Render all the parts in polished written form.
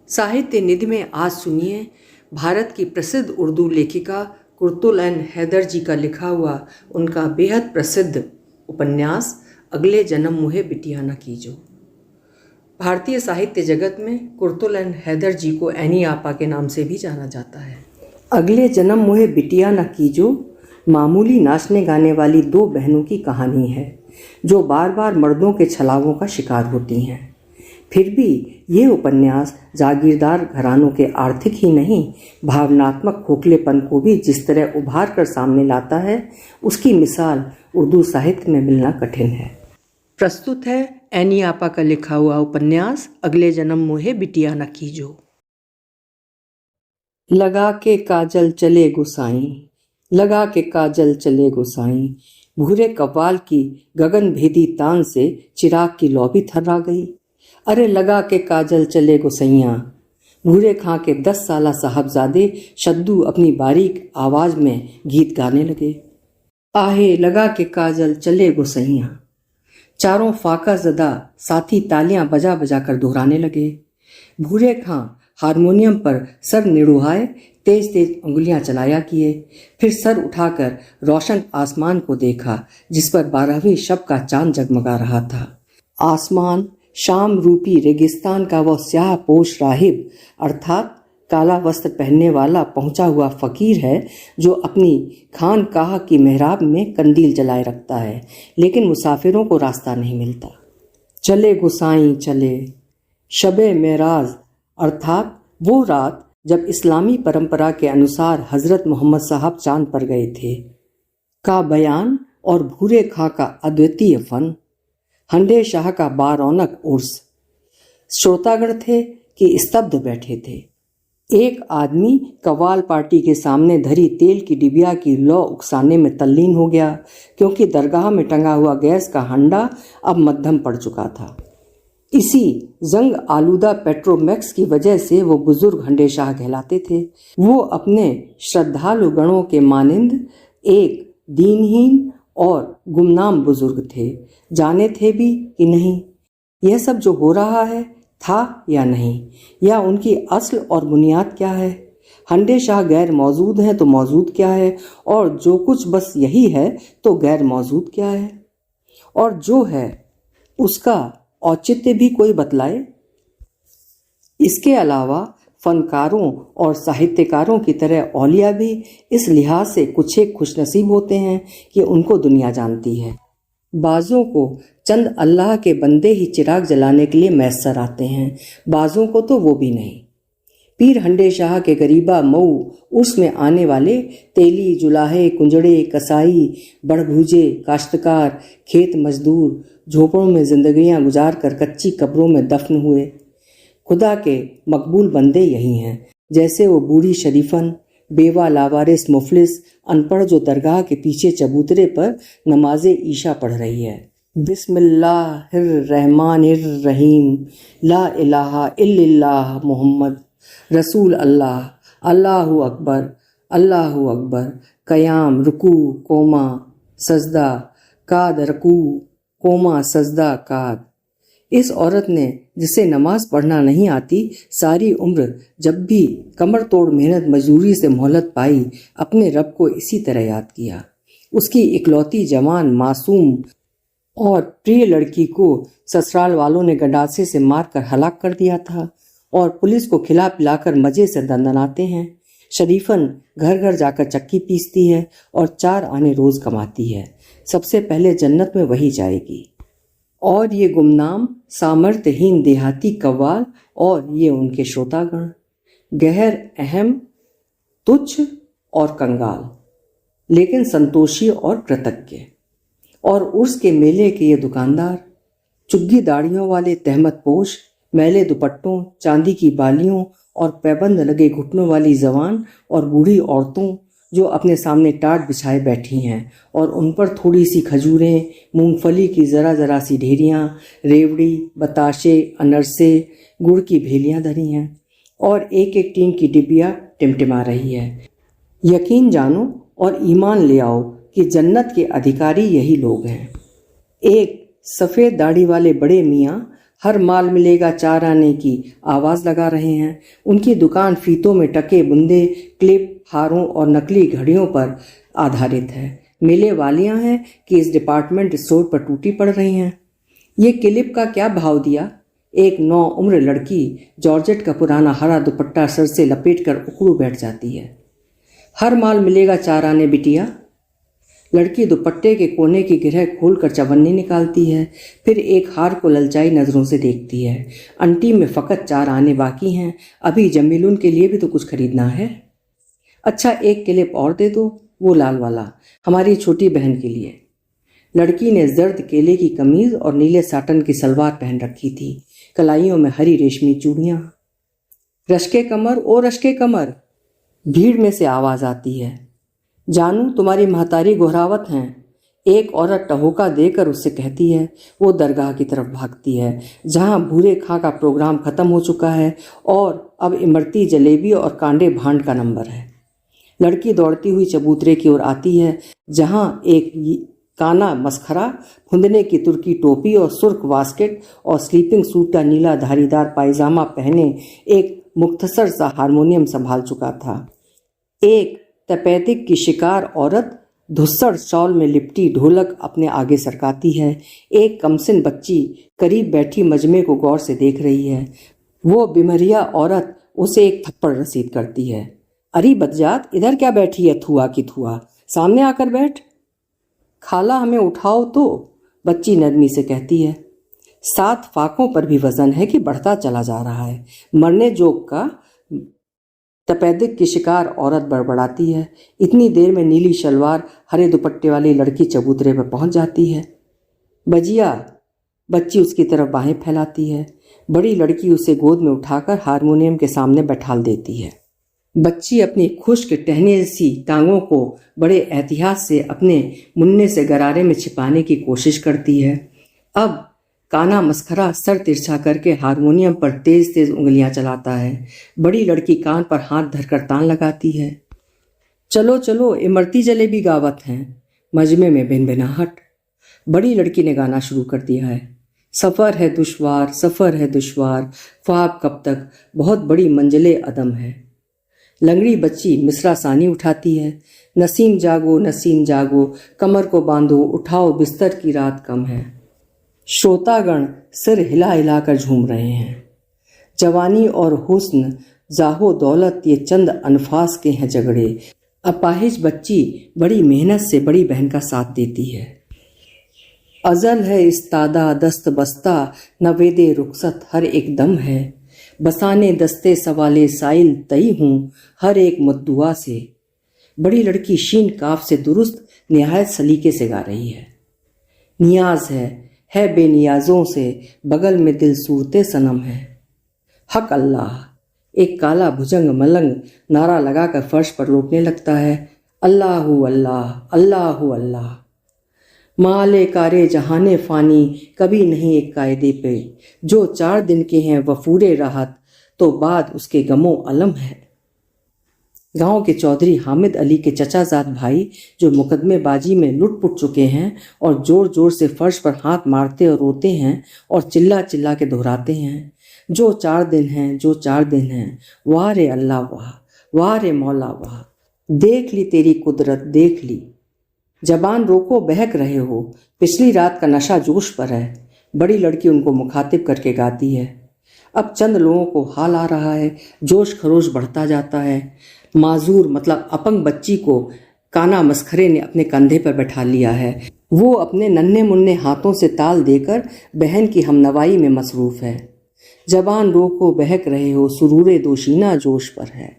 साहित्य निधि में आज सुनिए भारत की प्रसिद्ध उर्दू लेखिका कुर्तुल-ऐन हैदर जी का लिखा हुआ उनका बेहद प्रसिद्ध उपन्यास अगले जन्म मुहे बिटिया न कीजो। भारतीय साहित्य जगत में कुर्तुल-ऐन हैदर जी को ऐनी आपा के नाम से भी जाना जाता है। अगले जन्म मुहे बिटिया न कीजो मामूली नाचने गाने वाली दो बहनों की कहानी है जो बार बार मर्दों के छलावों का शिकार होती हैं। फिर भी ये उपन्यास जागीरदार घरानों के आर्थिक ही नहीं भावनात्मक खोखलेपन को भी जिस तरह उभार कर सामने लाता है उसकी मिसाल उर्दू साहित्य में मिलना कठिन है। प्रस्तुत है ऐनी आपा का लिखा हुआ उपन्यास अगले जन्म मुहे बिटिया न कीजो। लगा के काजल चले गुसाई, लगा के काजल चले गुसाई, भूरे कव्वाल की गगन भेदी तान से चिराग की लौ भी थर्रा गई। अरे लगा के काजल चले गोसैया, भूरे खां के 10 साला साहबजादे शद्दू अपनी बारीक आवाज में गीत गाने लगे। आहे लगा के काजल चले गोसैया, चारों फाका ज़दा साथी तालियां बजा बजा कर दोहराने लगे। भूरे खां हारमोनियम पर सर निड़ुहाए तेज तेज उंगलियां चलाया किए, फिर सर उठाकर रोशन आसमान को देखा जिस पर 12वीं शब का चांद जगमगा रहा था। आसमान शाम रूपी रेगिस्तान का वह स्याह पोश राहिब अर्थात काला वस्त्र पहनने वाला पहुंचा हुआ फकीर है जो अपनी खानकाह की मेहराब में कंदील जलाए रखता है, लेकिन मुसाफिरों को रास्ता नहीं मिलता। चले गुसाई चले, शबे मेराज अर्थात वो रात जब इस्लामी परंपरा के अनुसार हजरत मोहम्मद साहब चांद पर गए थे का बयान और भूरे खां का अद्वितीय फन, हंडे शाह का बारौनक उर्स। श्रोतागण थे कि स्तब्ध बैठे थे। एक आदमी कव्वाल पार्टी के सामने धरी तेल की डिबिया की लौ उकसाने में तल्लीन हो गया क्योंकि दरगाह में टंगा हुआ गैस का हंडा अब मध्यम पड़ चुका था। इसी जंग आलूदा पेट्रोमैक्स की वजह से वो बुजुर्ग हंडे शाह कहलाते थे। वो अपने श्रद्धालु गणों के मानिंद एक दीनहीन और गुमनाम बुजुर्ग थे। जाने थे भी कि नहीं यह सब जो हो रहा है था या नहीं, या उनकी असल और बुनियाद क्या है। हंडे शाह गैर मौजूद हैं तो मौजूद क्या है, और जो कुछ बस यही है तो गैर मौजूद क्या है, और जो है उसका औचित्य भी कोई बतलाए। इसके अलावा फनकारों और साहित्यकारों की तरह औलिया भी इस लिहाज से कुछ एक खुशनसीब होते हैं कि उनको दुनिया जानती है। बाज़ों को चंद अल्लाह के बंदे ही चिराग जलाने के लिए मैसर आते हैं, बाज़ों को तो वो भी नहीं। पीर हंडे शाह के गरीबा मऊ उर्स में आने वाले तेली जुलाहे कुंजड़े कसाई बड़भूजे काश्तकार खेत मजदूर झोपड़ों में जिंदगियां गुजार कर कच्ची कब्रों में दफन हुए खुदा के मकबूल बंदे यही हैं, जैसे वो बूढ़ी शरीफन बेवा लावारिस मुफलिस अनपढ़ जो दरगाह के पीछे चबूतरे पर नमाजे ईशा पढ़ रही है। बिस्मिल्लाहिर्रहमानिर्रहीम, ला इलाहा इल्लल्लाह मुहम्मद रसूल अल्लाह, अल्लाहु अकबर, अल्लाहु अकबर, कयाम रुकू कोमा सजदा काद रकू कोमा सजदा काद। इस औरत ने जिसे नमाज पढ़ना नहीं आती सारी उम्र जब भी कमर तोड़ मेहनत मजदूरी से मोहलत पाई अपने रब को इसी तरह याद किया। उसकी इकलौती जवान मासूम और प्रिय लड़की को ससुराल वालों ने गंडासे से मारकर हलाक कर दिया था और पुलिस को खिला पिलाकर मजे से दंदनाते हैं। शरीफन घर घर जाकर चक्की पीसती है और 4 आने रोज कमाती है। सबसे पहले जन्नत में वही जाएगी। और ये गुमनाम सामर्थ्यहीन देहाती कव्वाल और ये उनके श्रोतागण गहर अहम तुच्छ और कंगाल लेकिन संतोषी और कृतज्ञ। और उर्स के मेले के ये दुकानदार चुग्गी दाढ़ियों वाले तहमत पोश मैले दुपट्टों चांदी की बालियों और पैबंद लगे घुटनों वाली जवान और बूढ़ी औरतों जो अपने सामने टाट बिछाए बैठी हैं और उन पर थोड़ी सी खजूरें मूंगफली की ज़रा ज़रा सी ढेरियाँ रेवड़ी बताशे अनरसे गुड़ की भेलियाँ धरी हैं और एक एक टीन की डिबिया टिमटिमा रही है। यकीन जानो और ईमान ले आओ कि जन्नत के अधिकारी यही लोग हैं। एक सफ़ेद दाढ़ी वाले बड़े मियाँ हर माल मिलेगा 4 आने की आवाज़ लगा रहे हैं। उनकी दुकान फीतों में टके बुंदे, क्लिप, हारों और नकली घड़ियों पर आधारित है। मेले वालियां हैं कि इस डिपार्टमेंट स्टोर पर टूटी पड़ रही हैं। ये क्लिप का क्या भाव दिया? एक 9 उम्र लड़की जॉर्जेट का पुराना हरा दुपट्टा सर से लपेटकर उकड़ू बैठ जाती है। हर माल मिलेगा 4 आने बिटिया। लड़की दुपट्टे के कोने की गिरह खोलकर चवन्नी निकालती है, फिर एक हार को ललचाई नजरों से देखती है। आंटी में फकत 4 आने बाकी हैं, अभी जमीलुन के लिए भी तो कुछ खरीदना है। अच्छा, एक क्लिप और दे दो, वो लाल वाला, हमारी छोटी बहन के लिए। लड़की ने जर्द केले की कमीज और नीले साटन की सलवार पहन रखी थी, कलाइयों में हरी रेशमी चूड़ियां। रश्के कमर, ओ रश्के कमर, भीड़ में से आवाज आती है। जानू, तुम्हारी महतारी गोहरावत हैं, एक औरत टहोका देकर उससे कहती है। वो दरगाह की तरफ भागती है, जहां भूरे खां का प्रोग्राम खत्म हो चुका है और अब इमरती जलेबी और कांडे भांड का नंबर है। लड़की दौड़ती हुई चबूतरे की ओर आती है, जहां एक काना मस्खरा, फुंदने की तुर्की टोपी और सुर्ख वास्केट और स्लीपिंग सूट का नीला धारीदार पायजामा पहने एक मुख्तसर सा हारमोनियम संभाल चुका था। एक तपेदिक की शिकार औरत धुस्सड़ शॉल में लिपटी ढोलक अपने आगे सरकाती है। एक कमसिन बच्ची करीब बैठी मजमे को गौर से देख रही है। वो बिमरिया औरत उसे एक थप्पड़ रसीद करती है। अरे बदजात, इधर क्या बैठी है थुआ की थुआ, सामने आकर बैठ। खाला, हमें उठाओ तो, बच्ची नरमी से कहती है। 7 फाकों पर भी वजन है कि बढ़ता चला जा रहा है, मरने जोग का। तपेदिक की शिकार औरत बड़बड़ाती है। इतनी देर में नीली शलवार हरे दुपट्टे वाली लड़की चबूतरे पर पहुंच जाती है। बजिया, बच्ची उसकी तरफ बाहें फैलाती है। बड़ी लड़की उसे गोद में उठाकर हारमोनियम के सामने बैठाल देती है। बच्ची अपनी खुश्क टहनी सी टांगों को बड़े एहतियात से अपने मुन्ने से गरारे में छिपाने की कोशिश करती है। अब काना मस्खरा सर तिरछा करके हारमोनियम पर तेज तेज उंगलियां चलाता है। बड़ी लड़की कान पर हाथ धरकर तान लगाती है। चलो चलो, इमरती जलेबी गावत हैं। मजमे में भिनभिनाहट। बड़ी लड़की ने गाना शुरू कर दिया है। सफ़र है दुश्वार, सफ़र है दुश्वार, ख्वाब कब तक, बहुत बड़ी मंजिले अदम है। लंगड़ी बच्ची मिसरा सानी उठाती है। नसीम जागो, नसीम जागो, कमर को बांधो, उठाओ बिस्तर की रात कम है। श्रोतागण सिर हिला हिलाकर झूम रहे हैं। जवानी और हुस्न, जाहो दौलत, ये चंद अनफास के हैं झगड़े। अपाहिज बच्ची बड़ी मेहनत से बड़ी बहन का साथ देती है। अजल है इस्तादा दस्त बस्ता, नवेदे रुखसत हर एक दम है। बसाने दस्ते सवाले साइल तई हूँ, हर एक मुद्दुआ से। बड़ी लड़की शीन काफ से दुरुस्त निहायत सलीके से गा रही है। नियाज है बेनियाजों से, बगल में दिल सूरते सनम है। हक अल्लाह, एक काला भुजंग मलंग नारा लगाकर फर्श पर लौटने लगता है। अल्लाहु अल्लाह, अल्लाहु अल्लाह। माले कारे जहाने फानी, कभी नहीं एक कायदे पे। जो 4 दिन के हैं वफूरे राहत, तो बाद उसके गमो अलम है। गांव के चौधरी हामिद अली के चचाजाद भाई, जो मुकदमेबाजी में लुट-पुट चुके हैं और जोर जोर से फर्श पर हाथ मारते और रोते हैं और चिल्ला चिल्ला के दोहराते हैं, जो 4 दिन हैं, जो 4 दिन हैं। वाह रे अल्लाह वाह, वाह रे मौला वाह, देख ली तेरी कुदरत, देख ली। जबान रोको, बहक रहे हो, पिछली रात का नशा जोश पर है। बड़ी लड़की उनको मुखातिब करके गाती है। अब चंद लोगों को हाल आ रहा है, जोश खरोश बढ़ता जाता है। माजूर मतलब अपंग बच्ची को काना मस्खरे ने अपने कंधे पर बैठा लिया है। वो अपने नन्हे मुन्ने हाथों से ताल देकर बहन की हमनवाई में मसरूफ है। जबान रोको, बहक रहे हो, सुरूरे दोशीना जोश पर है।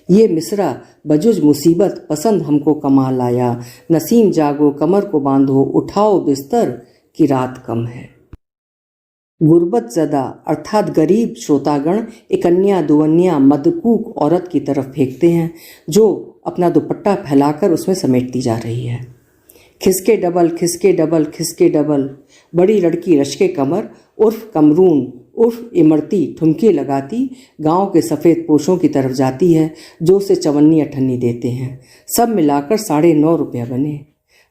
ये मिसरा बजुज मुसीबत पसंद हमको कमाल आया। नसीम जागो, कमर को बांधो, उठाओ बिस्तर की रात कम है। गुर्बत ज़दा अर्थात गरीब श्रोतागण इकन्या दुवन्या मदकूक औरत की तरफ फेंकते हैं, जो अपना दुपट्टा फैलाकर उसमें समेटती जा रही है। खिसके डबल, खिसके डबल, खिसके डबल। बड़ी लड़की रश्के कमर उर्फ कमरून उर्फ इमरती ठुमके लगाती गांव के सफ़ेद पोशों की तरफ जाती है, जो उसे 54 अठन्नी देते हैं। सब मिलाकर 9.5 रुपया बने।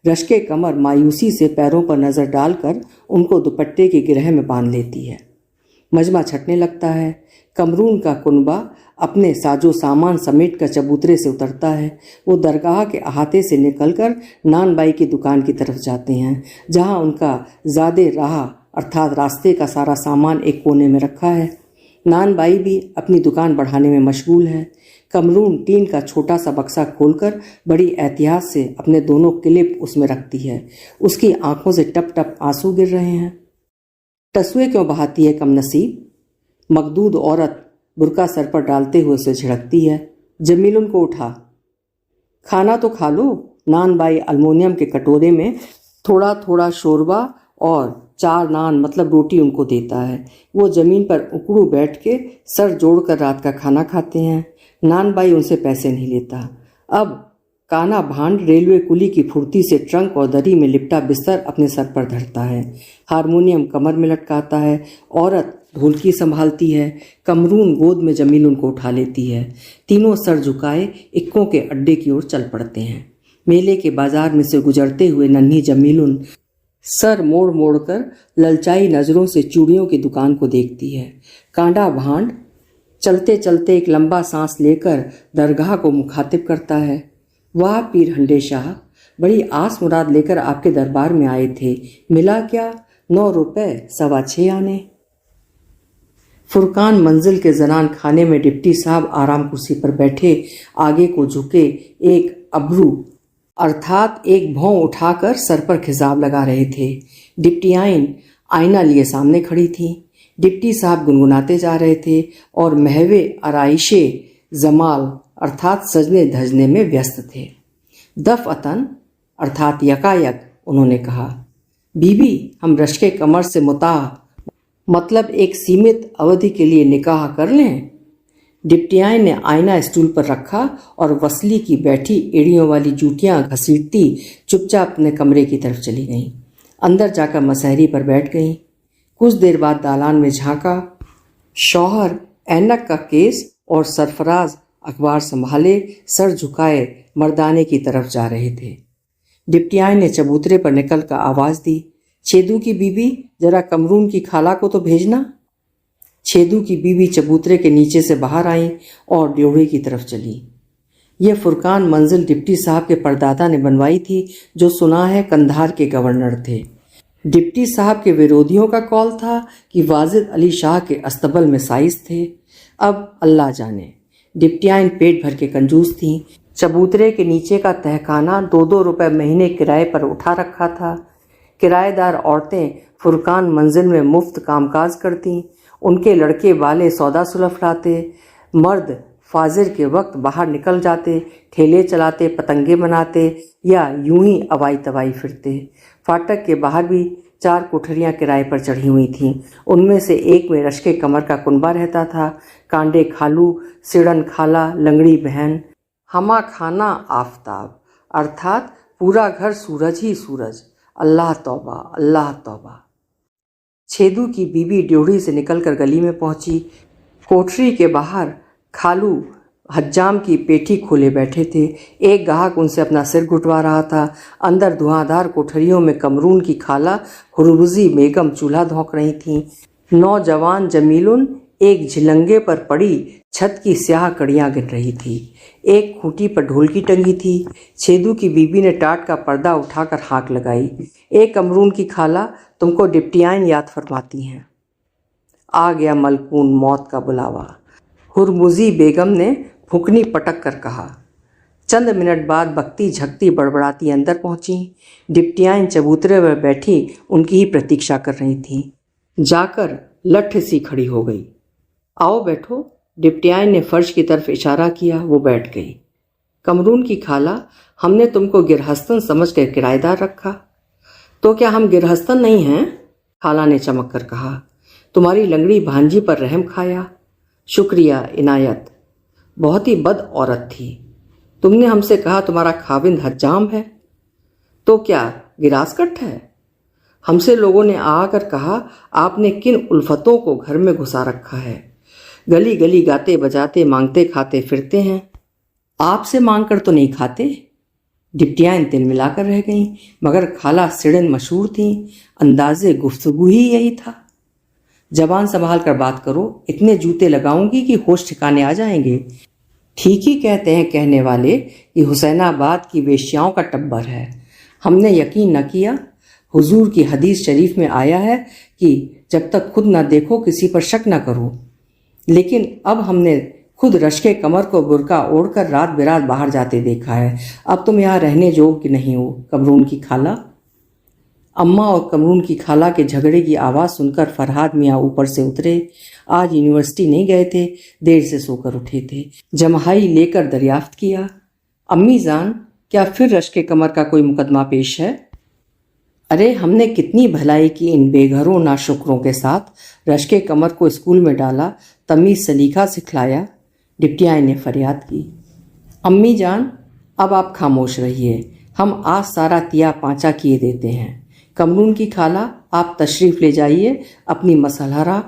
रश्के कमर मायूसी से पैरों पर नजर डालकर उनको दुपट्टे की गिरह में बांध लेती है। मजमा छटने लगता है। कमरून का कुनबा अपने साजो सामान समेट कर चबूतरे से उतरता है। वो दरगाह के अहाते से निकलकर नानबाई की दुकान की तरफ जाते हैं, जहां उनका ज़ादे राह अर्थात रास्ते का सारा सामान एक कोने में रखा है। नानबाई भी अपनी दुकान बढ़ाने में मशगूल है। कमरून टीन का छोटा सा बक्सा खोलकर बड़ी एहतियात से अपने दोनों क्लिप उसमें रखती है। उसकी आंखों से टप टप आंसू गिर रहे हैं। टसुए क्यों बहाती है कमनसीब? मखदूद औरत बुरका सर पर डालते हुए उसे झिड़कती है। जमील उनको उठा, खाना तो खा लो। नानबाई अल्मोनियम के कटोरे में थोड़ा थोड़ा शोरबा और 4 नान मतलब रोटी उनको देता है। वो जमीन पर उकड़ू बैठ के सर जोड़कर रात का खाना खाते हैं। नानबाई उनसे पैसे नहीं लेता। अब काना भांड रेलवे कुली की फुर्ती से ट्रंक और दरी में लिपटा बिस्तर अपने सर पर धरता है। हारमोनियम कमर में लटकाता है। औरत ढोलकी संभालती है। कमरून गोद में जमील उनको उठा लेती है। तीनों सर झुकाए इक्कों के अड्डे की ओर चल पड़ते हैं। मेले के बाजार में से गुजरते हुए नन्ही जमीलुन सर मोड़ मोड़ कर ललचाई नजरों से चूड़ियों की दुकान को देखती है। कांडा भांड चलते चलते एक लंबा सांस लेकर दरगाह को मुखातिब करता है। वाह पीर हंडे शाह, बड़ी आस मुराद लेकर आपके दरबार में आए थे, मिला क्या? 9 रुपए 6.25 आने। फुरकान मंजिल के जनान खाने में डिप्टी साहब आराम कुर्सी पर बैठे आगे को झुके एक अब्रू अर्थात एक भौं उठाकर सर पर खिजाब लगा रहे थे। डिप्टियाइन आईना लिए सामने खड़ी थी। डिप्टी साहब गुनगुनाते जा रहे थे और महवे आराइशे जमाल अर्थात सजने धजने में व्यस्त थे। दफअतन अर्थात यकायक उन्होंने कहा, बीबी हम रश्के कमर से मुताह मतलब एक सीमित अवधि के लिए निकाह कर लें। डिप्टियाइन ने आईना स्टूल पर रखा और वसली की बैठी एड़ियों वाली जूतियां घसीटती चुपचाप अपने कमरे की तरफ चली गईं। अंदर जाकर मसहरी पर बैठ गईं। कुछ देर बाद दालान में झांका। शौहर ऐनक का केस और सरफराज अखबार संभाले सर झुकाए मर्दाने की तरफ जा रहे थे। डिप्टियाइन ने चबूतरे पर निकल कर आवाज दी, छेदू की बीबी जरा कमरून की खाला को तो भेजना। छेदू की बीबी चबूतरे के नीचे से बाहर आई और ड्योढ़े की तरफ चली। यह फुरकान मंजिल डिप्टी साहब के परदादा ने बनवाई थी, जो सुना है कंधार के गवर्नर थे। डिप्टी साहब के विरोधियों का कौल था कि वाजिद अली शाह के अस्तबल में साइज थे। अब अल्लाह जाने। डिप्टियाइन पेट भर के कंजूस थीं। चबूतरे के नीचे का तहखाना 2-2 रुपए महीने किराए पर उठा रखा था। किराएदार औरतें फुरकान मंजिल में मुफ्त कामकाज करती। उनके लड़के वाले सौदा सुलफ लाते। मर्द फाजिर के वक्त बाहर निकल जाते, ठेले चलाते, पतंगे बनाते या यूं ही अवाई तवाई फिरते। फाटक के बाहर भी 4 कोठरियां किराए पर चढ़ी हुई थीं। उनमें से एक में रश्के कमर का कुनबा रहता था। कांडे खालू, सिड़न खाला, लंगड़ी बहन, हमा खाना आफताब अर्थात पूरा घर सूरज ही सूरज। अल्लाह तौबा, अल्लाह तौबा। छेदू की बीबी ड्योढ़ी से निकलकर गली में पहुंची। कोठरी के बाहर खालू हज्जाम की पेठी खोले बैठे थे। एक गाहक उनसे अपना सिर घुटवा रहा था। अंदर धुआंधार कोठरियों में कमरून की खाला हुरबुजी बेगम चूल्हा धोंक रही थीं। नौजवान जमीलुन एक झिलंगे पर पड़ी छत की स्याह कड़ियां गिन रही थी। एक खूंटी पर ढोलकी टंगी थी। छेदू की बीबी ने टाट का पर्दा उठाकर हाँक लगाई, एक कमरून की खाला, तुमको डिप्टियाइन याद फरमाती हैं। आ गया मलकून मौत का बुलावा, हुरमुजी बेगम ने फुकनी पटक कर कहा। चंद मिनट बाद बकती झकती बड़बड़ाती अंदर पहुंची। डिप्टियाइन चबूतरे पर बैठी उनकी ही प्रतीक्षा कर रही थीं। जाकर लठ सी खड़ी हो गई। आओ बैठो। डिप्टियाइन ने फर्श की तरफ इशारा किया। वो बैठ गई। कमरून की खाला, हमने तुमको गिरहस्तन समझकर किराएदार रखा। तो क्या हम गिरहस्तन नहीं हैं? खाला ने चमक कर कहा। तुम्हारी लंगड़ी भांजी पर रहम खाया। शुक्रिया इनायत, बहुत ही बद औरत थी। तुमने हमसे कहा तुम्हारा खाविंद हज्जाम है, तो क्या गिरासकट है? हमसे लोगों ने आकर कहा आपने किन उल्फतों को घर में घुसा रखा है। गली गली गाते बजाते मांगते खाते फिरते हैं। आपसे मांग कर तो नहीं खाते। डिप्टियाँ तिल मिलाकर रह गईं, मगर खाला सिड़न मशहूर थीं। अंदाजे गुफ्तगू ही यही था। जबान संभाल कर बात करो, इतने जूते लगाऊंगी कि होश ठिकाने आ जाएंगे। ठीक ही कहते हैं कहने वाले कि हुसैनाबाद की वेश्याओं का टब्बर है। हमने यकीन न किया। हुजूर की हदीस शरीफ में आया है कि जब तक खुद न देखो किसी पर शक न करो, लेकिन अब हमने खुद रश्के कमर को बुर्का ओढ़कर रात बिरात बाहर जाते देखा है। अब तुम यहाँ रहने योग्य नहीं हो। कमरून की खाला। अम्मा और कमरून की खाला के झगड़े की आवाज़ सुनकर फरहाद मियाँ ऊपर से उतरे। आज यूनिवर्सिटी नहीं गए थे, देर से सोकर उठे थे। जमहाई लेकर दरियाफ्त किया, अम्मी जान क्या फिर रश्के कमर का कोई मुकदमा पेश है? अरे हमने कितनी भलाई की इन बेघरों नाशुक्रों के साथ। रश्के कमर को स्कूल में डाला, तमीज़ सलीका सिखलाया। डिप्टियाँ ने फरियाद की। अम्मी जान अब आप खामोश रहिए, हम आज सारा तिया पाँचा किए देते हैं। कमरून की खाला आप तशरीफ़ ले जाइए अपनी मसलहरा।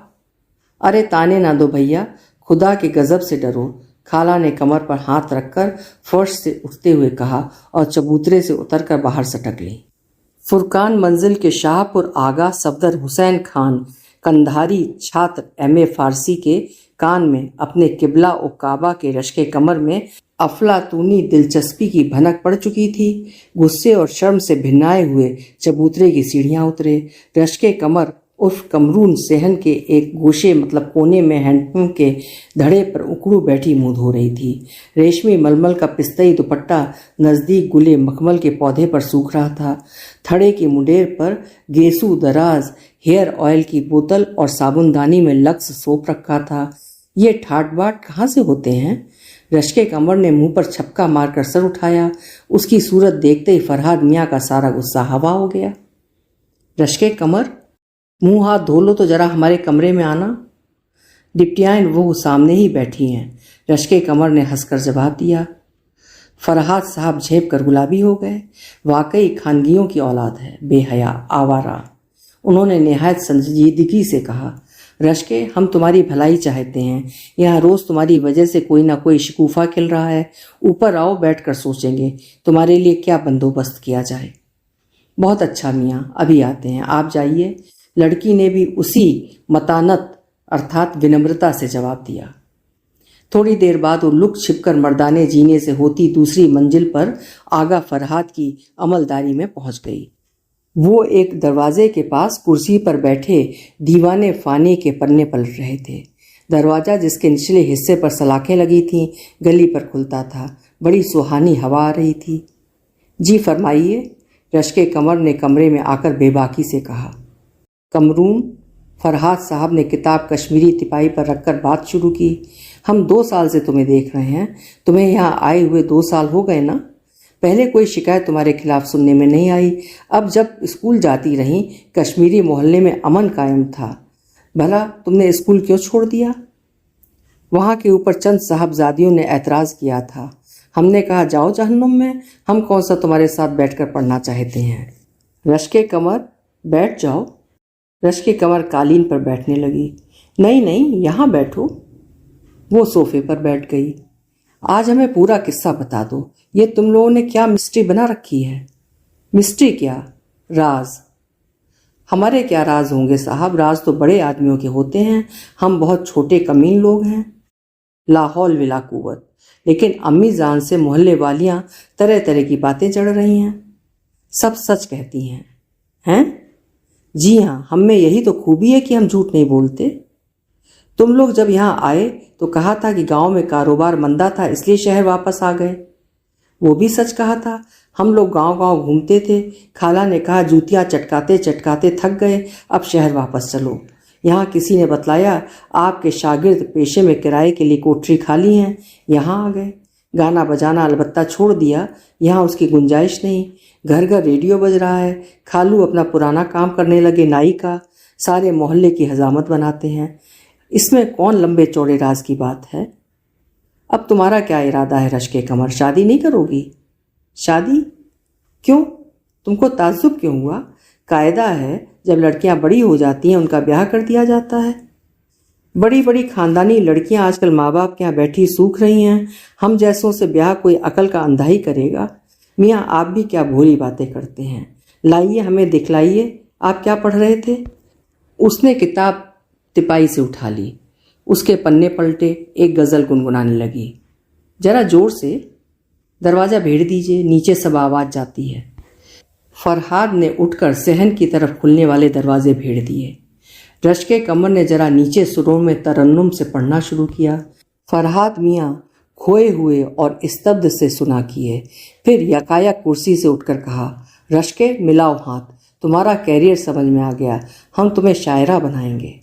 अरे ताने ना दो भैया, खुदा के गज़ब से डरो। खाला ने कमर पर हाथ रखकर फर्श से उठते हुए कहा और चबूतरे से उतरकर बाहर सटक ली। फुरकान मंजिल के शाहपुर आगा सफदर हुसैन खान कंधारी छात्र एमए फारसी के कान में अपने किबला और काबा के रश्के कमर में अफलातूनी दिलचस्पी की भनक पड़ चुकी थी। गुस्से और शर्म से भिन्नाए हुए चबूतरे की सीढ़ियां उतरे। रश्के कमर उर्फ कमरून सेहन के एक गोशे मतलब कोने में हैंडपंप के धड़े पर उकड़ू बैठी मुंह धो रही थी। रेशमी मलमल का पिस्तई दुपट्टा नज़दीक गुले मखमल के पौधे पर सूख रहा था। थड़े की मुंडेर पर गेसू दराज हेयर ऑयल की बोतल और साबुनदानी में लक्स सोप रखा था। ये ठाट बाट कहाँ से होते हैं? रश्के कमर ने मुंह पर छपका मारकर सर उठाया। उसकी सूरत देखते ही फरहाद मियाँ का सारा गुस्सा हवा हो गया। रश्के कमर, मुंह हाथ धो लो तो जरा हमारे कमरे में आना। डिप्टियाँ वो सामने ही बैठी हैं। रश्के कमर ने हंसकर जवाब दिया। फरहाद साहब झेप कर गुलाबी हो गए। वाकई खानगियों की औलाद है, बेहया आवारा। उन्होंने निहायत संजीदगी से कहा, रश्के हम तुम्हारी भलाई चाहते हैं। यहाँ रोज़ तुम्हारी वजह से कोई ना कोई शिकूफा खिल रहा है। ऊपर आओ, बैठकर सोचेंगे तुम्हारे लिए क्या बंदोबस्त किया जाए। बहुत अच्छा मियाँ, अभी आते हैं, आप जाइए। लड़की ने भी उसी मतानत अर्थात विनम्रता से जवाब दिया। थोड़ी देर बाद वो लुक छिपकर मर्दाने जीने से होती दूसरी मंजिल पर आगा फरहाद की अमलदारी में पहुंच गई। वो एक दरवाजे के पास कुर्सी पर बैठे दीवाने फानी के पन्ने पलट रहे थे। दरवाज़ा जिसके निचले हिस्से पर सलाखें लगी थीं गली पर खुलता था। बड़ी सुहानी हवा आ रही थी। जी फरमाइए, रश्के कमर ने कमरे में आकर बेबाकी से कहा। कमरून, फरहाद साहब ने किताब कश्मीरी तिपाही पर रखकर बात शुरू की। हम 2 साल से तुम्हें देख रहे हैं। तुम्हें यहाँ आए हुए 2 साल हो गए ना? पहले कोई शिकायत तुम्हारे खिलाफ सुनने में नहीं आई। अब जब स्कूल जाती रहीं, कश्मीरी मोहल्ले में अमन कायम था। भला तुमने स्कूल क्यों छोड़ दिया? वहाँ के ऊपर चंद साहबजादियों ने ऐतराज़ किया था। हमने कहा जाओ जहन्नुम में, हम कौन सा तुम्हारे साथ बैठकर पढ़ना चाहते हैं। रश्के कमर, बैठ जाओ। रश्के कमर कालीन पर बैठने लगी। नहीं नहीं, यहाँ बैठो। वो सोफे पर बैठ गई। आज हमें पूरा किस्सा बता दो। ये तुम लोगों ने क्या मिस्ट्री बना रखी है? मिस्ट्री क्या, राज। हमारे क्या राज होंगे साहब, राज तो बड़े आदमियों के होते हैं। हम बहुत छोटे कमीन लोग हैं। लाहौल विला कुव्वत। लेकिन अम्मी जान से मोहल्ले वालियां तरह तरह की बातें चढ़ रही हैं। सब सच कहती हैं। हैं? जी हाँ, हम में यही तो खूबी है कि हम झूठ नहीं बोलते। तुम लोग जब यहाँ आए तो कहा था कि गांव में कारोबार मंदा था, इसलिए शहर वापस आ गए। वो भी सच कहा था। हम लोग गांव गांव घूमते थे। खाला ने कहा जूतियाँ चटकाते चटकाते थक गए, अब शहर वापस चलो। यहाँ किसी ने बतलाया आपके शागिर्द पेशे में किराए के लिए कोठरी खाली हैं, यहाँ आ गए। गाना बजाना अलबत्ता छोड़ दिया, यहाँ उसकी गुंजाइश नहीं। घर घर रेडियो बज रहा है। खालू अपना पुराना काम करने लगे नाई का। सारे मोहल्ले की हजामत बनाते हैं। इसमें कौन लंबे चौड़े राज की बात है? अब तुम्हारा क्या इरादा है रश्के कमर, शादी नहीं करोगी? शादी क्यों? तुमको ताज्जुब क्यों हुआ? कायदा है जब लड़कियां बड़ी हो जाती हैं उनका ब्याह कर दिया जाता है। बड़ी बड़ी खानदानी लड़कियां आजकल माँ बाप के यहाँ बैठी सूख रही हैं। हम जैसों से ब्याह कोई अकल का अंधा ही करेगा। मियाँ आप भी क्या भोली बातें करते हैं, लाइए हमें दिखलाइए आप क्या पढ़ रहे थे। उसने किताब तिपाई से उठा ली, उसके पन्ने पलटे, एक गज़ल गुनगुनाने लगी। जरा जोर से, दरवाज़ा भेड़ दीजिए, नीचे सब आवाज़ जाती है। फरहाद ने उठकर सहन की तरफ खुलने वाले दरवाजे भेड़ दिए। रश्के कमर ने जरा नीचे सुरों में तरन्नुम से पढ़ना शुरू किया। फरहाद मियाँ खोए हुए और स्तब्ध से सुना किए, फिर यकायक कुर्सी से उठकर कहा, रश्के मिलाओ हाथ, तुम्हारा कैरियर समझ में आ गया, हम तुम्हें शायरा बनाएंगे।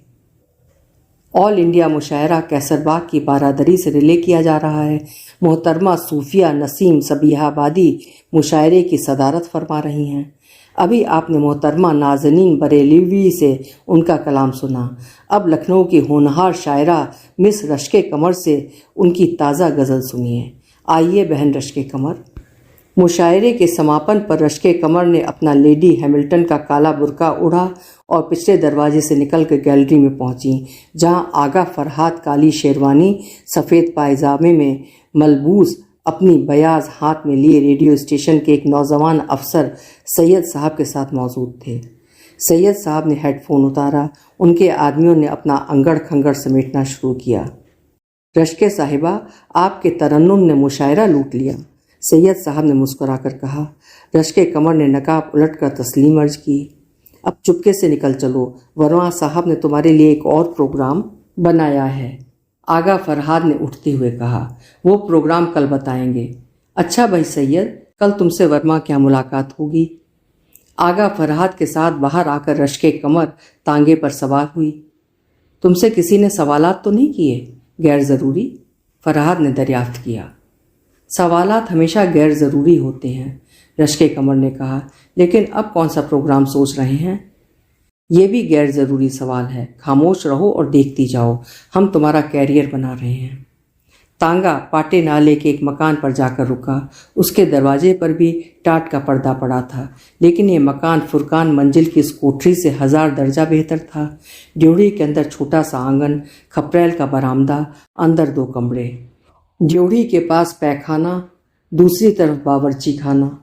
ऑल इंडिया मुशायरा कैसरबाग की बारादरी से रिले किया जा रहा है। मोहतरमा सूफिया नसीम सबिहाबादी मुशायरे की सदारत फरमा रही हैं। अभी आपने मोहतरमा नाज़नीन बरेलवी से उनका कलाम सुना, अब लखनऊ की होनहार शायरा मिस रश्के कमर से उनकी ताज़ा गज़ल सुनिए। आइए बहन रश्के कमर। मुशायरे के समापन पर रश्के कमर ने अपना लेडी हैमिल्टन का काला बुर्का उड़ा और पिछले दरवाजे से निकलकर गैलरी में पहुंची, जहां आगा फरहाद काली शेरवानी सफ़ेद पायजामे में मलबूस अपनी बयाज हाथ में लिए रेडियो स्टेशन के एक नौजवान अफसर सैयद साहब के साथ मौजूद थे। सैयद साहब ने हेडफोन उतारा, उनके आदमियों ने अपना अंगड़ खंगड़ समेटना शुरू किया। रश्के साहिबा, आपके तरन्नुम ने मुशायरा लूट लिया, सैयद साहब ने मुस्कुराकर कहा। रश्के कमर ने नकाब उलटकर तस्लीम अर्ज की। अब चुपके से निकल चलो, वर्मा साहब ने तुम्हारे लिए एक और प्रोग्राम बनाया है। आगा फरहाद ने उठते हुए कहा, वो प्रोग्राम कल बताएंगे। अच्छा भाई सैयद, कल तुमसे वर्मा क्या मुलाकात होगी। आगा फरहाद के साथ बाहर आकर रश्के कमर तांगे पर सवार हुई। तुमसे किसी ने सवालात तो नहीं किए? गैर ज़रूरी, फरहाद ने दरियाफ्त किया। सवालात हमेशा गैर ज़रूरी होते हैं, रश्के कमर ने कहा, लेकिन अब कौन सा प्रोग्राम सोच रहे हैं? ये भी गैर ज़रूरी सवाल है, खामोश रहो और देखती जाओ, हम तुम्हारा कैरियर बना रहे हैं। तांगा पाटे नाले के एक मकान पर जाकर रुका। उसके दरवाजे पर भी टाट का पर्दा पड़ा था, लेकिन ये मकान फुरकान मंजिल की इस कोठरी से 1000 दर्जा बेहतर था। ड्योढ़ी के अंदर छोटा सा आंगन, खपरेल का बरामदा, अंदर 2 कमरे। ड्योढ़ी के पास पैखाना, दूसरी तरफ बावर्ची खाना,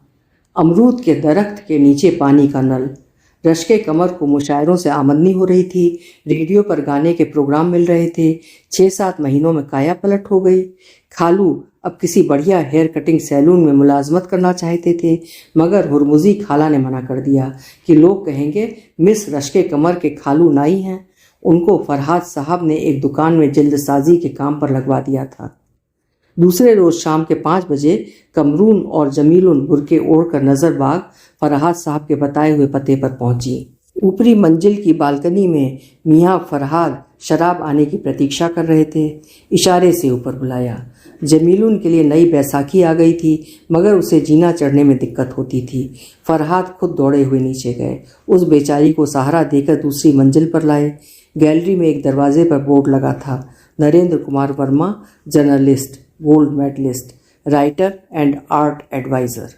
अमरूद के दरख्त के नीचे पानी का नल। रश्के कमर को मुशायरों से आमदनी हो रही थी, रेडियो पर गाने के प्रोग्राम मिल रहे थे। 6-7 महीनों में काया पलट हो गई। खालू अब किसी बढ़िया हेयर कटिंग सैलून में मुलाजमत करना चाहते थे, मगर हुरमुजी खाला ने मना कर दिया कि लोग कहेंगे मिस रश्के कमर के खालू नाई हैं। उनको फरहाद साहब ने एक दुकान में जल्दसाजी के काम पर लगवा दिया था। दूसरे रोज शाम के 5 बजे कमरून और जमीलुन बुरके ओढ़कर नजरबाग फरहाद साहब के बताए हुए पते पर पहुंची। ऊपरी मंजिल की बालकनी में मियाँ फरहाद शराब आने की प्रतीक्षा कर रहे थे। इशारे से ऊपर बुलाया। जमीलुन के लिए नई बैसाखी आ गई थी, मगर उसे जीना चढ़ने में दिक्कत होती थी। फरहाद खुद दौड़े हुए नीचे गए, उस बेचारी को सहारा देकर दूसरी मंजिल पर लाए। गैलरी में एक दरवाजे पर बोर्ड लगा था, Narendra Kumar Verma, journalist, gold medalist, writer and art advisor.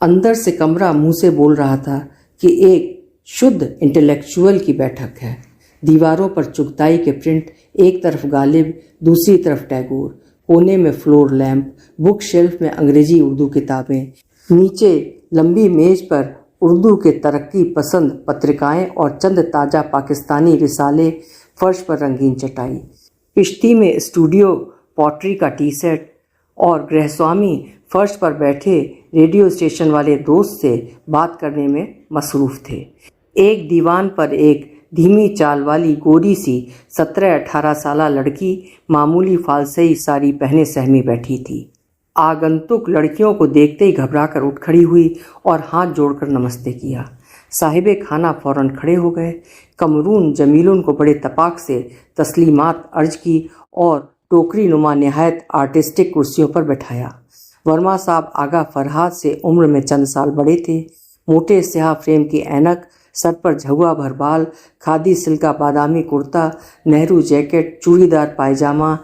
अंदर से कमरा मुंह से बोल रहा था कि एक शुद्ध इंटेलेक्चुअल की बैठक है। दीवारों पर चुगताई के प्रिंट, एक तरफ गालिब, दूसरी तरफ टैगोर, कोने में फ्लोर लैंप, बुक शेल्फ में अंग्रेजी उर्दू किताबें, नीचे लंबी मेज पर उर्दू के तरक्की पसंद पत्रिकाएं और चंद ताज़ा पाकिस्तानी रिसाले, फर्श पर रंगीन चटाई। किश्ती में स्टूडियो पॉटरी का टी सेट और गृहस्वामी फर्श पर बैठे रेडियो स्टेशन वाले दोस्त से बात करने में मसरूफ़ थे। एक दीवान पर एक धीमी चाल वाली गोरी सी 17-18 साला लड़की मामूली फालसई साड़ी पहने सहमी बैठी थी। आगंतुक लड़कियों को देखते ही घबराकर उठ खड़ी हुई और हाथ जोड़कर नमस्ते किया। साहिबे खाना फौरन खड़े हो गए। कमरून जमीलुन को बड़े तपाक से तस्लीमात अर्ज की और टोकरी नुमा निहायत आर्टिस्टिक कुर्सियों पर बैठाया। वर्मा साहब आगा फरहाद से उम्र में चंद साल बड़े थे। मोटे स्याह फ्रेम की ऐनक, सर पर झुआ भर बाल, खादी सिल्क का बादामी कुर्ता, नेहरू जैकेट, चूड़ीदार पायजामा,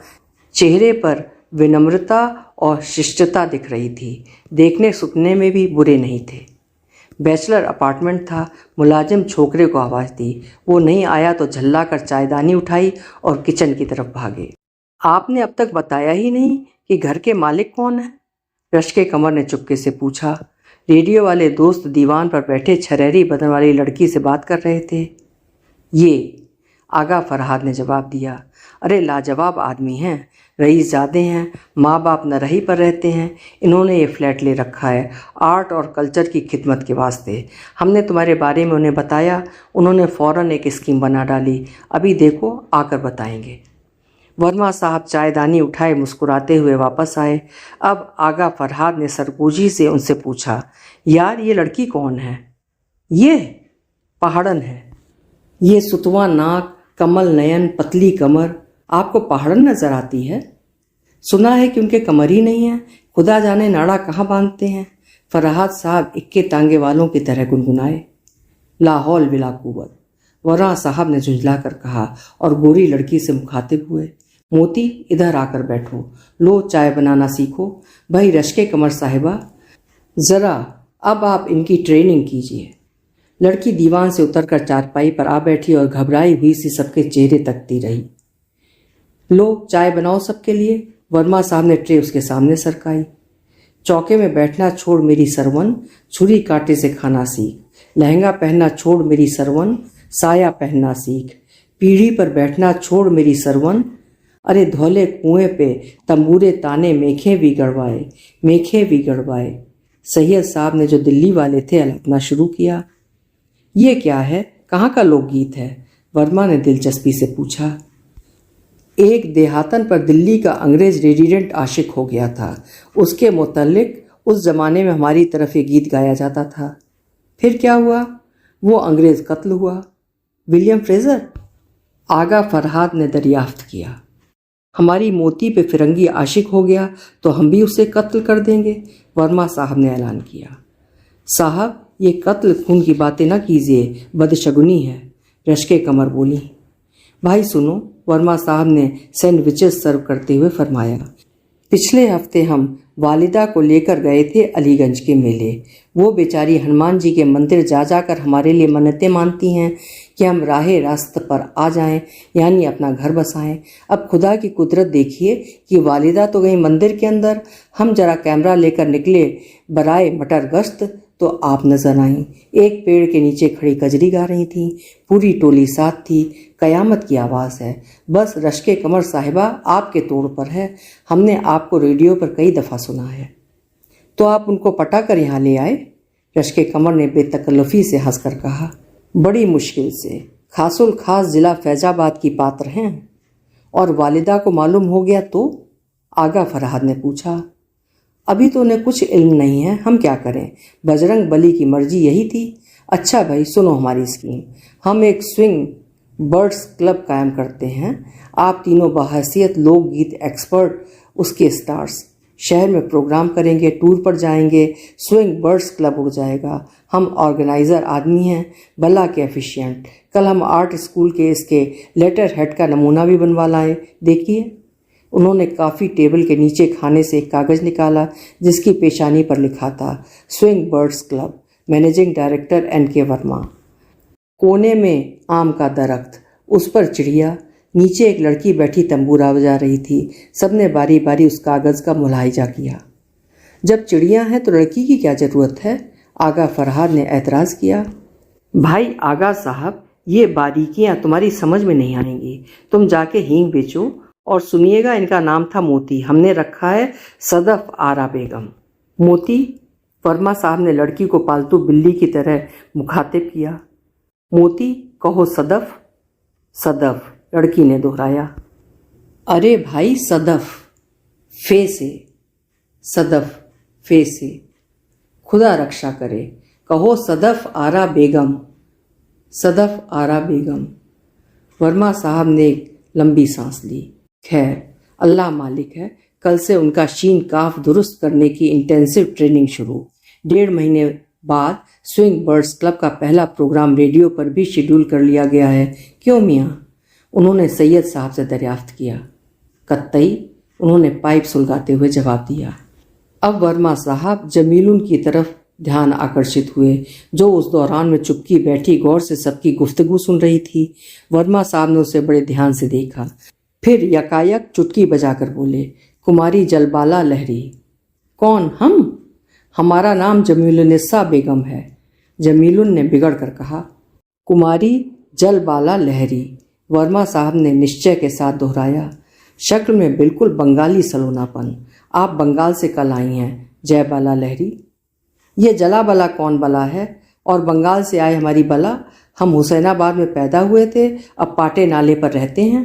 चेहरे पर विनम्रता और शिष्टता दिख रही थी। देखने सुनने में भी बुरे नहीं थे। बैचलर अपार्टमेंट था। मुलाजिम छोकरे को आवाज़ दी। वो नहीं आया तो झल्ला कर चायदानी उठाई और किचन की तरफ भागे। आपने अब तक बताया ही नहीं कि घर के मालिक कौन है? रश्के कमर ने चुपके से पूछा। रेडियो वाले दोस्त दीवान पर बैठे छरेरी बदन वाली लड़की से बात कर रहे थे। ये, आगा फरहाद ने जवाब दिया। अरे लाजवाब आदमी हैं, रईसजादे हैं, माँ बाप नरही पर रहते हैं। इन्होंने ये फ्लैट ले रखा है आर्ट और कल्चर की खिदमत के वास्ते। हमने तुम्हारे बारे में उन्हें बताया, उन्होंने फ़ौरन एक स्कीम बना डाली। अभी देखो, आकर बताएंगे। वर्मा साहब चायदानी उठाए मुस्कुराते हुए वापस आए। अब आगा फरहाद ने सरगोजी से उनसे पूछा, यार ये लड़की कौन है? ये पहाड़न है। ये सुतवा नाक, कमल नयन, पतली कमर, आपको पहाड़न नजर आती है? सुना है कि उनके कमर ही नहीं है, खुदा जाने नाड़ा कहाँ बांधते हैं। फरहाद साहब इक्के टांगे वालों की तरह गुनगुनाए। लाहौल बिला कुव्वत, वर्मा साहब ने झुंझलाकर कहा और गोरी लड़की से मुखातिब हुए। मोती, इधर आकर बैठो, लो चाय बनाना सीखो। भाई रश्के कमर साहिबा, ज़रा अब आप इनकी ट्रेनिंग कीजिए। लड़की दीवान से उतरकर चारपाई पर आ बैठी और घबराई हुई सी सबके चेहरे तकती रही। लो चाय बनाओ सबके लिए। वर्मा साहब ने ट्रे उसके सामने सरकाई। चौके में बैठना छोड़ मेरी सरवन, छुरी कांटे से खाना सीख। लहंगा पहनना छोड़ मेरी सरवन, साया पहनना सीख। पीढ़ी पर बैठना छोड़ मेरी सरवन, अरे धौले कुएं पे तंबूरे ताने मेखे भी गड़वाए, मेखे भी गड़वाए। सैयद साहब ने जो दिल्ली वाले थे अलपना शुरू किया। ये क्या है, कहाँ का लोकगीत है? वर्मा ने दिलचस्पी से पूछा। एक देहातन पर दिल्ली का अंग्रेज रेजिडेंट आशिक हो गया था, उसके मुतल्लिक उस जमाने में हमारी तरफ ये गीत गाया जाता था। फिर क्या हुआ? वो अंग्रेज कत्ल हुआ। William Fraser? आगा फरहाद ने दरियाफ्त किया। हमारी मोती पे फिरंगी आशिक हो गया तो हम भी उसे कत्ल कर देंगे, वर्मा साहब ने ऐलान किया। साहब ये कत्ल खून की बातें ना कीजिए, बदशगुनी है, रश्के कमर बोली। भाई सुनो, वर्मा साहब ने सैंडविचेस सर्व करते हुए फरमाया। पिछले हफ्ते हम वालिदा को लेकर गए थे अलीगंज के मेले। वो बेचारी हनुमान जी के मंदिर जा जाकर हमारे लिए मन्नतें मानती हैं कि हम राहे रास्त पर आ जाएं, यानी अपना घर बसाएं। अब खुदा की कुदरत देखिए कि वालिदा तो गई मंदिर के अंदर, हम जरा कैमरा लेकर निकले बराए मटर गश्त तो आप नजर आईं। एक पेड़ के नीचे खड़ी कजरी गा रही थीं, पूरी टोली साथ थी। कयामत की आवाज़ है। बस रश्के कमर साहिबा आपके तोड़ पर है, हमने आपको रेडियो पर कई दफ़ा सुना है। तो आप उनको पटा कर यहाँ ले आए? रश्के कमर ने बेतकल्लुफ़ी से हंसकर कहा। बड़ी मुश्किल से, खासुल खास जिला फैजाबाद की पात्र हैं। और वालिदा को मालूम हो गया तो? आगा फरहाद ने पूछा। अभी तो उन्हें कुछ इल्म नहीं है, हम क्या करें, बजरंग बली की मर्जी यही थी। अच्छा भाई सुनो हमारी स्कीम, हम एक स्विंग बर्ड्स क्लब कायम करते हैं। आप तीनों बाहैसियत लोकगीत एक्सपर्ट उसके स्टार्स, शहर में प्रोग्राम करेंगे, टूर पर जाएंगे, स्विंग बर्ड्स क्लब उड़ जाएगा। हम ऑर्गेनाइज़र आदमी हैं, भला के एफिशिएंट। कल हम आर्ट स्कूल के इसके लेटर हेड का नमूना भी बनवा लाए, देखिए। उन्होंने काफ़ी टेबल के नीचे खाने से एक कागज़ निकाला जिसकी पेशानी पर लिखा था swing birds club, managing director NK Verma. कोने में आम का दरख्त, उस पर चिड़िया, नीचे एक लड़की बैठी तंबूरा बजा रही थी। सबने बारी बारी उस कागज़ का मुलाहिजा किया। जब चिड़िया हैं तो लड़की की क्या ज़रूरत है? आगा फरहाद ने एतराज़ किया। भाई आगा साहब, ये बारीकियाँ तुम्हारी समझ में नहीं आएंगी। तुम जाके हींग बेचो। और सुनिएगा, इनका नाम था मोती, हमने रखा है सदफ आरा बेगम। मोती? वर्मा साहब ने लड़की को पालतू बिल्ली की तरह मुखातिब किया। मोती कहो सदफ। सदफ, लड़की ने दोहराया। अरे भाई सदफ, फे से, सदफ फे से, खुदा रक्षा करे, कहो सदफ आरा बेगम, सदफ आरा बेगम। वर्मा साहब ने एक लंबी सांस ली। खैर, अल्लाह मालिक है। कल से उनका शीन काफ दुरुस्त करने की इंटेंसिव ट्रेनिंग शुरू। 1.5 महीने बाद स्विंग बर्ड्स क्लब का पहला प्रोग्राम रेडियो पर भी शेड्यूल कर लिया गया है। क्यों मियाँ? उन्होंने सैयद साहब से दरियाफ्त किया। कत्तई, उन्होंने पाइप सुलगाते हुए जवाब दिया। अब वर्मा साहब जमीलुन की तरफ ध्यान आकर्षित हुए, जो उस दौरान में चुपकी बैठी गौर से सबकी गुफ्तगू सुन रही थी। वर्मा साहब ने उसे बड़े ध्यान से देखा, फिर यकायक चुटकी बजाकर बोले, कुमारी जलबाला लहरी। कौन हम? हमारा नाम जमीलुन्निसा बेगम है, जमीलुन ने बिगड़ कर कहा। कुमारी जलबाला लहरी, वर्मा साहब ने निश्चय के साथ दोहराया। शक्ल में बिल्कुल बंगाली सलोनापन। आप बंगाल से कल आई हैं जयबाला लहरी। ये जला बला कौन बला है? और बंगाल से आए हमारी बला? हम हुसैनाबाद में पैदा हुए थे, अब पाटे नाले पर रहते हैं।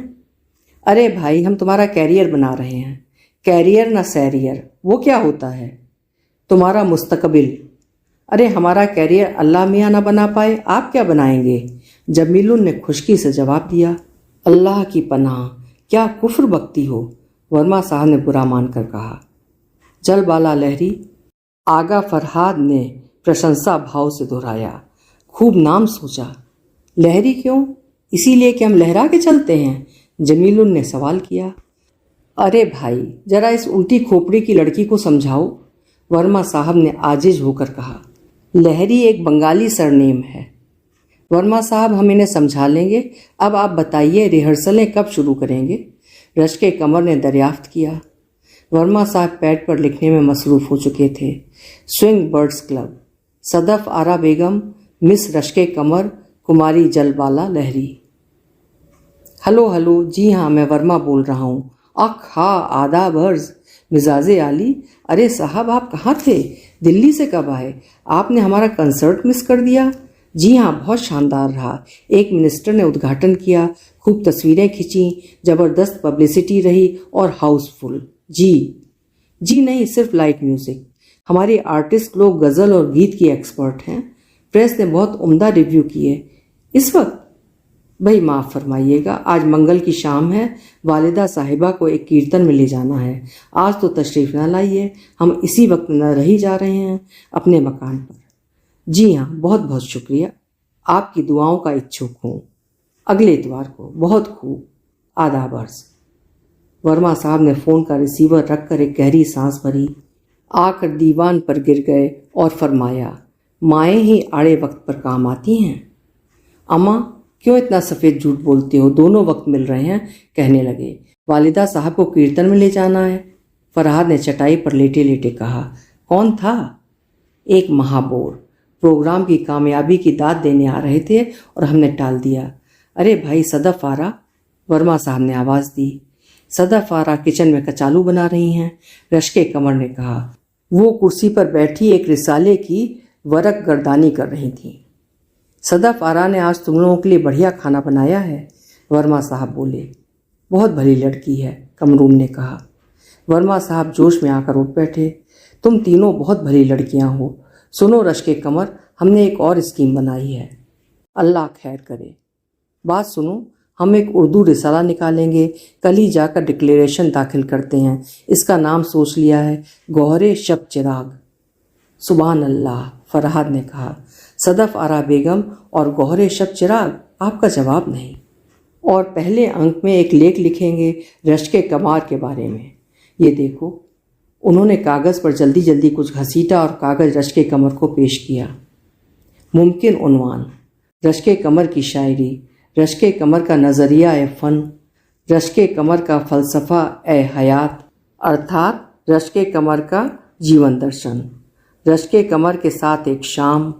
अरे भाई, हम तुम्हारा कैरियर बना रहे हैं। कैरियर ना सैरियर, वो क्या होता है? तुम्हारा मुस्तकबिल। अरे हमारा कैरियर अल्लाह मियाँ ना बना पाए, आप क्या बनाएंगे? जमीलुन ने खुशकी से जवाब दिया। अल्लाह की पनाह, क्या कुफ्र बकती हो, वर्मा साहब ने बुरा मानकर कहा। जलबाला लहरी, आगा फरहाद ने प्रशंसा भाव से दोहराया। खूब नाम सोचा। लहरी क्यों? इसीलिए कि हम लहरा के चलते हैं? जमीलुन ने सवाल किया। अरे भाई, जरा इस उल्टी खोपड़ी की लड़की को समझाओ, वर्मा साहब ने आजिज होकर कहा। लहरी एक बंगाली सरनेम है। वर्मा साहब, हम इन्हें समझा लेंगे। अब आप बताइए, रिहर्सलें कब शुरू करेंगे? रश्के कमर ने दरियाफ्त किया। वर्मा साहब पैड पर लिखने में मसरूफ हो चुके थे। Swing birds club, Sadaf Ara बेगम, मिस रश्के कमर, कुमारी जलबाला लहरी। हेलो हेलो, जी हाँ, मैं वर्मा बोल रहा हूँ। अख हाँ, आदाब अर्ज, मिजाजे आली। अरे साहब, आप कहाँ थे? दिल्ली से कब आए? आपने हमारा कंसर्ट मिस कर दिया। जी हाँ, बहुत शानदार रहा। एक मिनिस्टर ने उद्घाटन किया, खूब तस्वीरें खींची, जबरदस्त पब्लिसिटी रही और हाउसफुल। जी नहीं, सिर्फ लाइट म्यूजिक। हमारे आर्टिस्ट लोग गज़ल और गीत की एक्सपर्ट हैं। प्रेस ने बहुत उम्दा रिव्यू किए। इस वक्त भाई माफ़ फरमाइएगा, आज मंगल की शाम है, वालिदा साहिबा को एक कीर्तन में ले जाना है। आज तो तशरीफ़ ना लाइए, हम इसी वक्त न रही जा रहे हैं अपने मकान पर। जी हाँ, बहुत बहुत शुक्रिया, आपकी दुआओं का इच्छुक हूँ। अगले इतवार को। बहुत खूब, आदाब अर्ज। वर्मा साहब ने फ़ोन का रिसीवर रखकर एक गहरी सांस भरी, आकर दीवान पर गिर गए और फरमाया, माएँ ही आड़े वक्त पर काम आती हैं। अम्मा, क्यों इतना सफ़ेद झूठ बोलते हो? दोनों वक्त मिल रहे हैं, कहने लगे। वालिदा साहब को कीर्तन में ले जाना है, फरहाद ने चटाई पर लेटे लेटे कहा। कौन था? एक महाबोर। प्रोग्राम की कामयाबी की दाद देने आ रहे थे और हमने टाल दिया। अरे भाई, सदफ आरा, वर्मा साहब ने आवाज़ दी। सदफ आरा किचन में कचालू बना रही हैं, रश्के कमर ने कहा। वो कुर्सी पर बैठी एक रिसाले की वरक गर्दानी कर रही थी। सदफ आरा ने आज तुम लोगों के लिए बढ़िया खाना बनाया है, वर्मा साहब बोले। बहुत भली लड़की है, कमरूम ने कहा। वर्मा साहब जोश में आकर उठ बैठे। तुम तीनों बहुत भली लड़कियां हो। सुनो रश्के कमर, हमने एक और स्कीम बनाई है। अल्लाह खैर करे। बात सुनो, हम एक उर्दू रिसाला निकालेंगे, कल ही जाकर डिक्लेरेशन दाखिल करते हैं। इसका नाम सोच लिया है, गौहरे शब चिराग। सुभान अल्लाह, फरहाद ने कहा। सदफ आरा बेगम और गौहरे शब चिराग, आपका जवाब नहीं। और पहले अंक में एक लेख लिखेंगे रश्के कमार के बारे में। ये देखो, उन्होंने कागज़ पर जल्दी जल्दी कुछ घसीटा और कागज़ रश्के कमर को पेश किया। मुमकिन उन्वान, रश्के कमर की शायरी, रश्के कमर का नज़रिया ए फ़न, रश्के कमर का फ़लसफ़ा ए हयात, अर्थात रश्के कमर का जीवन दर्शन। रश्के कमर के साथ एक शाम,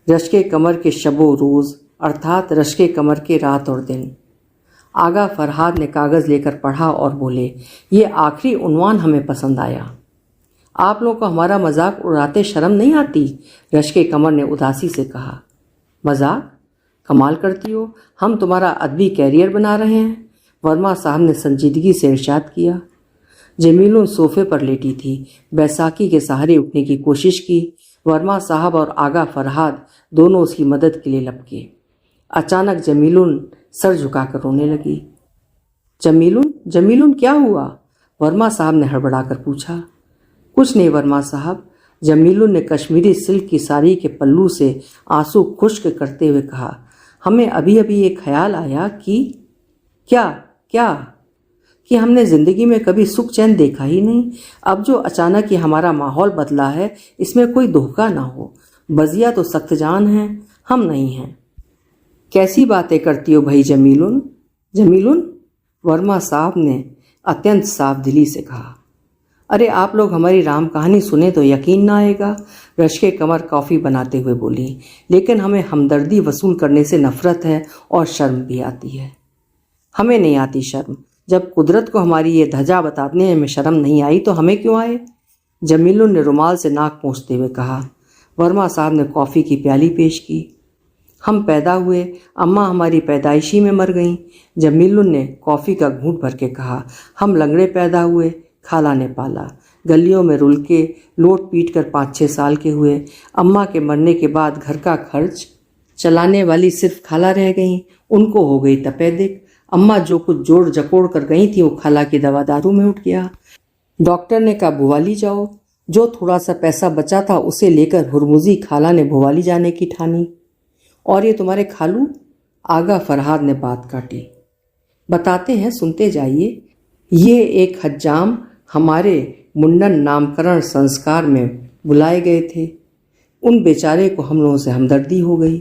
रश्के कमर के शबो रोज़, अर्थात रश्के कमर के रात और दिन। आगा फरहाद ने कागज़ लेकर पढ़ा और बोले, ये आखिरी उन्वान हमें पसंद आया। आप लोगों को हमारा मजाक उड़ाते शर्म नहीं आती? रश्के कमर ने उदासी से कहा। मजाक? कमाल करती हो, हम तुम्हारा अदबी कैरियर बना रहे हैं, वर्मा साहब ने संजीदगी से इरशाद किया। जमीलुन सोफे पर लेटी थी, बैसाखी के सहारे उठने की कोशिश की। वर्मा साहब और आगा फरहाद दोनों उसकी मदद के लिए लपके। अचानक जमीलुन सर झुकाकर रोने लगी। जमीलुन क्या हुआ? वर्मा साहब ने हड़बड़ाकर पूछा। कुछ नहीं वर्मा साहब, जमीलुन ने कश्मीरी सिल्क की साड़ी के पल्लू से आंसू खुश्क करते हुए कहा। हमें अभी अभी एक ख्याल आया कि क्या कि हमने ज़िंदगी में कभी सुख चैन देखा ही नहीं। अब जो अचानक ही हमारा माहौल बदला है, इसमें कोई धोखा ना हो। बजिया तो सख्त जान है, हम नहीं हैं। कैसी बातें करती हो भाई जमीलुन? वर्मा साहब ने अत्यंत साफ दिली से कहा। अरे आप लोग हमारी राम कहानी सुने तो यकीन ना आएगा, रश्के कमर कॉफ़ी बनाते हुए बोली। लेकिन हमें हमदर्दी वसूल करने से नफरत है और शर्म भी आती है। हमें नहीं आती शर्म। जब कुदरत को हमारी ये धजा बताने में शर्म नहीं आई तो हमें क्यों आए? जमीलुन ने रुमाल से नाक पोंछते हुए कहा। वर्मा साहब ने कॉफ़ी की प्याली पेश की। हम पैदा हुए, अम्मा हमारी पैदाइशी में मर गईं। जमीलुन ने कॉफ़ी का घूंट भर के कहा। हम लंगड़े पैदा हुए, खाला ने पाला। गलियों में रुल के लोट पीट कर 5-6 साल के हुए। अम्मा के मरने के बाद घर का खर्च चलाने वाली सिर्फ खाला रह गईं। उनको हो गई तपेदिक। अम्मा जो कुछ जोड़ जकोड़ कर गई थी वो खाला की दवा दारू में उठ गया। डॉक्टर ने कहा भुवाली जाओ। जो थोड़ा सा पैसा बचा था उसे लेकर हुरमुजी खाला ने भुवाली जाने की ठानी। और ये तुम्हारे खालू? आगा फरहाद ने बात काटी। बताते हैं, सुनते जाइए। ये एक हज्जाम हमारे मुंडन नामकरण संस्कार में बुलाए गए थे। उन बेचारे को हम लोगों से हमदर्दी हो गई।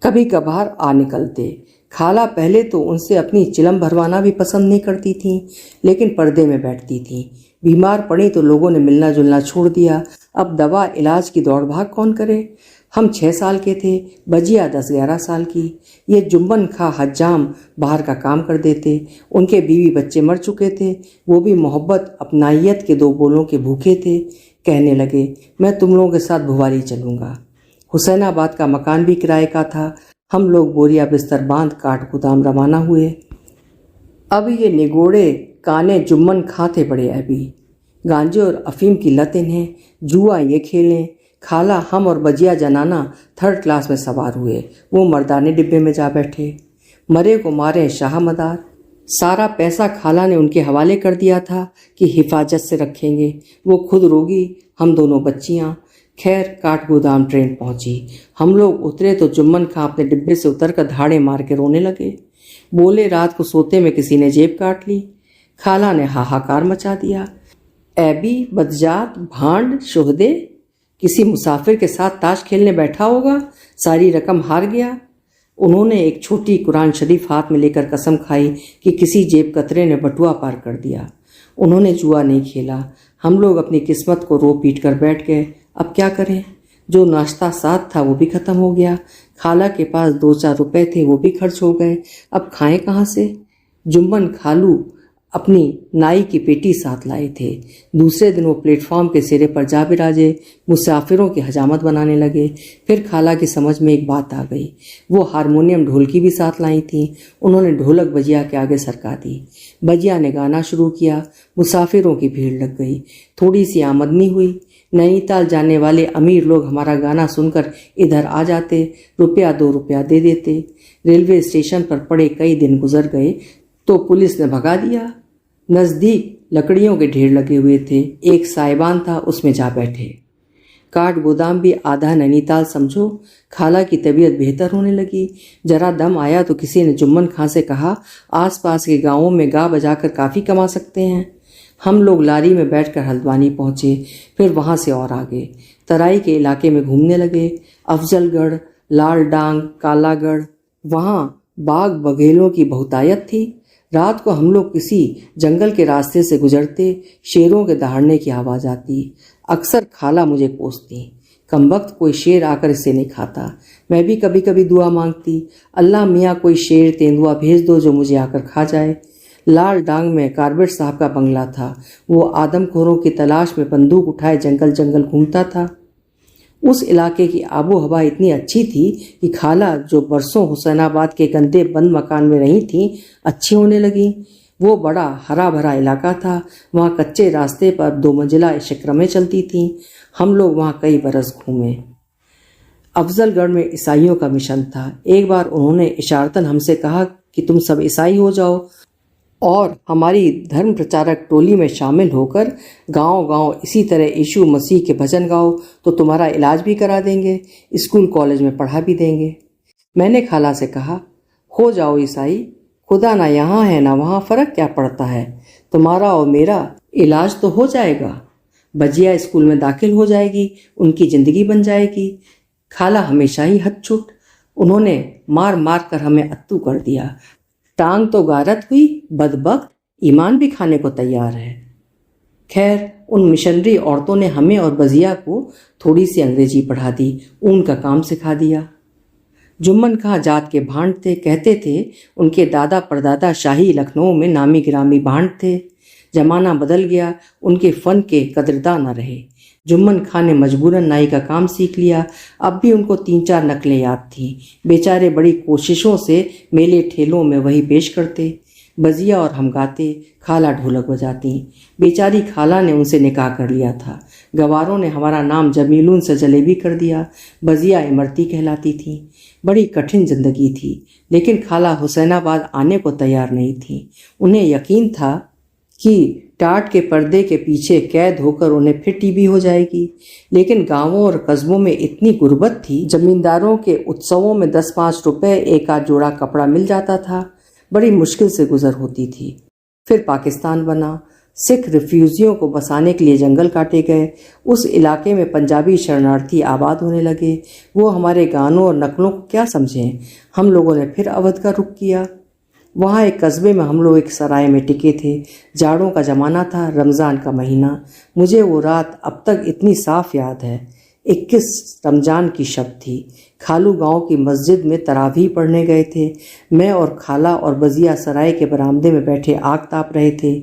कभी कभार आ निकलते। खाला पहले तो उनसे अपनी चिलम भरवाना भी पसंद नहीं करती थीं, लेकिन पर्दे में बैठती थीं। बीमार पड़ी तो लोगों ने मिलना जुलना छोड़ दिया। अब दवा इलाज की दौड़ भाग कौन करे? हम 6 साल के थे, बजिया 10-11 साल की। ये जुम्बन खा हज्जाम बाहर का काम कर देते। उनके बीवी बच्चे मर चुके थे। वो भी मोहब्बत अपनाइयत के 2 बोलों के भूखे थे। कहने लगे मैं तुम लोगों के साथ भुवाली चलूँगा। हुसैनाबाद का मकान भी किराए का था। हम लोग बोरिया बिस्तर बांध काट गोदाम रवाना हुए। अब ये निगोड़े काने जुम्मन खां थे बड़े ऐबी। गांजे और अफीम की लत इन्हें, जुआ ये खेलें। खाला, हम और बजिया जनाना 3rd क्लास में सवार हुए। वो मर्दाने डिब्बे में जा बैठे। मरे को मारे शाह मदार। सारा पैसा खाला ने उनके हवाले कर दिया था कि हिफाजत से रखेंगे। वो खुद रोगी, हम दोनों बच्चियां। खैर काठ गोदाम ट्रेन पहुंची। हम लोग उतरे तो जुम्मन खां अपने डिब्बे से उतरकर धाड़े मार के रोने लगे। बोले रात को सोते में किसी ने जेब काट ली। खाला ने हाहाकार मचा दिया। ऐबी, बदजात, भांड, शोहदे, किसी मुसाफिर के साथ ताश खेलने बैठा होगा, सारी रकम हार गया। उन्होंने एक छोटी कुरान शरीफ हाथ में लेकर कसम खाई कि किसी जेब कतरे ने बटुआ पार कर दिया। उन्होंने जुआ नहीं खेला। हम लोग अपनी किस्मत को रो पीट कर बैठ गए। अब क्या करें? जो नाश्ता साथ था वो भी खत्म हो गया। खाला के पास 2-4 रुपए थे, वो भी खर्च हो गए। अब खाएं कहाँ से? जुम्मन खालू अपनी नाई की पेटी साथ लाए थे। दूसरे दिन वो प्लेटफॉर्म के सिरे पर जा बिराजे, मुसाफिरों की हजामत बनाने लगे। फिर खाला की समझ में एक बात आ गई। वो हारमोनियम ढोलकी भी साथ लाई थी। उन्होंने ढोलक बजिया के आगे सरका दी। बजिया ने गाना शुरू किया। मुसाफिरों की भीड़ लग गई। थोड़ी सी आमदनी हुई। नैनीताल जाने वाले अमीर लोग हमारा गाना सुनकर इधर आ जाते, ₹1-2 दे देते। रेलवे स्टेशन पर पड़े कई दिन गुजर गए तो पुलिस ने भगा दिया। नज़दीक लकड़ियों के ढेर लगे हुए थे। एक साइबान था, उसमें जा बैठे। काठ गोदाम भी आधा नैनीताल समझो। खाला की तबीयत बेहतर होने लगी। जरा दम आया तो किसी ने जुम्मन खां से कहा आसपास के गांवों में गा बजाकर काफ़ी कमा सकते हैं। हम लोग लारी में बैठकर हल्द्वानी पहुंचे, फिर वहां से और आगे तराई के इलाके में घूमने लगे। अफजलगढ़, लाल डांग, कालागढ़, वहां बाग बघेलों की बहुतायत थी। रात को हम लोग किसी जंगल के रास्ते से गुजरते, शेरों के दहाड़ने की आवाज़ आती। अक्सर खाला मुझे कोसती, कमबख्त कोई शेर आकर इसे नहीं खाता। मैं भी कभी कभी दुआ मांगती, अल्लाह मियाँ कोई शेर तेंदुआ भेज दो जो मुझे आकर खा जाए। लाल डांग में कारबेट साहब का बंगला था। वो आदमखोरों की तलाश में बंदूक उठाए जंगल जंगल घूमता था। उस इलाके की आबो हवा इतनी अच्छी थी कि खाला जो बरसों हुसैनाबाद के गंदे बंद मकान में रही थी, अच्छी होने लगी। वो बड़ा हरा भरा इलाका था। वहाँ कच्चे रास्ते पर 2 मंजिला इशक्रमें चलती थीं। हम लोग वहाँ कई बरस घूमे। अफजलगढ़ में ईसाइयों का मिशन था। एक बार उन्होंने इशारतन हमसे कहा कि तुम सब ईसाई हो जाओ और हमारी धर्म प्रचारक टोली में शामिल होकर गांव-गांव इसी तरह यीशु मसीह के भजन गाओ तो तुम्हारा इलाज भी करा देंगे, स्कूल कॉलेज में पढ़ा भी देंगे। मैंने खाला से कहा, हो जाओ ईसाई, खुदा ना यहाँ है ना वहाँ, फ़र्क क्या पड़ता है, तुम्हारा और मेरा इलाज तो हो जाएगा। बजिया स्कूल में दाखिल हो जाएगी, उनकी ज़िंदगी बन जाएगी। खाला हमेशा ही हदचुट। उन्होंने मार मार कर हमें अत्तू कर दिया। टांग तो गारत हुई, बदबख्त ईमान भी खाने को तैयार है। खैर उन मिशनरी औरतों ने हमें और बजिया को थोड़ी सी अंग्रेजी पढ़ा दी, ऊन का काम सिखा दिया। जुम्मन खां जात के भांड थे, कहते थे उनके दादा परदादा शाही लखनऊ में नामी गिरामी भांड थे। जमाना बदल गया, उनके फन के कदरदान न रहे। जुम्मन खां ने मजबूरन नाई का काम सीख लिया। अब भी उनको 3-4 नकलें याद थीं। बेचारे बड़ी कोशिशों से मेले ठेलों में वही पेश करते। बजिया और हम गाते, खाला ढोलक बजाती। बेचारी खाला ने उनसे निकाह कर लिया था। गवारों ने हमारा नाम जमीलून से जलेबी कर दिया। बजिया इमरती कहलाती थी। बड़ी कठिन जिंदगी थी, लेकिन खाला हुसैनाबाद आने को तैयार नहीं थी। उन्हें यकीन था कि टाट के पर्दे के पीछे कैद होकर उन्हें फिर टीबी हो जाएगी। लेकिन गांवों और कस्बों में इतनी गुर्बत थी, जमींदारों के उत्सवों में 10-5 रुपए एक आध जोड़ा कपड़ा मिल जाता था। बड़ी मुश्किल से गुजर होती थी। फिर पाकिस्तान बना। सिख रिफ्यूजियों को बसाने के लिए जंगल काटे गए। उस इलाके में पंजाबी शरणार्थी आबाद होने लगे। वो हमारे गानों और नकलों को क्या समझें। हम लोगों ने फिर अवध का रुख किया। वहाँ एक कस्बे में हम लोग एक सराय में टिके थे। जाड़ों का ज़माना था, रमज़ान का महीना। मुझे वो रात अब तक इतनी साफ याद है। 21 रमज़ान की शब थी। खालू गांव की मस्जिद में तरावी पढ़ने गए थे। मैं और खाला और बजिया सराय के बरामदे में बैठे आग ताप रहे थे।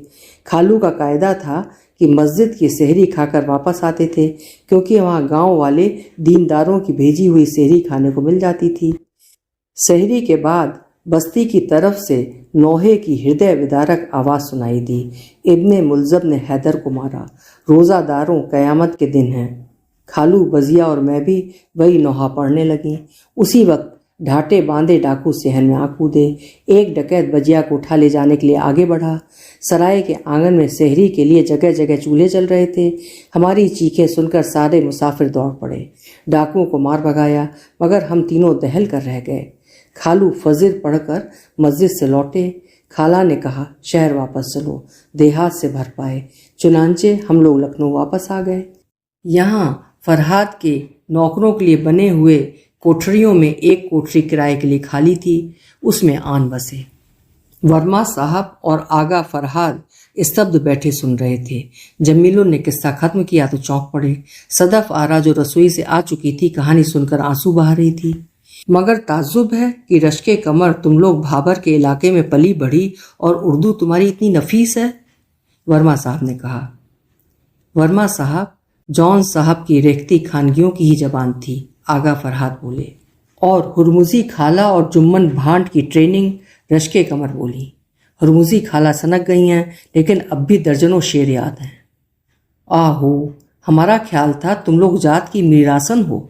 खालू का कायदा था कि मस्जिद की सेहरी खाकर वापस आते थे, क्योंकि वहाँ गांव वाले दीनदारों की भेजी हुई सेहरी खाने को मिल जाती थी। सेहरी के बाद बस्ती की तरफ से नोहे की हृदय विदारक आवाज़ सुनाई दी। इब्ने मुल्जम ने हैदर को मारा। रोज़ादारों, कयामत के दिन हैं। खालू, बजिया और मैं भी वही नोहा पढ़ने लगी। उसी वक्त ढाटे बांधे डाकू सहन में आ कूदे। एक डकैत बजिया को उठा ले जाने के लिए आगे बढ़ा। सराय के आंगन में सेहरी के लिए जगह जगह चूल्हे जल रहे थे। हमारी चीखें सुनकर सारे मुसाफिर दौड़ पड़े। डाकुओं को मार भगाया, मगर हम तीनों दहल कर रह गए। खालू फजीर पढ़कर मस्जिद से लौटे। खाला ने कहा, शहर वापस चलो, देहात से भर पाए। चुनांचे हम लोग लखनऊ वापस आ गए। यहाँ फरहाद के नौकरों के लिए बने हुए कोठरियों में एक कोठरी किराए के लिए खाली थी। उसमें आन बसे। वर्मा साहब और आगा फरहाद स्तब्ध बैठे सुन रहे थे। जमीलुन ने किस्सा खत्म किया तो चौंक पड़े। सदफ आरा जो रसोई से आ चुकी थी, कहानी सुनकर आंसू बहा रही थी। मगर ताज्जुब है कि रश्के कमर, तुम लोग भाबर के इलाके में पली बढ़ी और उर्दू तुम्हारी इतनी नफीस है, वर्मा साहब ने कहा। वर्मा साहब जॉन साहब की रेखती खानगियों की ही जबान थी, आगा फरहाद बोले। और हुरमुजी खाला और जुम्मन भांड की ट्रेनिंग, रश्के कमर बोली। हुरमुजी खाला सनक गई हैं, लेकिन अब भी दर्जनों शेर याद हैं। आहो, हमारा ख्याल था तुम लोग जात की मीरासन हो।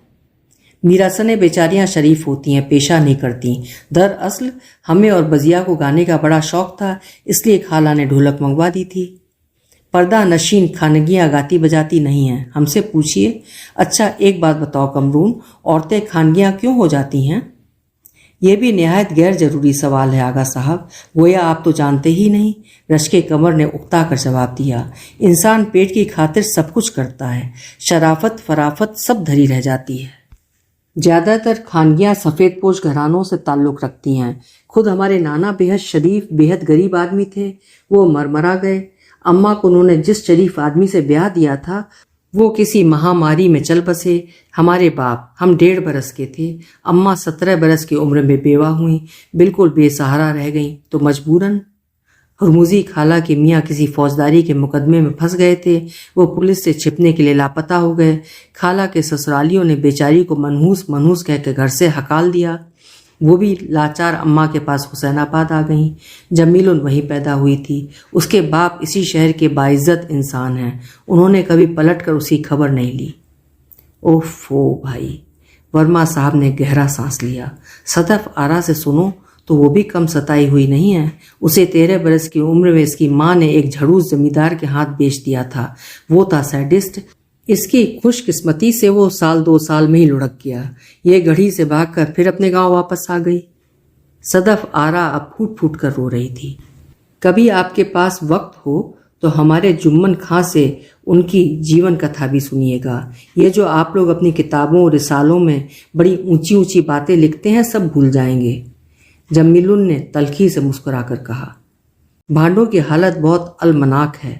मीरासनें बेचारियां शरीफ होती हैं, पेशा नहीं करती। दरअसल हमें और बजिया को गाने का बड़ा शौक था, इसलिए खाला ने ढोलक मंगवा दी थी। पर्दा नशीन खानगियाँ गाती बजाती नहीं हैं, हमसे पूछिए। अच्छा एक बात बताओ कमरून, औरतें खानगियाँ क्यों हो जाती हैं? यह भी निहायत गैर जरूरी सवाल है आगा साहब, गोया आप तो जानते ही नहीं। रश्के कमर ने उकता कर जवाब दिया। इंसान पेट की खातिर सब कुछ करता है, शराफत फराफत सब धरी रह जाती है। ज्यादातर खानगियाँ सफ़ेद पोश घरानों से ताल्लुक़ रखती हैं। खुद हमारे नाना बेहद शरीफ बेहद गरीब आदमी थे, वो मरमरा गए। अम्मा को उन्होंने जिस शरीफ आदमी से ब्याह दिया था, वो किसी महामारी में चल बसे। हमारे बाप, हम 1.5 बरस के थे। अम्मा 17 बरस की उम्र में बेवा हुई, बिल्कुल बेसहारा रह गईं, तो मजबूरन। हुरमुजी खाला के मियाँ किसी फौजदारी के मुकदमे में फंस गए थे। वो पुलिस से छिपने के लिए लापता हो गए। खाला के ससुरालियों ने बेचारी को मनहूस मनहूस कहकर घर से हकाल दिया। वो भी लाचार अम्मा के पास हुसैनाबाद आ गईं। जमीलुन वहीं पैदा हुई थी। उसके बाप इसी शहर के बाइज्जत इंसान हैं। उन्होंने कभी पलट कर उसकी खबर नहीं ली। ओफो भाई, वर्मा साहब ने गहरा सांस लिया। सदफ आरा से सुनो तो वो भी कम सताई हुई नहीं है। उसे 13 बरस की उम्र में इसकी माँ ने एक झड़ूस जमींदार के हाथ बेच दिया था। वो था सैडिस्ट। इसकी खुशकिस्मती से वो 1-2 साल में ही लुढ़क गया। ये गढ़ी से भागकर फिर अपने गांव वापस आ गई। सदफ आरा अब फूट फूट कर रो रही थी। कभी आपके पास वक्त हो तो हमारे जुम्मन खां से उनकी जीवन कथा भी सुनिएगा। ये जो आप लोग अपनी किताबों और रिसालों में बड़ी ऊंची ऊंची बातें लिखते हैं, सब भूल जाएंगे। जमीलुन ने तलखी से मुस्कुराकर कहा। भांडों की हालत बहुत अलमनाक है।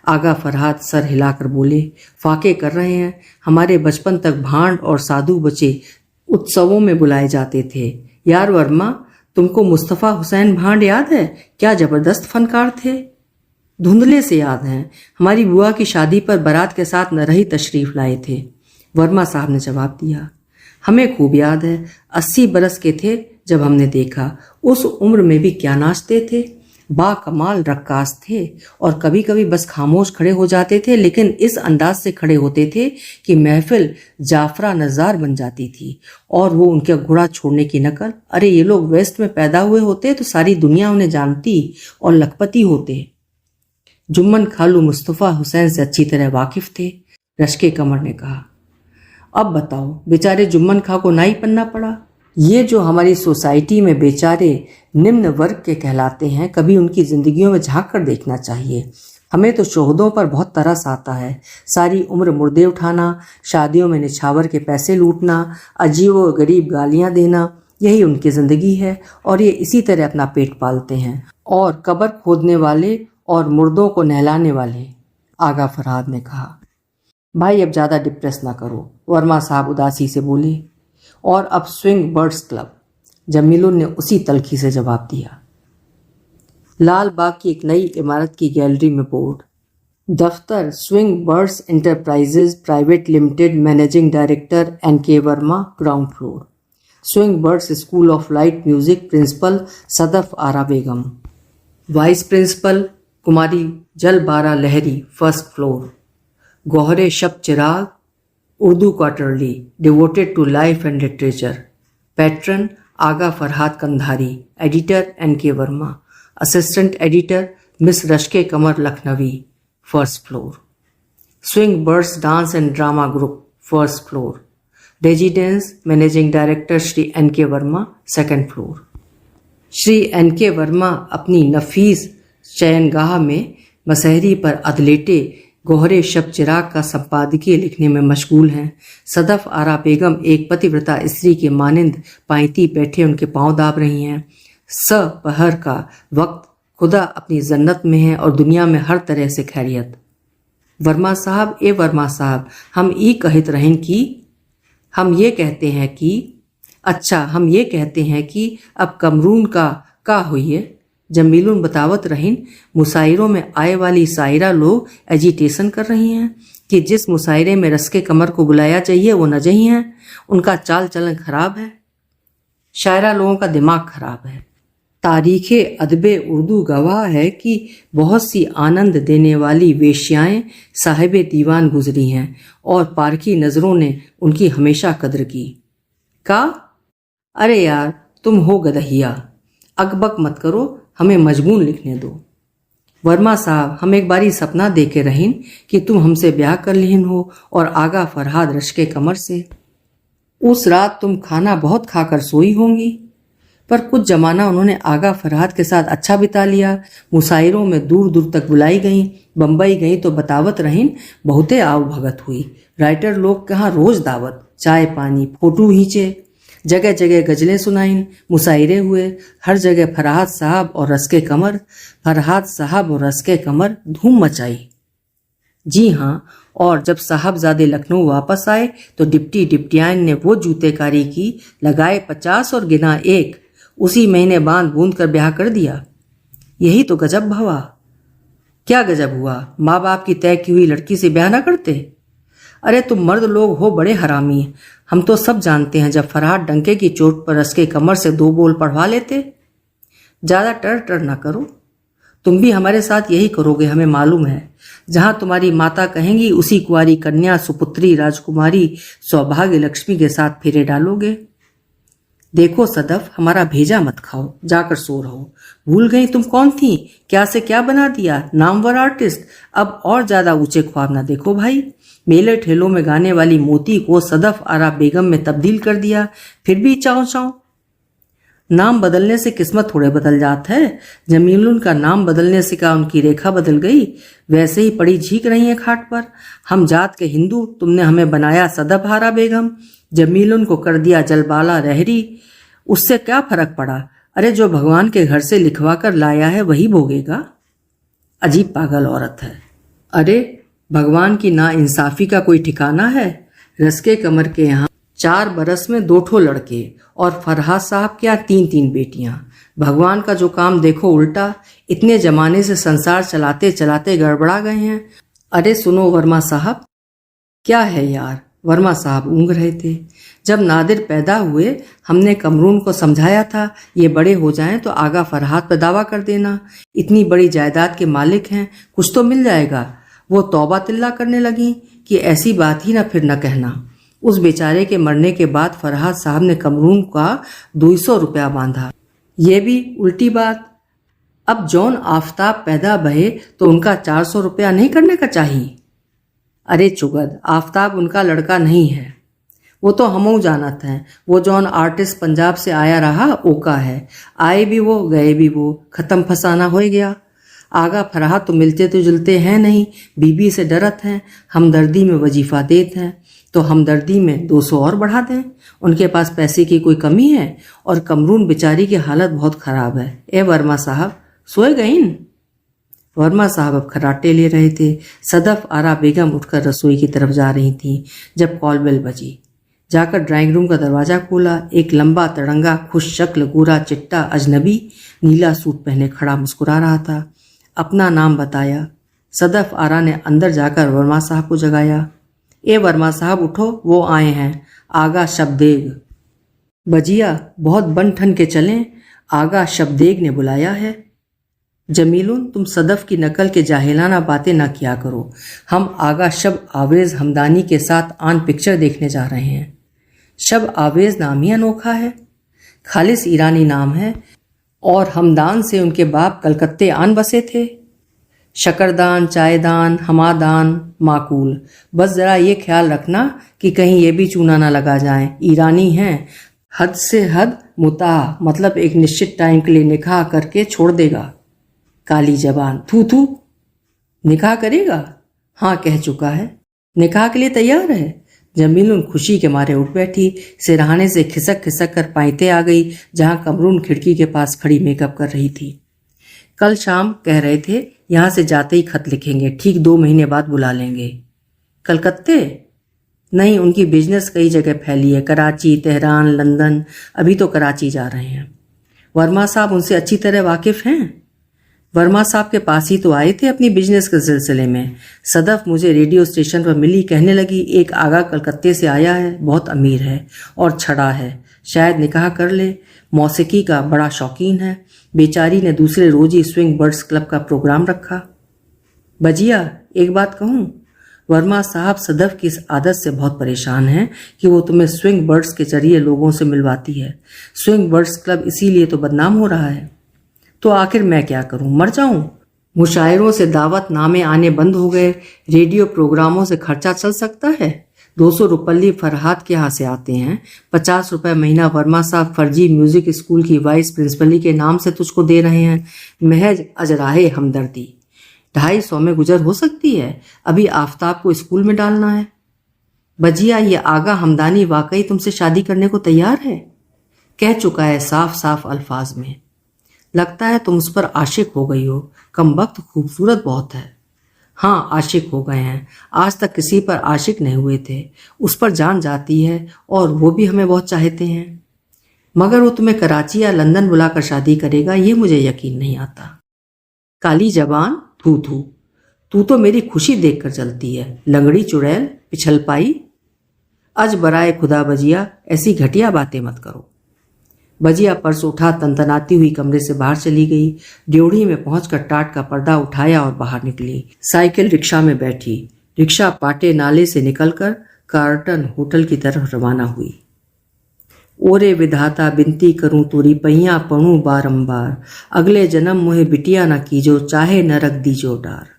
आगा फरहाद सर हिलाकर बोले, फाके कर रहे हैं। हमारे बचपन तक भांड और साधु बच्चे उत्सवों में बुलाए जाते थे। यार वर्मा, तुमको मुस्तफ़ा हुसैन भांड याद है? क्या जबरदस्त फनकार थे। धुंधले से याद हैं। हमारी बुआ की शादी पर बारात के साथ नरही तशरीफ लाए थे। वर्मा साहब ने जवाब दिया। हमें खूब याद है। 80 बरस के थे जब हमने देखा। उस उम्र में भी क्या नाचते थे। बाकमाल रक्कास थे और कभी कभी बस खामोश खड़े हो जाते थे, लेकिन इस अंदाज से खड़े होते थे कि महफिल जाफरा नजार बन जाती थी। और वो उनके घोड़ा छोड़ने की नकल। अरे ये लोग वेस्ट में पैदा हुए होते तो सारी दुनिया उन्हें जानती और लखपति होते। जुम्मन खालू मुस्तफ़ा हुसैन से अच्छी तरह वाकिफ थे। रश्के कमर ने कहा, अब बताओ, बेचारे जुम्मन खां को ना ही पन्ना पड़ा। ये जो हमारी सोसाइटी में बेचारे निम्न वर्ग के कहलाते हैं, कभी उनकी जिंदगियों में झांक कर देखना चाहिए। हमें तो शोहदों पर बहुत तरस आता है। सारी उम्र मुर्दे उठाना, शादियों में निछावर के पैसे लूटना, अजीबो गरीब गालियां देना, यही उनकी जिंदगी है। और ये इसी तरह अपना पेट पालते हैं। और कब्र खोदने वाले और मुर्दों को नहलाने वाले। आगा फरहाद ने कहा, भाई अब ज़्यादा डिप्रेस ना करो। वर्मा साहब उदासी से बोले। और अब स्विंग बर्ड्स क्लब। जमीलुन ने उसी तलखी से जवाब दिया। लाल बाग की एक नई इमारत की गैलरी में बोर्ड, दफ्तर swing birds enterprises private limited, managing director NK Verma, ground floor. Swing birds school of light music, principal Sadaf Ara Begum, vice principal Kumari Jal Bara Lahari, first floor. Gauhare Shab Chirag, Urdu quarterly, devoted to life and literature. Patron Agha Farhad Kandhari, editor NK Verma, assistant editor miss Rashke Qamar Lakhnavi, first floor. Swing birds dance and drama group, first floor. Residence managing director Shri NK Verma, second floor. Shri NK Verma अपनी नफीस शयनगाह में मसहरी पर अधलेटे गोहरे शब चिराग का संपादकीय लिखने में मशगूल हैं। सदफ आरा बेगम एक पतिव्रता स्त्री के मानिंद पाइती बैठे उनके पांव दाब रही हैं। पहर का वक्त खुदा अपनी जन्नत में है और दुनिया में हर तरह से खैरियत। वर्मा साहब, ए वर्मा साहब, हम ई कहित रहें कि हम ये कहते हैं कि अब कमरून का हुई। जमीलुन बतावत रहीन, मुसायरों में आए वाली सायरा लोग एजिटेशन कर रही हैं कि जिस मुसायरे में रस्के कमर को बुलाया चाहिए वो न जही हैं। उनका चाल चलन खराब है। शायरा लोगों का दिमाग खराब है। तारीखे अदबे उर्दू गवाह है कि बहुत सी आनंद देने वाली वेश्याएं साहिबे दीवान गुजरी हैं और पारखी नजरों ने उनकी हमेशा कद्र की। का अरे यार, तुम हो गदहिया, अकबक मत करो, हमें मजमून लिखने दो। वर्मा साहब, हम एक बारी सपना देखे रहीन कि तुम हमसे ब्याह कर लिहिन हो और आगा फरहाद रश्के कमर से। उस रात तुम खाना बहुत खाकर सोई होंगी। पर कुछ जमाना उन्होंने आगा फरहाद के साथ अच्छा बिता लिया। मुसायरों में दूर दूर तक बुलाई गई। बम्बई गई तो बतावत रहीन, बहुते आव भगत हुई। राइटर लोग कहाँ रोज दावत, चाय पानी, फोटो खींचे, जगह जगह गजलें सुनाइन, मुसायरे हुए। हर जगह फरहाद साहब और रस्के कमर, फरहाद साहब और रस्के कमर धूम मचाई। जी हाँ, और जब साहबजादे लखनऊ वापस आए तो डिप्टी डिप्टियान ने वो जूतेकारी की, लगाए 50 और गिना 1। उसी महीने बांध बूंद कर ब्याह कर दिया। यही तो गजब भवा। क्या गजब हुआ? माँ बाप की तय की हुई लड़की से ब्याह ना करते? अरे तुम मर्द लोग हो बड़े हरामी। हम तो सब जानते हैं, जब फरहाद डंके की चोट पर रस्के कमर से 2 बोल पढ़वा लेते। ज्यादा टर ना करो, तुम भी हमारे साथ यही करोगे, हमें मालूम है। जहां तुम्हारी माता कहेंगी उसी कुंवारी कन्या, सुपुत्री, राजकुमारी, सौभाग्य लक्ष्मी के साथ फेरे डालोगे। देखो सदफ, हमारा भेजा मत खाओ, जाकर सो रहो। भूल गई तुम कौन थी, क्या से क्या बना दिया, नामवर आर्टिस्ट। अब और ज्यादा ऊंचे ख्वाब ना देखो भाई। मेले ठेलों में गाने वाली मोती को सदफ आरा बेगम में तब्दील कर दिया, फिर भी चाओ चाओ। नाम बदलने से किस्मत थोड़े बदल जात है। जमीलुन का नाम बदलने से क्या उनकी रेखा बदल गई? वैसे ही पड़ी झीक रही है खाट पर। हम जात के हिंदू, तुमने हमें बनाया सदफ आरा बेगम, जमीलुन को कर दिया जलबाला रहरी। उससे क्या फर्क पड़ा? अरे जो भगवान के घर से लिखवा कर लाया है वही भोगेगा। अजीब पागल औरत है। अरे भगवान की ना इंसाफी का कोई ठिकाना है। रस्के कमर के यहाँ 4 बरस में 2 ठो लड़के और फरहाद साहब के यहाँ 3-3 बेटियां। भगवान का जो काम देखो उल्टा। इतने जमाने से संसार चलाते चलाते गड़बड़ा गए हैं। अरे सुनो वर्मा साहब। क्या है यार, वर्मा साहब ऊँघ रहे थे। जब नादिर पैदा हुए हमने कमरून को समझाया था ये बड़े हो जाएं तो आगा फरहाद पर दावा कर देना, इतनी बड़ी जायदाद के मालिक हैं, कुछ तो मिल जाएगा। वो तौबा तिल्ला करने लगी कि ऐसी बात ही ना फिर न कहना। उस बेचारे के मरने के बाद फरहाद साहब ने कमरून का 200 रुपया बांधा। ये भी उल्टी बात। अब जौन आफताब पैदा भये तो उनका 400 रुपया नहीं करने का चाहिए। अरे चुगद, आफताब उनका लड़का नहीं है। वो तो हमऊ जानत हैं। वो जौन आर्टिस्ट पंजाब से आया रहा ओका है। आए भी वो गए भी वो, खत्म फसाना हो गया। आगा फरहाद तो मिलते तो जुलते हैं नहीं, बीबी से डरत हैं, हमदर्दी में वजीफा देते हैं तो हमदर्दी में 200 और बढ़ा दें। उनके पास पैसे की कोई कमी है और कमरून बेचारी की हालत बहुत खराब है। ए वर्मा साहब सोए गईन? वर्मा साहब अब खर्राटे ले रहे थे। सदफ आरा बेगम उठकर रसोई की तरफ जा रही थी जब कॉल बेल बजी। जाकर ड्राइंग रूम का दरवाजा खोला। एक लंबा तड़ंगा खुश शक्ल गोरा चिट्टा अजनबी नीला सूट पहने खड़ा मुस्कुरा रहा था। अपना नाम बताया। सदफ आरा ने अंदर जाकर वर्मा साहब को जगाया। ए वर्मा साहब उठो, वो आए हैं, आगा शब्देग। बजिया बहुत बन ठन के चलें, आगा शब्देग ने बुलाया है। जमीलुन तुम सदफ की नकल के जाहिलाना बातें ना किया करो। हम आगा शब आवेज हमदानी के साथ आन पिक्चर देखने जा रहे हैं। शब आवेज नाम ही अनोखा है, खालिस ईरानी नाम है और हमदान से उनके बाप कलकत्ते आन बसे थे। शकरदान, चायदान, हमादान, माकूल। बस जरा ये ख्याल रखना कि कहीं ये भी चूना ना लगा जाए। ईरानी हैं, हद से हद मुता मतलब एक निश्चित टाइम के लिए निकाह करके छोड़ देगा। काली जबान, थू थू। निकाह करेगा? हाँ कह चुका है। निकाह के लिए तैयार है? जमीलुन खुशी के मारे उठ बैठी। सिरहाने से खिसक खिसक कर पाइते आ गई जहां कमरून खिड़की के पास खड़ी मेकअप कर रही थी। कल शाम कह रहे थे यहां से जाते ही खत लिखेंगे, ठीक 2 महीने बाद बुला लेंगे। कलकत्ते? नहीं, उनकी बिजनेस कई जगह फैली है, कराची, तेहरान, लंदन। अभी तो कराची जा रहे हैं। वर्मा साहब उनसे अच्छी तरह वाकिफ हैं। वर्मा साहब के पास ही तो आए थे अपनी बिजनेस के सिलसिले में। सदफ मुझे रेडियो स्टेशन पर मिली, कहने लगी एक आगा कलकत्ते से आया है, बहुत अमीर है और छड़ा है, शायद निकाह कर ले। मौसीकी का बड़ा शौकीन है। बेचारी ने दूसरे रोज ही स्विंग बर्ड्स क्लब का प्रोग्राम रखा। बजिया एक बात कहूँ, वर्मा साहब सदफ की इस आदत से बहुत परेशान हैं कि वो तुम्हें स्विंग बर्ड्स के जरिए लोगों से मिलवाती है। स्विंग बर्ड्स क्लब इसीलिए तो बदनाम हो रहा है। तो आखिर मैं क्या करूं, मर जाऊं? मुशायरों से दावत नामे आने बंद हो गए। रेडियो प्रोग्रामों से खर्चा चल सकता है? 200 रुपये फरहाद के यहाँ से आते हैं, 50 रुपये महीना वर्मा साहब फर्जी म्यूजिक स्कूल की वाइस प्रिंसिपली के नाम से तुझको दे रहे हैं। महज अजराहे हमदर्दी 250 में गुजर हो सकती है। अभी आफताब को स्कूल में डालना है। बजिया ये आगा हमदानी वाकई तुमसे शादी करने को तैयार है? कह चुका है साफ साफ अल्फाज में। लगता है तुम उस पर आशिक हो गई हो। कमबख्त खूबसूरत बहुत है। हाँ आशिक हो गए हैं। आज तक किसी पर आशिक नहीं हुए थे। उस पर जान जाती है और वो भी हमें बहुत चाहते हैं। मगर वो तुम्हें कराची या लंदन बुलाकर शादी करेगा ये मुझे यकीन नहीं आता। काली जबान, थू थू। तू तो मेरी खुशी देखकर चलती है, लंगड़ी चुड़ैल, पिछल पाई। अज बराए खुदा बजिया ऐसी घटिया बातें मत करो। बजिया पर्स उठा तनतनाती हुई कमरे से बाहर चली गई। ड्योढ़ी में पहुंचकर टाट का पर्दा उठाया और बाहर निकली। साइकिल रिक्शा में बैठी। रिक्शा पाटे नाले से निकलकर कार्टन होटल की तरफ रवाना हुई। ओरे विधाता बिनती करूं तोरी पैया पढ़ूं बारंबार, अगले जन्म मुहे बिटिया न कीजो, चाहे न रख दीजो डार।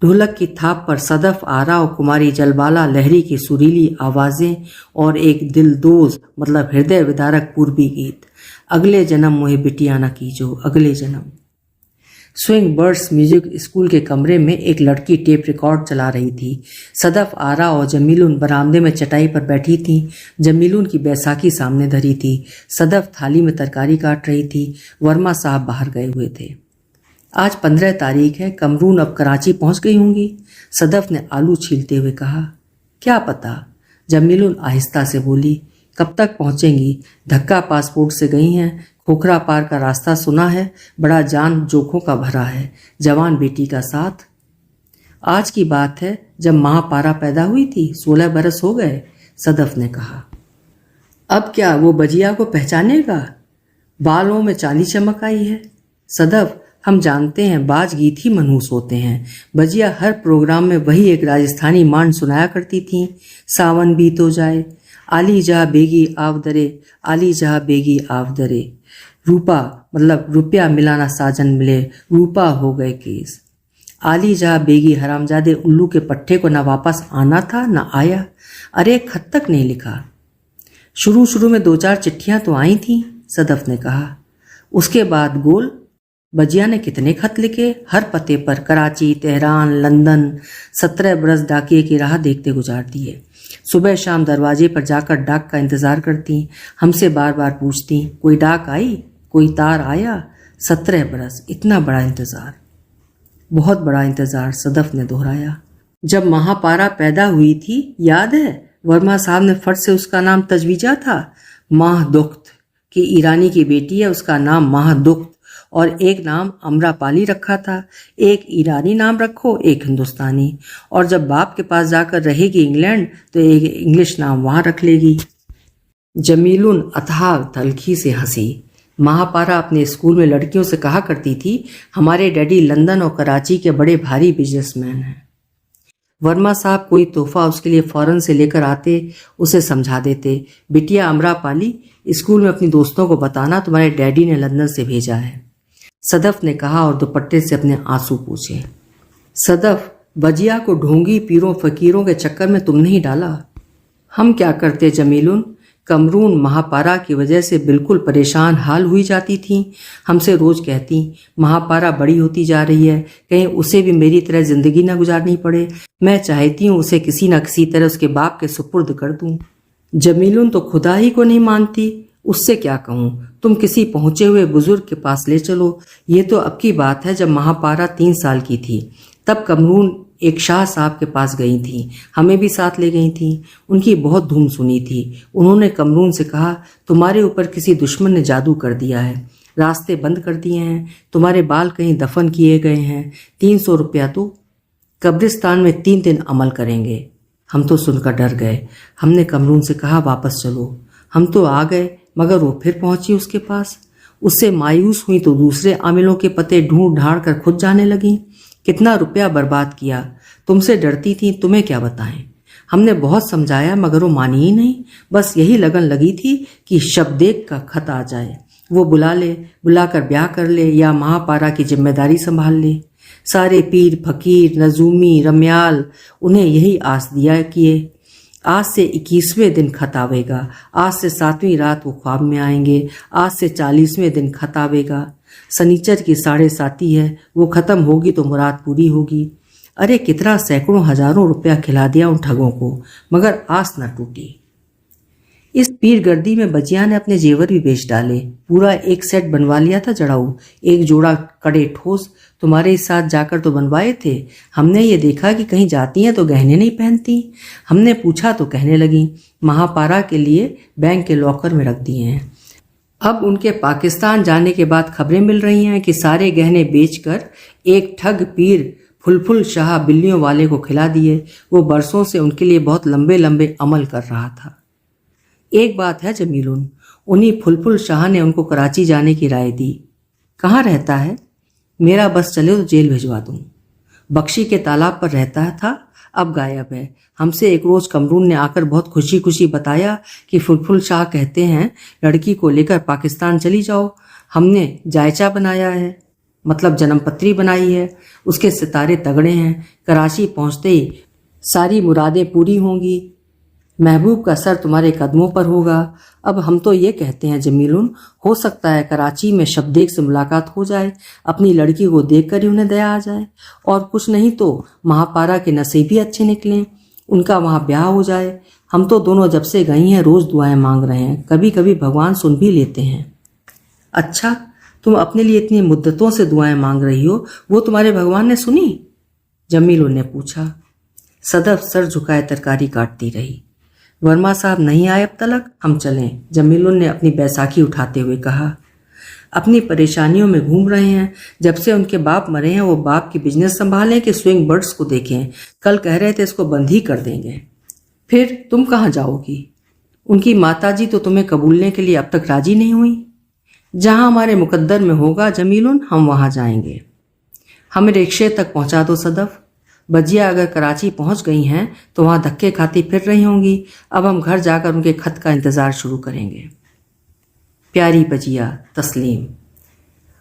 ढोलक की थाप पर सदफ आरा और कुमारी जलबाला लहरी की सुरीली आवाजें और एक दिलदोज मतलब हृदय विदारक पूर्वी गीत, अगले जन्म मुहे बिटिया न कीजो, अगले जन्म। स्विंग बर्ड्स म्यूजिक स्कूल के कमरे में एक लड़की टेप रिकॉर्ड चला रही थी। सदफ आरा और जमीलुन बरामदे में चटाई पर बैठी थी। जमीलुन की बैसाखी सामने धरी थी। सदफ थाली में तरकारी काट रही थी। वर्मा साहब बाहर गए हुए थे। आज 15 तारीख है, कमरून अब कराची पहुंच गई होंगी। सदफ ने आलू छीलते हुए कहा। क्या पता, जमीलुन आहिस्ता से बोली। कब तक पहुंचेंगी? धक्का पासपोर्ट से गई हैं। खोखरा पार का रास्ता सुना है, बड़ा जान जोखों का भरा है, जवान बेटी का साथ। आज की बात है जब महापारा पैदा हुई थी, 16 बरस हो गए, सदफ ने कहा। अब क्या वो बजिया को पहचानेगा? बालों में चांदी चमक आई है। सदफ, हम जानते हैं बाज गीत ही मनहूस होते हैं। बजिया हर प्रोग्राम में वही एक राजस्थानी मांड सुनाया करती थी। सावन बीत हो जाए, आली जहा बेगी आवदरे, आली जहा बेगी आवदरे। रूपा मतलब रुपया मिलाना साजन मिले, रूपा हो गए केस। आली जहा बेगी हरामजादे उल्लू के पट्टे को न वापस आना था न आया। अरे खत तक नहीं लिखा। शुरू में 2-4 चिट्ठियां तो आई थीं, सदफ ने कहा। उसके बाद गोल। बजिया ने कितने खत लिखे, हर पते पर, कराची, तेहरान, लंदन। 17 बरस डाकिए की राह देखते गुजार दिए। सुबह शाम दरवाजे पर जाकर डाक का इंतजार करती, हमसे बार बार पूछती, कोई डाक आई, कोई तार आया। 17 बरस, इतना बड़ा इंतजार, बहुत बड़ा इंतजार, सदफ ने दोहराया। जब महापारा पैदा हुई थी, याद है, वर्मा साहब ने फट से उसका नाम तजवीजा था। माहदुख्त की ईरानी की बेटी है, उसका नाम माहदुख्त, और एक नाम अमरापाली रखा था। एक ईरानी नाम रखो, एक हिंदुस्तानी, और जब बाप के पास जाकर रहेगी इंग्लैंड तो एक इंग्लिश नाम वहां रख लेगी। जमीलुन अथाह तलखी से हंसी। महापारा अपने स्कूल में लड़कियों से कहा करती थी, हमारे डैडी लंदन और कराची के बड़े भारी बिजनेसमैन हैं। वर्मा साहब कोई तोहफा उसके लिए फौरन से लेकर आते, उसे समझा देते, बिटिया अमरापाली, स्कूल में अपनी दोस्तों को बताना तुम्हारे डैडी ने लंदन से भेजा है, सदफ ने कहा और दुपट्टे से अपने आंसू पूछे। सदफ, बजिया को ढोंगी पीरों फकीरों के चक्कर में तुमने ही डाला। हम क्या करते जमीलुन, कमरून महापारा की वजह से बिल्कुल परेशान हाल हुई जाती थी। हमसे रोज कहती, महापारा बड़ी होती जा रही है, कहीं उसे भी मेरी तरह जिंदगी ना गुजारनी पड़े। मैं चाहती हूँ उसे किसी न किसी तरह उसके बाप के सुपुर्द कर दूं। जमीलुन तो खुदा ही को नहीं मानती, उससे क्या कहूँ, तुम किसी पहुंचे हुए बुजुर्ग के पास ले चलो। ये तो अब की बात है, जब महापारा 3 साल की थी तब कमरून एक शाह साहब के पास गई थी, हमें भी साथ ले गई थी। उनकी बहुत धूम सुनी थी। उन्होंने कमरून से कहा, तुम्हारे ऊपर किसी दुश्मन ने जादू कर दिया है, रास्ते बंद कर दिए हैं, तुम्हारे बाल कहीं दफन किए गए हैं, 300 रुपया तो कब्रिस्तान में 3 दिन अमल करेंगे। हम तो सुनकर डर गए। हमने कमरून से कहा, वापस चलो। हम तो आ गए, मगर वो फिर पहुंची उसके पास। उससे मायूस हुई तो दूसरे आमिलों के पते ढूंढ ढांड कर खुद जाने लगी। कितना रुपया बर्बाद किया। तुमसे डरती थी, तुम्हें क्या बताएं। हमने बहुत समझाया मगर वो मानी ही नहीं। बस यही लगन लगी थी कि शब्देक का खत आ जाए, वो बुला ले, बुलाकर ब्याह कर ले या महापारा की जिम्मेदारी संभाल ले। सारे पीर फकीर नजूमी रम्याल उन्हें यही आस दिया किए। आज से 21वें दिन खत आवेगा, आज से 7वीं रात वो ख्वाब में आएंगे, आज से 40वें दिन खत आवेगा। सनीचर की 7:30 है, वो खत्म होगी तो मुराद पूरी होगी। अरे कितना सैकड़ों हजारों रुपया खिला दिया उन ठगों को, मगर आस न टूटी। इस पीर गर्दी में बजिया ने अपने जेवर भी बेच डाले। पूरा एक सेट बनवा लिया था जड़ाऊ, एक जोड़ा कड़े ठोस। तुम्हारे साथ जाकर तो बनवाए थे। हमने ये देखा कि कहीं जाती हैं तो गहने नहीं पहनती। हमने पूछा तो कहने लगी, महापारा के लिए बैंक के लॉकर में रख दिए हैं। अब उनके पाकिस्तान जाने के बाद खबरें मिल रही हैं कि सारे गहने बेचकर एक ठग पीर फुलफुल शाह बिल्लियों वाले को खिला दिए। वो बरसों से उनके लिए बहुत लंबे लंबे अमल कर रहा था। एक बात है जमीलुन, उन्हीं फुलफुल शाह ने उनको कराची जाने की राय दी। कहाँ रहता है? मेरा बस चले तो जेल भिजवा दूं। बख्शी के तालाब पर रहता था, अब गायब है। हमसे एक रोज कमरून ने आकर बहुत खुशी खुशी बताया कि फुलफुल शाह कहते हैं लड़की को लेकर पाकिस्तान चली जाओ। हमने जायचा बनाया है, मतलब जन्मपत्री बनाई है। उसके सितारे तगड़े हैं, कराची पहुंचते ही सारी मुरादें पूरी होंगी। महबूब का सर तुम्हारे कदमों पर होगा। अब हम तो ये कहते हैं जमीलुन, हो सकता है कराची में शब्देक से मुलाकात हो जाए, अपनी लड़की को देखकर ही उन्हें दया आ जाए, और कुछ नहीं तो महापारा के नसीब भी अच्छे निकलें, उनका वहाँ ब्याह हो जाए। हम तो दोनों जब से गई हैं रोज दुआएं मांग रहे हैं, कभी कभी भगवान सुन भी लेते हैं। अच्छा, तुम अपने लिए इतनी मुद्दतों से दुआएं मांग रही हो, वो तुम्हारे भगवान ने सुनी? जमील ने पूछा। सदफ सर झुकाए तरकारी काटती रही। वर्मा साहब नहीं आए अब तलक, हम चलें, जमील ने अपनी बैसाखी उठाते हुए कहा। अपनी परेशानियों में घूम रहे हैं। जब से उनके बाप मरे हैं वो बाप की बिजनेस संभालें कि स्विंग बर्ड्स को देखें। कल कह रहे थे इसको बंद ही कर देंगे। फिर तुम कहाँ जाओगी? उनकी माताजी तो तुम्हें कबूलने के लिए अब तक राजी नहीं हुई। जहां हमारे मुकद्दर में होगा जमीलुन, हम वहां जाएंगे। हमें रिक्शे तक पहुंचा दो सदफ। बजिया अगर कराची पहुंच गई हैं तो वहां धक्के खाती फिर रही होंगी। अब हम घर जाकर उनके खत का इंतजार शुरू करेंगे। प्यारी बजिया तस्लीम,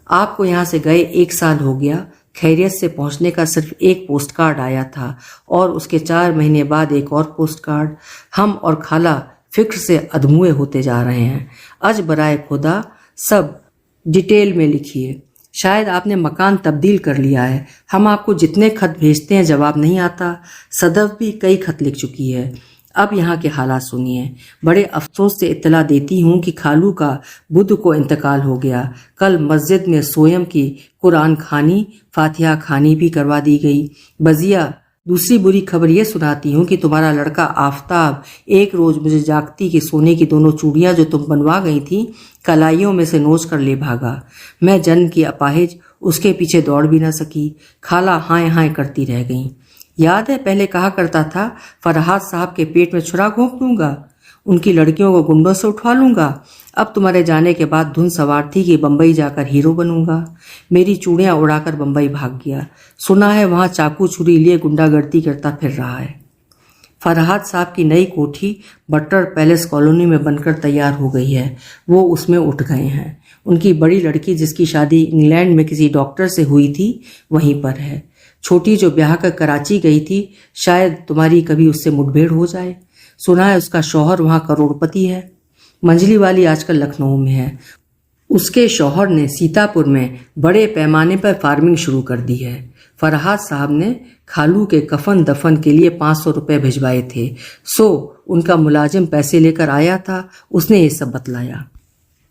आपको यहाँ से गए 1 साल हो गया। खैरियत से पहुँचने का सिर्फ एक पोस्ट कार्ड आया था और उसके 4 महीने बाद एक और पोस्ट कार्ड। हम और खाला फिक्र से अधमुए होते जा रहे हैं। अज बराए खुदा सब डिटेल में लिखिए। शायद आपने मकान तब्दील कर लिया है। हम आपको जितने खत भेजते हैं जवाब नहीं आता। सदफ भी कई खत लिख चुकी है। अब यहाँ के हालात सुनिए। बड़े अफसोस से इत्तला देती हूँ कि खालू का बुध को इंतकाल हो गया। कल मस्जिद में सोयम की कुरान खानी, फातिहा खानी भी करवा दी गई। बजिया, दूसरी बुरी खबर यह सुनाती हूँ कि तुम्हारा लड़का आफताब एक रोज मुझे जागती कि सोने की दोनों चूड़ियाँ जो तुम बनवा गई थी कलाइयों में से नोच कर ले भागा। मैं जन्म की अपाहिज उसके पीछे दौड़ भी न सकी। खाला हाय हाय करती रह गई। याद है पहले कहा करता था फरहाद साहब के पेट में छुरा घोंप दूंगा, उनकी लड़कियों को गुंडों से उठवा लूंगा। अब तुम्हारे जाने के बाद धुन सवार थी कि बंबई जाकर हीरो बनूंगा। मेरी चूड़ियां उड़ाकर बंबई भाग गया। सुना है वहां चाकू छुरी लिए गुंडागर्दी करता फिर रहा है। फरहाद साहब की नई कोठी बटर पैलेस कॉलोनी में बनकर तैयार हो गई है। वो उसमें उठ गए हैं। उनकी बड़ी लड़की जिसकी शादी इंग्लैंड में किसी डॉक्टर से हुई थी वहीं पर है। छोटी जो ब्याह कर कराची गई थी, शायद तुम्हारी कभी उससे मुठभेड़ हो जाए। सुना है उसका शौहर वहां करोड़पति है। मंजली वाली आजकल लखनऊ में है। उसके शौहर ने सीतापुर में बड़े पैमाने पर फार्मिंग शुरू कर दी है। फरहाद साहब ने खालू के कफन दफन के लिए 500 रुपए भिजवाए थे। सो उनका मुलाजिम पैसे लेकर आया था, उसने ये सब बतलाया।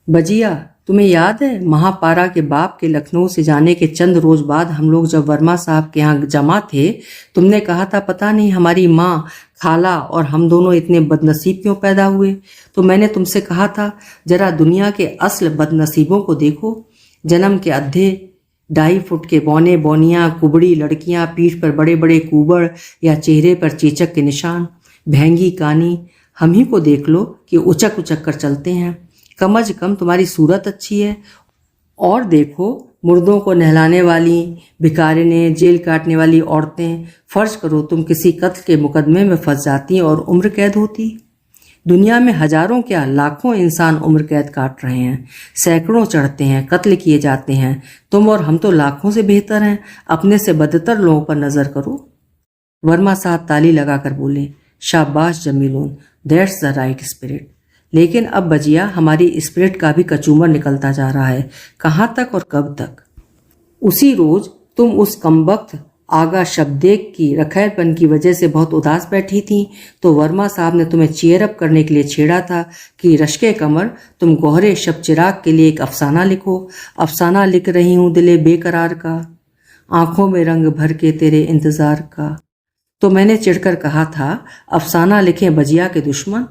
बजिया, तुम्हें याद है महापारा के बाप के लखनऊ से जाने के चंद रोज बाद हम लोग जब वर्मा साहब के यहाँ जमा थे, तुमने कहा था पता नहीं हमारी माँ, खाला और हम दोनों इतने बदनसीब क्यों पैदा हुए। तो मैंने तुमसे कहा था जरा दुनिया के असल बदनसीबों को देखो। जन्म के अद्धे 2.5 फुट के बौने बौनियाँ कुबड़ी लड़कियाँ, पीठ पर बड़े बड़े कुबड़ या चेहरे पर चेचक के निशान, भैंगी कानी। हम ही को देख लो कि उचक उचक कर चलते हैं। कम अज कम तुम्हारी सूरत अच्छी है। और देखो मुर्दों को नहलाने वाली भिखारिनें, जेल काटने वाली औरतें। फर्ज करो तुम किसी कत्ल के मुकदमे में फंस जाती और उम्र कैद होती। दुनिया में हजारों क्या लाखों इंसान उम्र कैद काट रहे हैं। सैकड़ों चढ़ते हैं, कत्ल किए जाते हैं। तुम और हम तो लाखों से बेहतर हैं। अपने से बदतर लोगों पर नजर करो। वर्मा साहब ताली लगाकर बोले, शाबाश जमीलून, दैट्स द राइट स्पिरिट। लेकिन अब बजिया हमारी स्पिरिट का भी कचूमर निकलता जा रहा है। कहाँ तक और कब तक? उसी रोज तुम उस कमबख्त आगा शब्देक की रखैरपन की वजह से बहुत उदास बैठी थी तो वर्मा साहब ने तुम्हें चीयर अप करने के लिए छेड़ा था कि रश्के कमर तुम गोहरे शब चिराग के लिए एक अफसाना लिखो। अफसाना लिख रही हूँ दिले बेकरार का, आंखों में रंग भर के तेरे इंतजार का। तो मैंने चिढ़कर कहा था अफसाना लिखे बजिया के दुश्मन,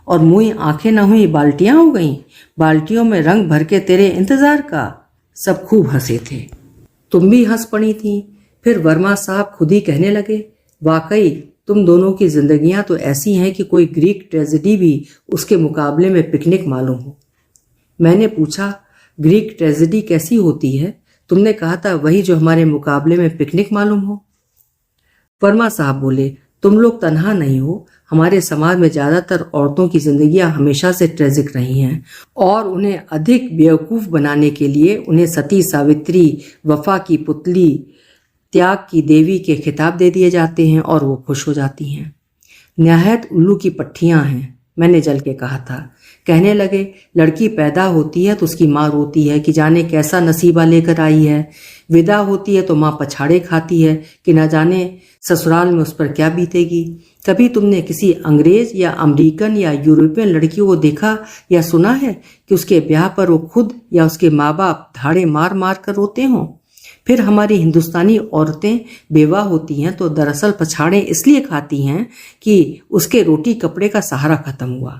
और मुँह आंखें न हुई बाल्टियां हो गईं। बाल्टियों में रंग भर के तेरे इंतजार का। सब खूब हंसे थे, तुम भी हंस पड़ी थी। फिर वर्मा साहब खुद ही कहने लगे, वाकई तुम दोनों की जिंदगियां तो ऐसी हैं कि कोई ग्रीक ट्रेजेडी भी उसके मुकाबले में पिकनिक मालूम हो। मैंने पूछा, ग्रीक ट्रेजेडी कैसी होती है? तुमने कहा था वही जो हमारे मुकाबले में पिकनिक मालूम हो। वर्मा साहब बोले, तुम लोग तन्हा नहीं हो। हमारे समाज में ज्यादातर औरतों की जिंदगियां हमेशा से ट्रेजिक रही हैं और उन्हें अधिक बेवकूफ बनाने के लिए उन्हें सती सावित्री, वफा की पुतली, त्याग की देवी के खिताब दे दिए जाते हैं और वो खुश हो जाती हैं। निहायत उल्लू की पट्टियां हैं, मैंने जल के कहा था। कहने लगे, लड़की पैदा होती है तो उसकी माँ रोती है कि जाने कैसा नसीबा लेकर आई है, विदा होती है तो माँ पछाड़े खाती है कि न जाने ससुराल में उस पर क्या बीतेगी। कभी तुमने किसी अंग्रेज या अमेरिकन या यूरोपियन लड़कियों को देखा या सुना है कि उसके ब्याह पर वो खुद या उसके माँ बाप धाड़े मार मार कर रोते हों? फिर हमारी हिंदुस्तानी औरतें बेवा होती हैं तो दरअसल पछाड़े इसलिए खाती हैं कि उसके रोटी कपड़े का सहारा खत्म हुआ।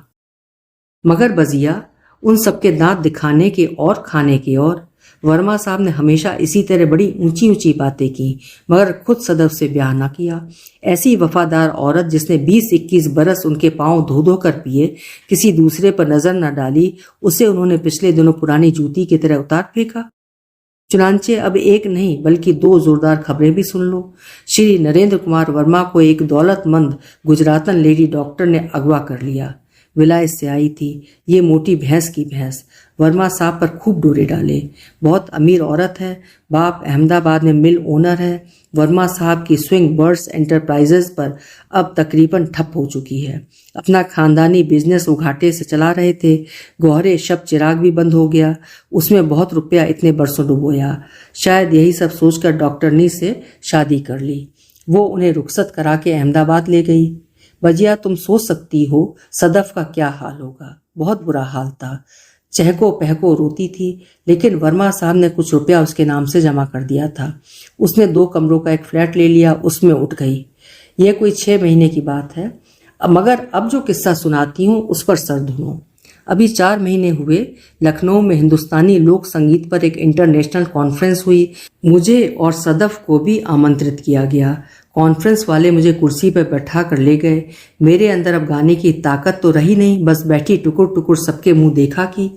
मगर बजिया, उन सबके दांत दिखाने के और खाने के और वर्मा साहब ने हमेशा इसी तरह बड़ी ऊंची ऊंची बातें की, मगर खुद सदफ से ब्याह ना किया। ऐसी वफादार औरत जिसने 20-21 बरस उनके पांव धो धो कर पिए, किसी दूसरे पर नजर न डाली, उसे उन्होंने पिछले दिनों पुरानी जूती की तरह उतार फेंका। चुनांचे अब एक नहीं बल्कि 2 जोरदार खबरें भी सुन लो। श्री नरेंद्र कुमार वर्मा को एक दौलतमंद गुजरातन लेडी डॉक्टर ने अगवा कर लिया। विलायत से आई थी, ये मोटी भैंस की भैंस। वर्मा साहब पर खूब डोरे डाले। बहुत अमीर औरत है, बाप अहमदाबाद में मिल ओनर है। वर्मा साहब की स्विंग बर्ड्स एंटरप्राइजेज पर अब तकरीबन ठप हो चुकी है। अपना खानदानी बिजनेस उघाटे से चला रहे थे। गौहरे शब चिराग भी बंद हो गया। उसमें बहुत रुपया इतने बरसों डुबोया। शायद यही सब सोचकर डॉक्टरनी से शादी कर ली। वो उन्हें रुखसत करा के अहमदाबाद ले गई। बजिया, तुम सोच सकती हो सदफ का क्या हाल होगा। बहुत बुरा हाल था। चहको पहको रोती थी, लेकिन वर्मा साहब ने कुछ रुपया उसके नाम से जमा कर दिया था। उसने 2 कमरों का एक फ्लैट ले लिया, उसमें उठ गई। यह कोई 6 महीने की बात है। मगर अब जो किस्सा सुनाती हूँ उस पर सर धुनो। अभी 4 महीने हुए लखनऊ में हिंदुस्तानी लोक संगीत पर एक इंटरनेशनल कॉन्फ्रेंस हुई। मुझे और सदफ को भी आमंत्रित किया गया। कॉन्फ्रेंस वाले मुझे कुर्सी पर बैठा कर ले गए। मेरे अंदर अब गाने की ताकत तो रही नहीं, बस बैठी टुकुर टुकुर सबके मुंह देखा की।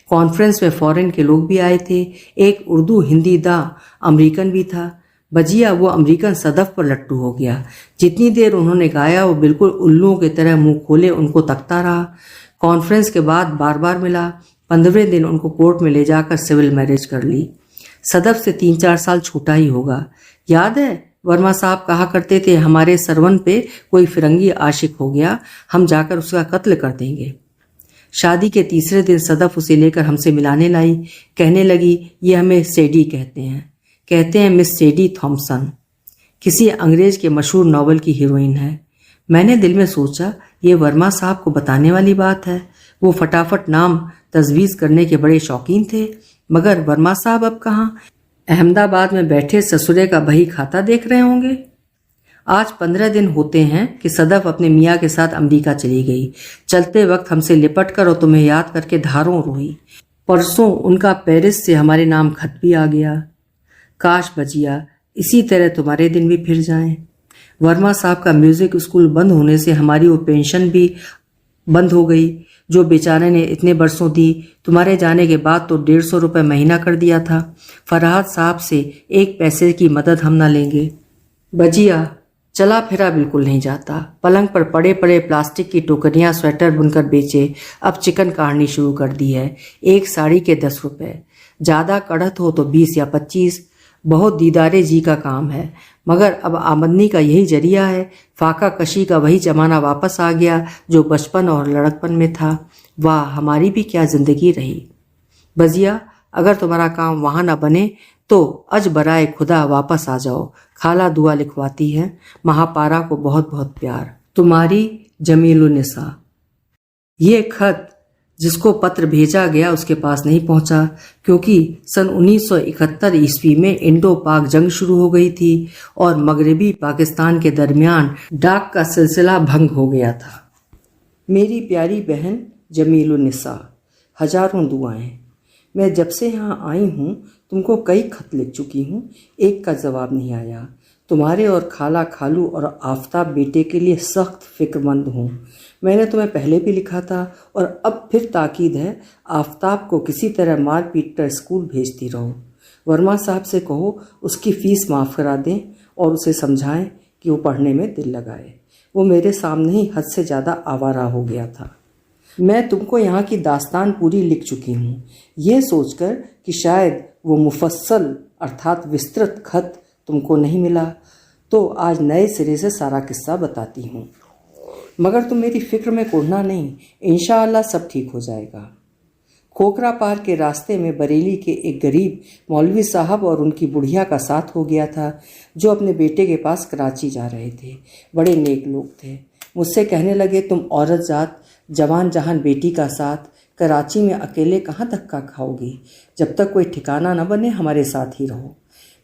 कॉन्फ्रेंस में फॉरेन के लोग भी आए थे। एक उर्दू हिंदी दा अमेरिकन भी था। बजिया, वो अमेरिकन सदफ पर लट्टू हो गया। जितनी देर उन्होंने गाया वो बिल्कुल उल्लुओं की तरह मुंह खोले उनको तकता रहा। कॉन्फ्रेंस के बाद बार बार मिला। 15वें दिन उनको कोर्ट में ले जाकर सिविल मैरिज कर ली। सदफ से 3-4 साल छोटा ही होगा। याद है, वर्मा साहब कहा करते थे, हमारे सरवन पे कोई फिरंगी आशिक हो गया, हम जाकर उसका कत्ल कर देंगे। शादी के 3रे दिन सदफ उसे लेकर हमसे मिलाने लाई। कहने लगी, ये हमें सेडी कहते हैं मिस सेडी थॉम्सन, किसी अंग्रेज के मशहूर नॉवल की हीरोइन है। मैंने दिल में सोचा, ये वर्मा साहब को बताने वाली बात है। वो फटाफट नाम तजवीज करने के बड़े शौकीन थे। मगर वर्मा साहब अब कहाँ? अहमदाबाद में बैठे ससुरे का बही खाता देख रहे होंगे। आज 15 दिन होते हैं कि सदफ अपने मियाँ के साथ अमेरिका चली गई। चलते वक्त हमसे लिपट कर और तुम्हें याद करके धारों रोई। परसों उनका पेरिस से हमारे नाम खत भी आ गया। काश बजिया, इसी तरह तुम्हारे दिन भी फिर जाएं। वर्मा साहब का म्यूजिक स्कूल बंद होने से हमारी वो पेंशन भी बंद हो गई जो बेचारे ने इतने बरसों दी। तुम्हारे जाने के बाद तो 150 रुपये महीना कर दिया था। फरहाद साहब से 1 पैसे की मदद हम ना लेंगे। बजिया, चला फिरा बिल्कुल नहीं जाता। पलंग पर पड़े पड़े प्लास्टिक की टोकरियां स्वेटर बुनकर बेचे। अब चिकन काटनी शुरू कर दी है। एक साड़ी के 10 रुपये, ज़्यादा कड़त हो तो 20 या 25। बहुत दीदारे जी का काम है, मगर अब आमदनी का यही जरिया है। फाका कशी का वही जमाना वापस आ गया जो बचपन और लड़कपन में था। वाह, हमारी भी क्या जिंदगी रही। बजिया, अगर तुम्हारा काम वहाँ ना बने तो अज बराए खुदा वापस आ जाओ। खाला दुआ लिखवाती है। महापारा को बहुत बहुत प्यार। तुम्हारी जमीलुन्निसा। ये खत जिसको पत्र भेजा गया उसके पास नहीं पहुंचा, क्योंकि सन 1971 ईस्वी में इंडो पाक जंग शुरू हो गई थी और मगरबी पाकिस्तान के दरमियान डाक का सिलसिला भंग हो गया था। मेरी प्यारी बहन जमीलुन्निसा, हजारों दुआएं। मैं जब से यहाँ आई हूँ तुमको कई खत लिख चुकी हूँ, एक का जवाब नहीं आया। तुम्हारे और खाला खालू और आफताब बेटे के लिए सख्त फिक्रमंद हूँ। मैंने तुम्हें पहले भी लिखा था और अब फिर ताकीद है, आफताब को किसी तरह मार पीट कर स्कूल भेजती रहो। वर्मा साहब से कहो उसकी फ़ीस माफ़ करा दें और उसे समझाएं कि वो पढ़ने में दिल लगाए। वो मेरे सामने ही हद से ज़्यादा आवारा हो गया था। मैं तुमको यहाँ की दास्तान पूरी लिख चुकी हूँ, ये सोचकर कि शायद वो मुफस्सल अर्थात विस्तृत खत तुमको नहीं मिला, तो आज नए सिरे से सारा किस्सा बताती हूँ। मगर तुम मेरी फिक्र में कुढ़ना नहीं, इंशाअल्लाह सब ठीक हो जाएगा। खोखरा पार के रास्ते में बरेली के एक गरीब मौलवी साहब और उनकी बुढ़िया का साथ हो गया था, जो अपने बेटे के पास कराची जा रहे थे। बड़े नेक लोग थे। मुझसे कहने लगे, तुम औरत जात जवान जहान बेटी का साथ कराची में अकेले कहाँ धक्का खाओगी? जब तक कोई ठिकाना न बने हमारे साथ ही रहो।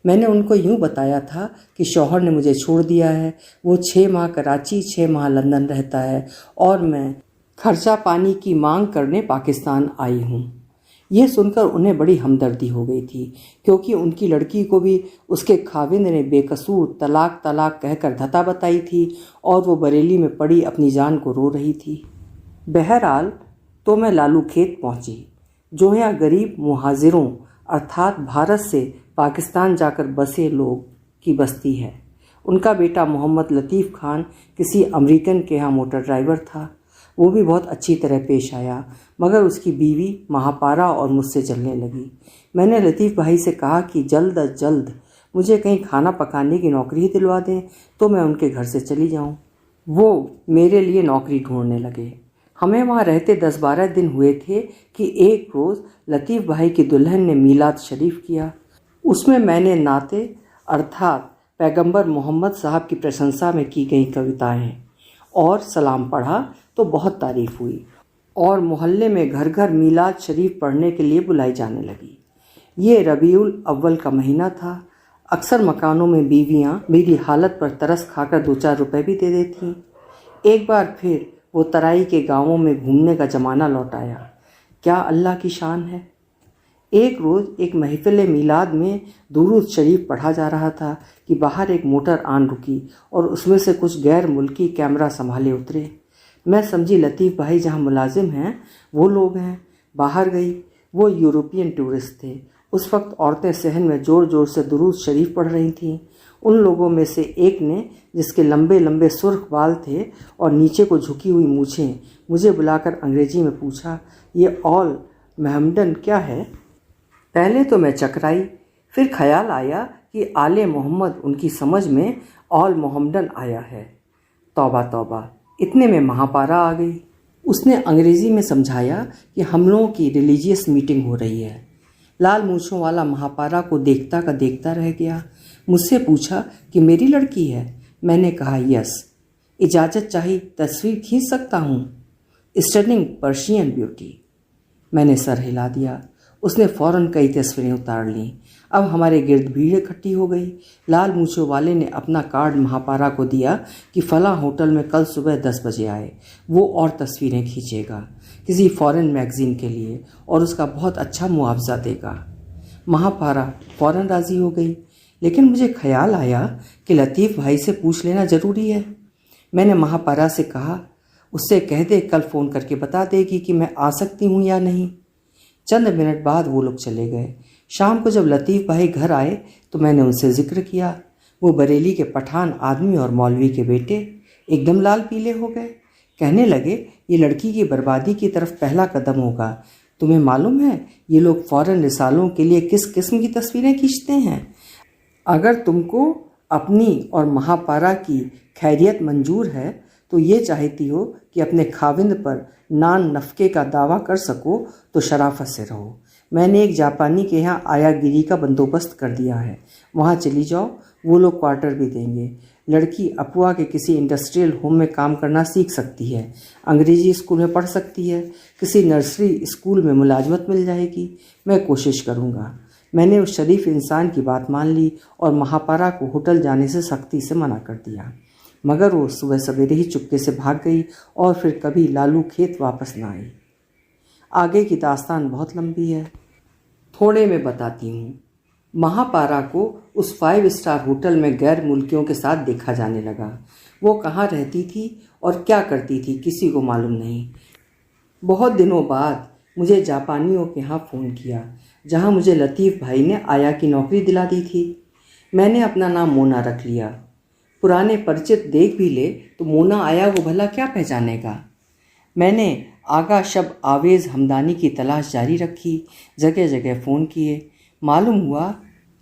मैंने उनको यूँ बताया था कि शौहर ने मुझे छोड़ दिया है, वो 6 माह कराची 6 माह लंदन रहता है और मैं खर्चा पानी की मांग करने पाकिस्तान आई हूँ। यह सुनकर उन्हें बड़ी हमदर्दी हो गई थी, क्योंकि उनकी लड़की को भी उसके खाविंद ने बेकसूर तलाक तलाक कहकर धता बताई थी और वो बरेली में पड़ी अपनी जान को रो रही थी। बहरहाल तो मैं लालू खेत पहुंची, जो यहाँ गरीब मुहाजिरों अर्थात भारत से पाकिस्तान जाकर बसे लोग की बस्ती है। उनका बेटा मोहम्मद लतीफ़ खान किसी अमेरिकन के यहाँ मोटर ड्राइवर था। वो भी बहुत अच्छी तरह पेश आया, मगर उसकी बीवी महापारा और मुझसे जलने लगी। मैंने लतीफ़ भाई से कहा कि जल्द अज जल्द मुझे कहीं खाना पकाने की नौकरी दिलवा दें तो मैं उनके घर से चली जाऊं। वो मेरे लिए नौकरी ढूंढने लगे। हमें वहाँ रहते 10-12 दिन हुए थे कि एक रोज़ लतीफ़ भाई की दुल्हन ने मीलाद शरीफ किया। उसमें मैंने नाते अर्थात पैगंबर मोहम्मद साहब की प्रशंसा में की गई कविताएं और सलाम पढ़ा तो बहुत तारीफ़ हुई और मोहल्ले में घर घर मीलाद शरीफ पढ़ने के लिए बुलाई जाने लगी। ये रबीउल अव्वल का महीना था। अक्सर मकानों में बीवियां मेरी हालत पर तरस खाकर 2-4 रुपए भी दे देतीं। एक बार फिर वो तराई के गांवों में घूमने का ज़माना लौट आया। क्या अल्लाह की शान है। एक रोज़ एक महफिल मीलाद में दुरूद शरीफ पढ़ा जा रहा था कि बाहर एक मोटर आन रुकी और उसमें से कुछ गैर मुल्की कैमरा संभाले उतरे। मैं समझी लतीफ़ भाई जहाँ मुलाजिम हैं वो लोग हैं। बाहर गई। वो यूरोपियन टूरिस्ट थे। उस वक्त औरतें सहन में ज़ोर ज़ोर से दुरूद शरीफ पढ़ रही थीं। उन लोगों में से एक ने, जिसके लंबे लंबे सुर्ख बाल थे और नीचे को झुकी हुई मूछें, मुझे बुलाकर अंग्रेजी में पूछा, ये ऑल महमडन क्या है? पहले तो मैं चकराई, फिर ख्याल आया कि आले मोहम्मद उनकी समझ में ऑल मोहम्मदन आया है। तौबा तौबा, इतने में महापारा आ गई। उसने अंग्रेज़ी में समझाया कि हम लोगों की रिलीजियस मीटिंग हो रही है। लाल मूँछों वाला महापारा को देखता का देखता रह गया। मुझसे पूछा कि मेरी लड़की है। मैंने कहा यस। इजाज़त चाहिए, तस्वीर खींच सकता हूँ? Stunning Persian beauty. मैंने सर हिला दिया। उसने फ़ौरन कई तस्वीरें उतार लीं। अब हमारे गिर्द भीड़ इकट्ठी हो गई। लाल मूँछों वाले ने अपना कार्ड महापारा को दिया कि फ़लाँ होटल में कल सुबह 10 बजे आए। वो और तस्वीरें खींचेगा किसी फ़ॉरेन मैगज़ीन के लिए और उसका बहुत अच्छा मुआवजा देगा। महापारा फ़ौरन राज़ी हो गई, लेकिन मुझे ख्याल आया कि लतीफ़ भाई से पूछ लेना ज़रूरी है। मैंने महापारा से कहा, उससे कह दे कल फ़ोन करके बता देगी कि मैं आ सकती हूँ या नहीं। चंद मिनट बाद वो लोग चले गए। शाम को जब लतीफ़ भाई घर आए तो मैंने उनसे जिक्र किया। वो बरेली के पठान आदमी और मौलवी के बेटे एकदम लाल पीले हो गए। कहने लगे, ये लड़की की बर्बादी की तरफ पहला कदम होगा। तुम्हें मालूम है ये लोग फ़ौरन रिसालों के लिए किस किस्म की तस्वीरें खींचते हैं? अगर तुमको अपनी और महापारा की खैरियत मंजूर है तो ये चाहती हो कि अपने खाविंद पर नान नफ़के का दावा कर सको तो शराफत से रहो। मैंने एक जापानी के यहाँ आयागिरी का बंदोबस्त कर दिया है, वहाँ चली जाओ, वो लोग क्वार्टर भी देंगे। लड़की अपुआ के किसी इंडस्ट्रियल होम में काम करना सीख सकती है, अंग्रेजी स्कूल में पढ़ सकती है, किसी नर्सरी स्कूल में मुलाजमत मिल जाएगी। मैं कोशिश करूँगा। मैंने उस शरीफ इंसान की बात मान ली और महापारा को होटल जाने से सख्ती से मना कर दिया, मगर वो सुबह सवेरे ही चुपके से भाग गई और फिर कभी लालू खेत वापस ना आई। आगे की दास्तान बहुत लंबी है, थोड़े में बताती हूँ। महापारा को उस 5 स्टार होटल में गैर मुल्कियों के साथ देखा जाने लगा। वो कहाँ रहती थी और क्या करती थी किसी को मालूम नहीं। बहुत दिनों बाद मुझे जापानियों के यहाँ फ़ोन किया, जहाँ मुझे लतीफ़ भाई ने आया की नौकरी दिला दी थी। मैंने अपना नाम मोना रख लिया। पुराने परिचित देख भी ले तो मोना आया वो भला क्या पहचानेगा। मैंने आगा शब आवेज़ हमदानी की तलाश जारी रखी, जगह जगह फ़ोन किए। मालूम हुआ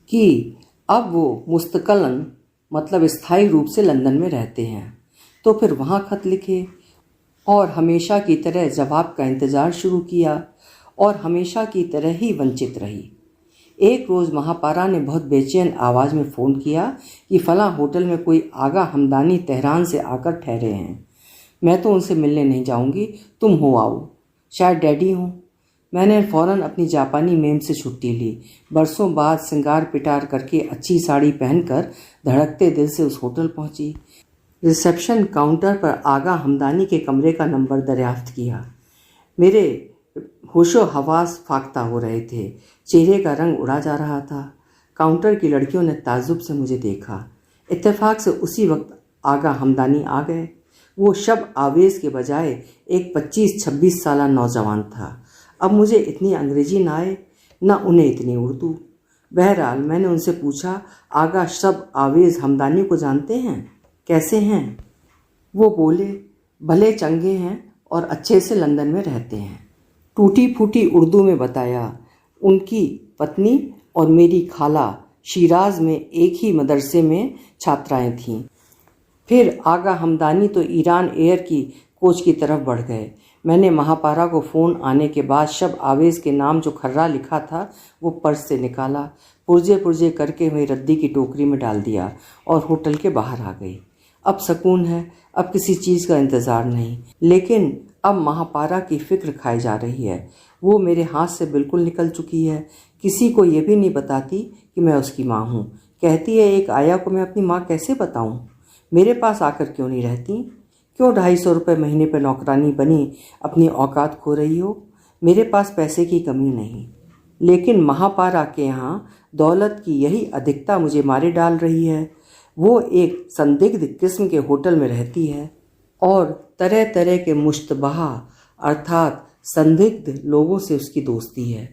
कि अब वो मुस्तक़लन मतलब स्थायी रूप से लंदन में रहते हैं। तो फिर वहाँ खत लिखे। और हमेशा की तरह जवाब का इंतज़ार शुरू किया और हमेशा की तरह ही वंचित रही। एक रोज़ महापारा ने बहुत बेचैन आवाज़ में फ़ोन किया कि फ़लाँ होटल में कोई आगा हमदानी तेहरान से आकर ठहरे हैं। मैं तो उनसे मिलने नहीं जाऊंगी, तुम हो आओ, शायद डैडी हों। मैंने फ़ौरन अपनी जापानी मेम से छुट्टी ली। बरसों बाद सिंगार पिटार करके अच्छी साड़ी पहनकर धड़कते दिल से उस होटल पहुंची। रिसेप्शन काउंटर पर आगा हमदानी के कमरे का नंबर दरियाफ्त किया। मेरे होशो हवास फाख्ता हो रहे थे, चेहरे का रंग उड़ा जा रहा था। काउंटर की लड़कियों ने ताज्जुब से मुझे देखा। इत्तेफाक से उसी वक्त आगा हमदानी आ गए। वो शब आवेज के बजाय एक 25-26 साल नौजवान था। अब मुझे इतनी अंग्रेजी ना आए, न उन्हें इतनी उर्दू। बहरहाल मैंने उनसे पूछा, आगा शब आवेज हमदानी को जानते हैं, कैसे हैं? वो बोले, भले चंगे हैं और अच्छे से लंदन में रहते हैं। टूटी फूटी उर्दू में बताया। उनकी पत्नी और मेरी खाला शिराज में एक ही मदरसे में छात्राएं थीं। फिर आगा हमदानी तो ईरान एयर की कोच की तरफ बढ़ गए। मैंने महापारा को फ़ोन आने के बाद शब आवेज के नाम जो खर्रा लिखा था वो पर्स से निकाला, पुर्जे पुर्जे करके वही रद्दी की टोकरी में डाल दिया और होटल के बाहर आ गई। अब सुकून है, अब किसी चीज़ का इंतज़ार नहीं। लेकिन अब महापारा की फ़िक्र खाई जा रही है। वो मेरे हाथ से बिल्कुल निकल चुकी है। किसी को ये भी नहीं बताती कि मैं उसकी माँ हूँ। कहती है, एक आया को मैं अपनी माँ कैसे बताऊँ? मेरे पास आकर क्यों नहीं रहती? क्यों 250 रुपये महीने पर नौकरानी बनी अपनी औकात खो रही हो? मेरे पास पैसे की कमी नहीं, लेकिन महापारा के यहाँ दौलत की यही अधिकता मुझे मारे डाल रही है। वो एक संदिग्ध किस्म के होटल में रहती है और तरह तरह के मुश्तबहा अर्थात संदिग्ध लोगों से उसकी दोस्ती है।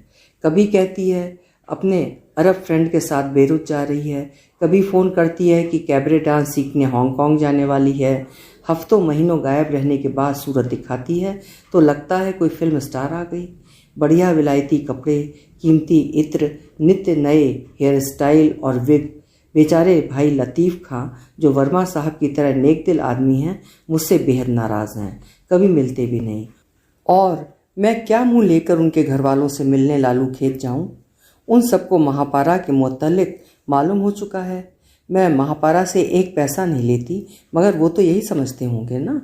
कभी कहती है अपने अरब फ्रेंड के साथ बेरूत जा रही है, कभी फ़ोन करती है कि कैबरे डांस सीखने हांगकांग जाने वाली है। हफ्तों महीनों गायब रहने के बाद सूरत दिखाती है तो लगता है कोई फिल्म स्टार आ गई। बढ़िया विलायती कपड़े, कीमती इत्र, नित्य नए हेयर स्टाइल और विग। बेचारे भाई लतीफ़ खां जो वर्मा साहब की तरह नेक दिल आदमी हैं, मुझसे बेहद नाराज़ हैं, कभी मिलते भी नहीं। और मैं क्या मुंह लेकर उनके घर वालों से मिलने लालू खेत जाऊं? उन सबको महापारा के मुतल्लिक मालूम हो चुका है। मैं महापारा से एक पैसा नहीं लेती, मगर वो तो यही समझते होंगे ना।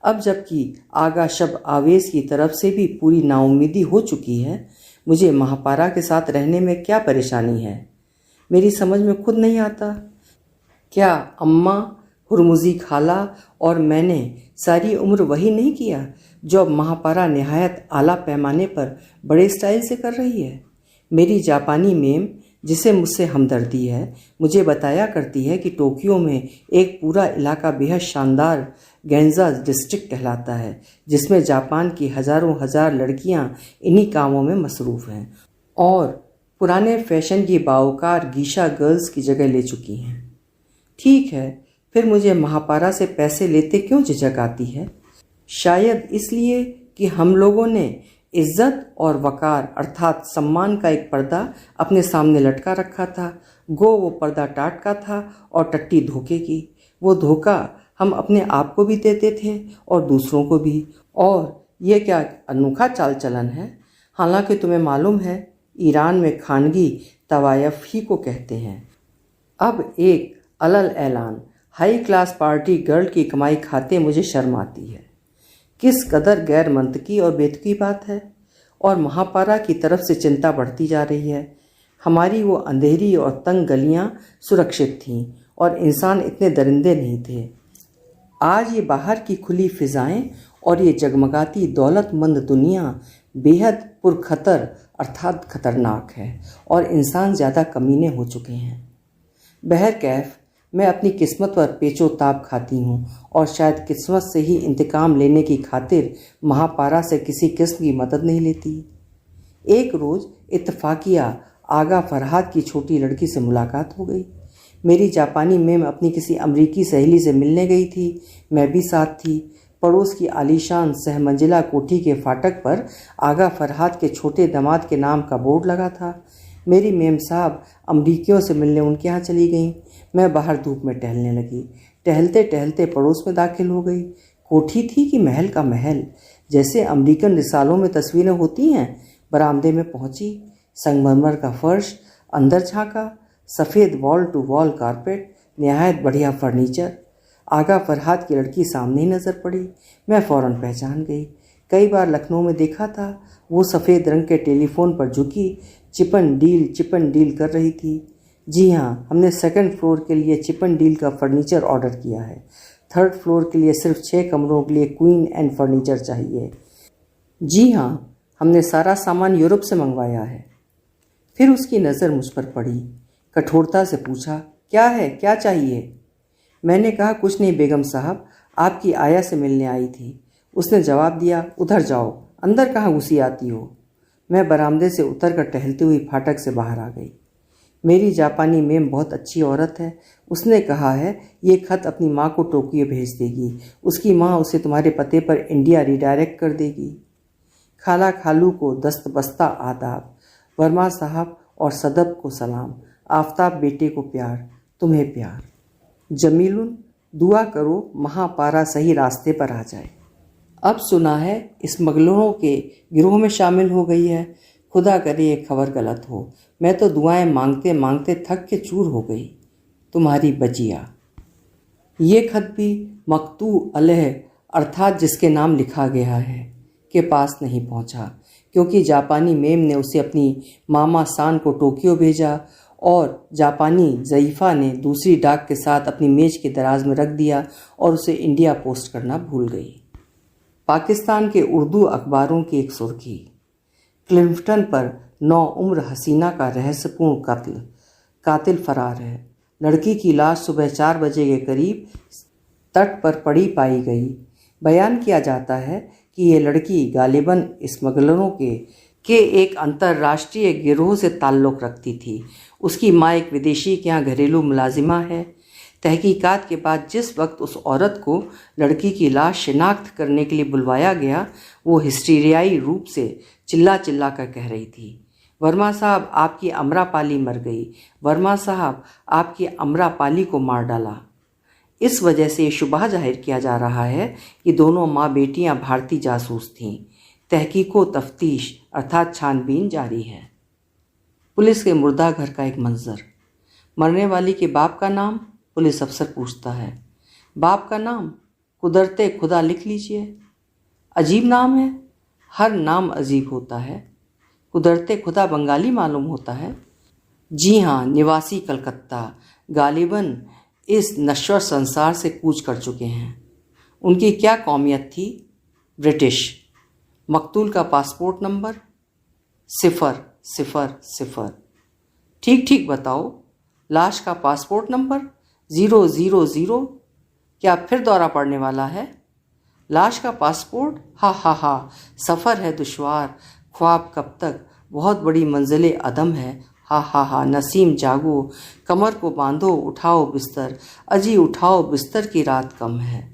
अब जबकि आगा शब आवेज की तरफ से भी पूरी नाउम्मीदी हो चुकी है, मुझे महापारा के साथ रहने में क्या परेशानी है, मेरी समझ में खुद नहीं आता। क्या अम्मा, हुरमुज़ी खाला और मैंने सारी उम्र वही नहीं किया जो अब महापारा निहायत आला पैमाने पर बड़े स्टाइल से कर रही है? मेरी जापानी मेम, जिसे मुझसे हमदर्दी है, मुझे बताया करती है कि टोक्यो में एक पूरा इलाका बेहद शानदार गेंजा डिस्ट्रिक्ट कहलाता है, जिसमें जापान की हज़ारों हज़ार लड़कियां इन्हीं कामों में मसरूफ़ हैं और पुराने फैशन की बावकार गीशा गर्ल्स की जगह ले चुकी हैं। ठीक है, फिर मुझे महापारा से पैसे लेते क्यों झिझक आती है? शायद इसलिए कि हम लोगों ने इज्जत और वकार अर्थात सम्मान का एक पर्दा अपने सामने लटका रखा था। गो वो पर्दा टाट का था और टट्टी धोखे की। वो धोखा हम अपने आप को भी देते थे और दूसरों को भी। और ये क्या अनोखा चाल चलन है? हालांकि तुम्हें मालूम है, ईरान में खानगी तवायफ ही को कहते हैं। अब एक अलल ऐलान हाई क्लास पार्टी गर्ल की कमाई खाते मुझे शर्म आती है। किस कदर गैर मंतकी और बेतुकी बात है। और महापारा की तरफ से चिंता बढ़ती जा रही है। हमारी वो अंधेरी और तंग गलियां सुरक्षित थीं और इंसान इतने दरिंदे नहीं थे। आज ये बाहर की खुली फिजाएं और ये जगमगाती दौलतमंद दुनिया बेहद पुरखतर अर्थात खतरनाक है और इंसान ज़्यादा कमीने हो चुके हैं। बहरकैफ मैं अपनी किस्मत पर पेचो ताप खाती हूँ और शायद किस्मत से ही इंतकाम लेने की खातिर महापारा से किसी किस्म की मदद नहीं लेती। एक रोज़ इत्तफाकिया आगा फरहाद की छोटी लड़की से मुलाकात हो गई। मेरी जापानी मेम अपनी किसी अमरीकी सहेली से मिलने गई थी, मैं भी साथ थी। पड़ोस की आलीशान सहमंजिला कोठी के फाटक पर आगा फरहाद के छोटे दामाद के नाम का बोर्ड लगा था। मेरी मेम साहब अमरीकियों से मिलने उनके यहाँ चली गईं। मैं बाहर धूप में टहलने लगी। टहलते टहलते पड़ोस में दाखिल हो गई। कोठी थी कि महल का महल, जैसे अमेरिकन रिसालों में तस्वीरें होती हैं। बरामदे में पहुंची, संगमरमर का फर्श, अंदर झांका, सफ़ेद वॉल टू वॉल कारपेट, निहायत बढ़िया फर्नीचर। आगा फरहाद की लड़की सामने ही नज़र पड़ी। मैं फ़ौरन पहचान गई। कई बार लखनऊ में देखा था। वो सफ़ेद रंग के टेलीफोन पर झुकी चिपन डील कर रही थी। जी हाँ, हमने सेकंड फ्लोर के लिए चिपन डील का फर्नीचर ऑर्डर किया है। थर्ड फ्लोर के लिए सिर्फ 6 कमरों के लिए क्वीन एंड फर्नीचर चाहिए। जी हाँ, हमने सारा सामान यूरोप से मंगवाया है। फिर उसकी नज़र मुझ पर पड़ी। कठोरता से पूछा, क्या है, क्या चाहिए? मैंने कहा, कुछ नहीं बेगम साहब, आपकी आया से मिलने आई थी। उसने जवाब दिया, उधर जाओ, अंदर कहाँ घुसी आती हो। मैं बरामदे से उतर कर टहलती हुई फाटक से बाहर आ गई। मेरी जापानी मेम बहुत अच्छी औरत है। उसने कहा है ये खत अपनी माँ को टोक्यो भेज देगी। उसकी माँ उसे तुम्हारे पते पर इंडिया रिडायरेक्ट कर देगी। खाला खालू को दस्त बस्ता आदाब, वर्मा साहब और सदब को सलाम, आफ्ताब बेटे को प्यार, तुम्हें प्यार। जमीलुन, दुआ करो महापारा सही रास्ते पर आ जाए। अब सुना है स्मगलरों के गिरोह में शामिल हो गई है। खुदा करे ये खबर गलत हो। मैं तो दुआएं मांगते मांगते थक के चूर हो गई। तुम्हारी बजिया। ये खत भी मकतू अलह अर्थात जिसके नाम लिखा गया है के पास नहीं पहुंचा, क्योंकि जापानी मेम ने उसे अपनी मामा सान को टोक्यो भेजा और जापानी ज़ईफ़ा ने दूसरी डाक के साथ अपनी मेज के दराज में रख दिया और उसे इंडिया पोस्ट करना भूल गई। पाकिस्तान के उर्दू अखबारों की एक सुर्खी, क्लिफ्टन पर 9 उम्र हसीना का रहस्यपूर्ण कातिल फरार है। लड़की की लाश सुबह 4 बजे के करीब तट पर पड़ी पाई गई। बयान किया जाता है कि ये लड़की गालिबन स्मगलरों के एक अंतर्राष्ट्रीय गिरोह से ताल्लुक़ रखती थी। उसकी माँ एक विदेशी के यहाँ घरेलू मुलाजिमा है। तहकीकात के बाद जिस वक्त उस औरत को लड़की की लाश शिनाख्त करने के लिए बुलवाया गया, वो हिस्टीरियाई रूप से चिल्ला चिल्ला कर कह रही थी, वर्मा साहब आपकी अमरापाली मर गई, वर्मा साहब आपकी अमरापाली को मार डाला। इस वजह से ये शुबहा जाहिर किया जा रहा है कि दोनों माँ बेटियाँ भारतीय जासूस थीं। तहकीको तफ्तीश अर्थात छानबीन जारी है। पुलिस के मुर्दा घर का एक मंजर। मरने वाली के बाप का नाम पुलिस अफसर पूछता है। बाप का नाम कुदरते खुदा लिख लीजिए। अजीब नाम है। हर नाम अजीब होता है। कुदरते खुदा बंगाली मालूम होता है। जी हाँ, निवासी कलकत्ता, गालिबन इस नश्वर संसार से कूच कर चुके हैं। उनकी क्या कौमियत थी? ब्रिटिश। मकतूल का पासपोर्ट नंबर 000। ठीक ठीक बताओ। लाश का पासपोर्ट नंबर 000। क्या फिर दौरा पड़ने वाला है? लाश का पासपोर्ट? हा हा हा, सफ़र है दुश्वार, ख्वाब कब तक, बहुत बड़ी मंजिले अदम है, हा हा हा, नसीम जागो, कमर को बांधो, उठाओ बिस्तर, अजी उठाओ बिस्तर की रात कम है।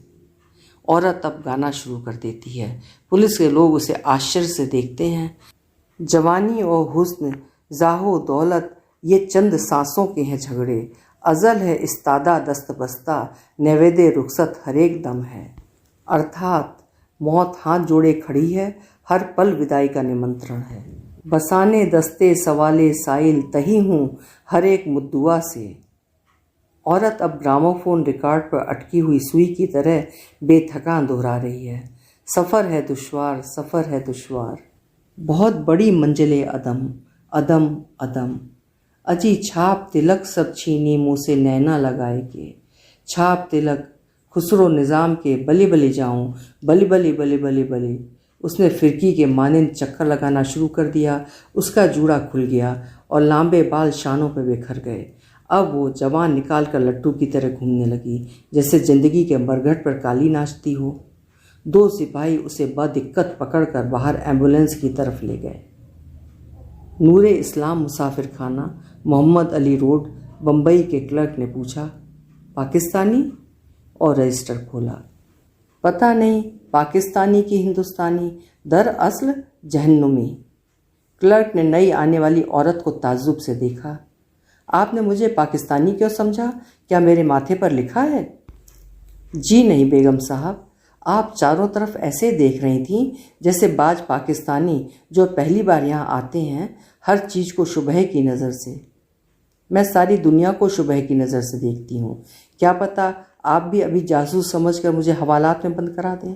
औरत अब गाना शुरू कर देती है। पुलिस के लोग उसे आश्चर्य से देखते हैं। जवानी और हुस्न, जाहो दौलत, ये चंद सांसों के हैं झगड़े, अजल है इस्तादा दस्त बस्ता, नैवेद्य रुखसत हर एक दम है। अर्थात मौत हाथ जोड़े खड़ी है, हर पल विदाई का निमंत्रण है। बसाने दस्ते सवाले साइल तही हूँ हर एक मुद्दुआ से। औरत अब ग्रामोफोन रिकॉर्ड पर अटकी हुई सुई की तरह बेथकां दोहरा रही है। सफ़र है दुश्वार, सफ़र है दुश्वार, बहुत बड़ी मंजिले अदम, अदम अदम, अजी छाप तिलक सब छीनी मुँह से नैना लगाए के, छाप तिलक खुसरो निज़ाम के, बली बली जाऊँ, बली बली बली बली बली। उसने फिरकी के मानिंद चक्कर लगाना शुरू कर दिया। उसका जूड़ा खुल गया और लांबे बाल शानों पर बिखर गए। अब वो जवान निकाल कर लट्टू की तरह घूमने लगी, जैसे जिंदगी के मरघट पर काली नाचती हो। 2 सिपाही उसे बदिक्कत पकड़कर बाहर एम्बुलेंस की तरफ ले गए। नूरे इस्लाम मुसाफिर खाना, मोहम्मद अली रोड, बम्बई के क्लर्क ने पूछा, पाकिस्तानी? और रजिस्टर खोला। पता नहीं, पाकिस्तानी की हिंदुस्तानी, दरअसल जहन्नुमी। क्लर्क ने नई आने वाली औरत को ताज्जुब से देखा। आपने मुझे पाकिस्तानी क्यों समझा? क्या मेरे माथे पर लिखा है? जी नहीं बेगम साहब, आप चारों तरफ ऐसे देख रही थीं जैसे बाज पाकिस्तानी जो पहली बार यहाँ आते हैं हर चीज़ को सुबह की नज़र से। मैं सारी दुनिया को सुबह की नज़र से देखती हूँ। क्या पता आप भी अभी जासूस समझकर मुझे हवालात में बंद करा दें,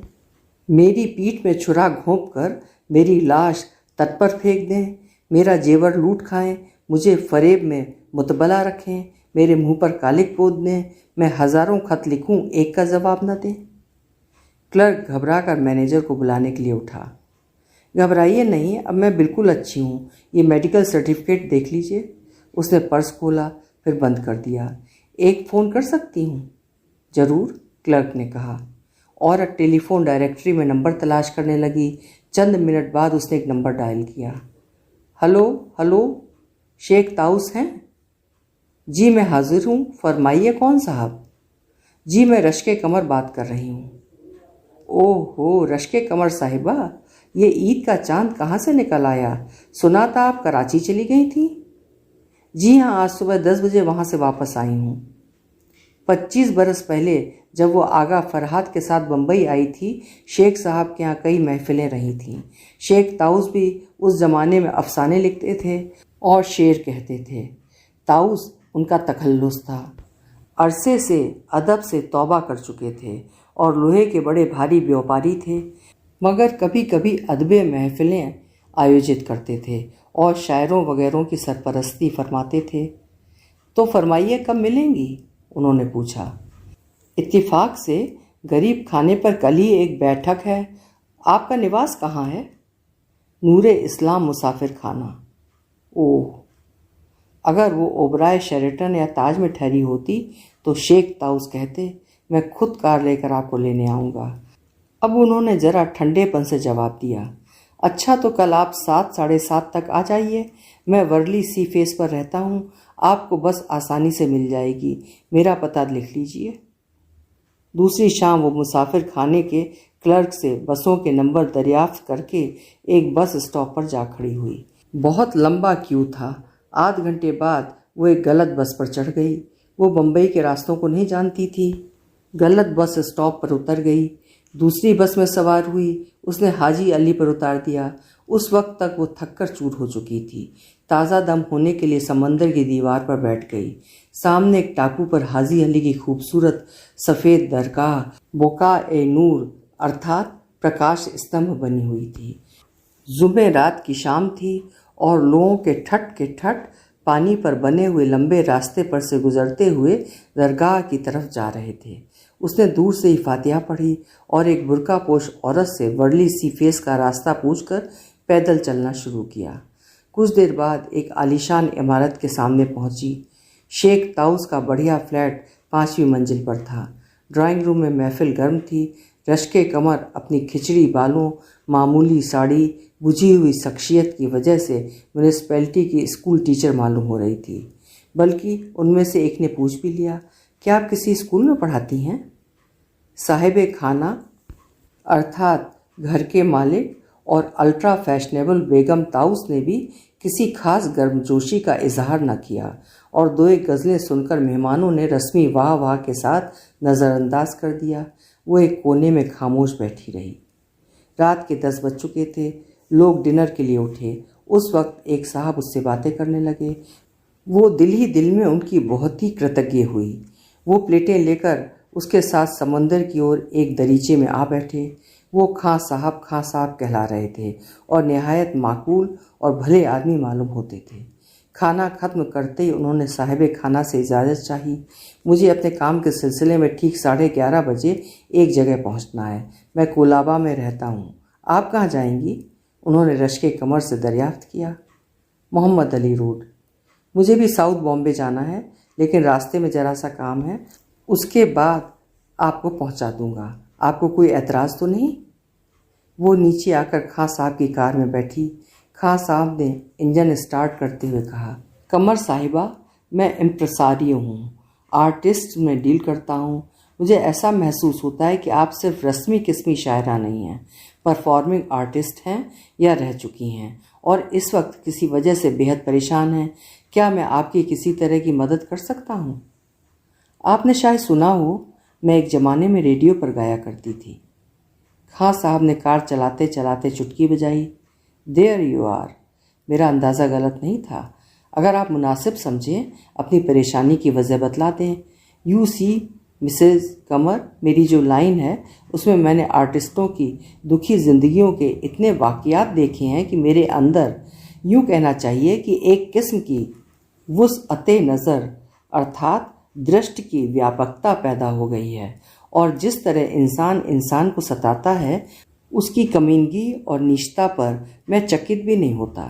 मेरी पीठ में छुरा घोंप कर मेरी लाश तट पर फेंक दें, मेरा जेवर लूट खाएं, मुझे फरेब में मुतबला रखें, मेरे मुंह पर कालिक पोत दें, मैं हज़ारों खत लिखूं, एक का जवाब न दें। क्लर्क घबरा कर मैनेजर को बुलाने के लिए उठा। घबराइए नहीं, अब मैं बिल्कुल अच्छी हूँ, ये मेडिकल सर्टिफिकेट देख लीजिए। उसने पर्स खोला फिर बंद कर दिया। एक फ़ोन कर सकती हूँ? ज़रूर, क्लर्क ने कहा। और टेलीफोन डायरेक्टरी में नंबर तलाश करने लगी। चंद मिनट बाद उसने एक नंबर डायल किया। हेलो हेलो, शेख ताउस हैं? जी मैं हाजिर हूँ, फरमाइए कौन साहब? जी मैं रश्के कमर बात कर रही हूँ। ओहो, रश्के कमर साहिबा, ये ईद का चांद कहाँ से निकल आया? सुना था आप कराची चली गई थी। जी हाँ, आज सुबह 10 बजे वहाँ से वापस आई हूँ। 25 बरस पहले जब वो आगा फरहाद के साथ बम्बई आई थी, शेख साहब के यहाँ कई महफिलें रही थीं। शेख ताउस भी उस ज़माने में अफसाने लिखते थे और शेर कहते थे। ताउस उनका तखल्लुस था। अरसे से अदब से तौबा कर चुके थे और लोहे के बड़े भारी व्यापारी थे, मगर कभी कभी अदबे महफिलें आयोजित करते थे और शायरों वगैरों की सरपरस्ती फरमाते थे। तो फरमाइए कब मिलेंगी? उन्होंने पूछा। इत्तिफाक से गरीब खाने पर कल ही एक बैठक है। आपका निवास कहाँ है? नूरे इस्लाम मुसाफिर खाना। ओह, अगर वो ओबराय शेरेटन या ताज में ठहरी होती तो शेख ताउस कहते, मैं खुद कार लेकर आपको लेने आऊँगा। अब उन्होंने ज़रा ठंडेपन से जवाब दिया। अच्छा, तो कल आप 7 साढ़े 7 तक आ जाइए। मैं वर्ली सी फेस पर रहता हूँ, आपको बस आसानी से मिल जाएगी। मेरा पता लिख लीजिए। दूसरी शाम वो मुसाफिर खाने के क्लर्क से बसों के नंबर दरियाफ्त करके एक बस स्टॉप पर जा खड़ी हुई। बहुत लंबा क्यू था। आध घंटे बाद वो एक गलत बस पर चढ़ गई। वो बम्बई के रास्तों को नहीं जानती थी। गलत बस स्टॉप पर उतर गई। दूसरी बस में सवार हुई। उसने हाजी अली पर उतार दिया। उस वक्त तक वो थककर चूर हो चुकी थी। ताज़ा दम होने के लिए समंदर की दीवार पर बैठ गई। सामने एक टापू पर हाजी अली की खूबसूरत सफ़ेद दरगाह बोका ए नूर अर्थात प्रकाश स्तंभ बनी हुई थी। जुमे रात की शाम थी और लोगों के ठट पानी पर बने हुए लंबे रास्ते पर से गुजरते हुए दरगाह की तरफ जा रहे थे। उसने दूर से ही फातिहा पढ़ी और एक बुर्का पोश औरत से वर्ली सी फेस का रास्ता पूछकर पैदल चलना शुरू किया। कुछ देर बाद एक आलीशान इमारत के सामने पहुंची। शेख ताउस का बढ़िया फ्लैट 5वीं मंजिल पर था। ड्राइंग रूम में महफिल गर्म थी। रश्के कमर अपनी खिचड़ी बालों, मामूली साड़ी, बुझी हुई शख्सियत की वजह से म्यूनिसिपैलिटी की स्कूल टीचर मालूम हो रही थी। बल्कि उनमें से एक ने पूछ भी लिया, क्या आप किसी स्कूल में पढ़ाती हैं? साहिब खाना अर्थात घर के मालिक और अल्ट्रा फैशनेबल बेगम ताउस ने भी किसी खास गर्मजोशी का इजहार न किया और 2 गज़लें सुनकर मेहमानों ने रस्मी वाह वाह के साथ नज़रअंदाज कर दिया। वो एक कोने में खामोश बैठी रही। रात के 10 बज चुके थे। लोग डिनर के लिए उठे। उस वक्त एक साहब उससे बातें करने लगे। वो दिल ही दिल में उनकी बहुत ही कृतज्ञ हुई। वो प्लेटें लेकर उसके साथ समंदर की ओर एक दरीचे में आ बैठे। वो खां साहब कहला रहे थे और निहायत माकूल और भले आदमी मालूम होते थे। खाना खत्म करते ही उन्होंने साहिब खाना से इजाज़त चाही। मुझे अपने काम के सिलसिले में ठीक 11:30 बजे एक जगह पहुंचना है। मैं कोलाबा में रहता हूं। आप कहाँ जाएंगी? उन्होंने रश्के कमर से दरियाफ्त किया। मोहम्मद अली रोड। मुझे भी साउथ बॉम्बे जाना है, लेकिन रास्ते में ज़रा सा काम है, उसके बाद आपको पहुंचा दूंगा। आपको कोई एतराज़ तो नहीं? वो नीचे आकर खां साहब की कार में बैठी। खां साहब ने इंजन स्टार्ट करते हुए कहा, कमर साहिबा, मैं इम्प्रेसारियो हूँ, आर्टिस्ट में डील करता हूँ। मुझे ऐसा महसूस होता है कि आप सिर्फ रस्मी किस्मी शायरा नहीं हैं, परफॉर्मिंग आर्टिस्ट हैं या रह चुकी हैं और इस वक्त किसी वजह से बेहद परेशान हैं। क्या मैं आपकी किसी तरह की मदद कर सकता हूँ? आपने शायद सुना हो, मैं एक ज़माने में रेडियो पर गाया करती थी। खां साहब ने कार चलाते चलाते चुटकी बजाई। There you are. मेरा अंदाज़ा गलत नहीं था। अगर आप मुनासिब समझें अपनी परेशानी की वजह बतला दें। यू सी मिसेज कमर, मेरी जो लाइन है उसमें मैंने आर्टिस्टों की दुखी जिंदगियों के इतने वाक़यात देखे हैं कि मेरे अंदर यूँ कहना चाहिए कि एक किस्म की वुसअते नज़र अर्थात दृष्टि की व्यापकता पैदा हो गई है, और जिस तरह इंसान इंसान को सताता है उसकी कमीनगी और नीचता पर मैं चकित भी नहीं होता।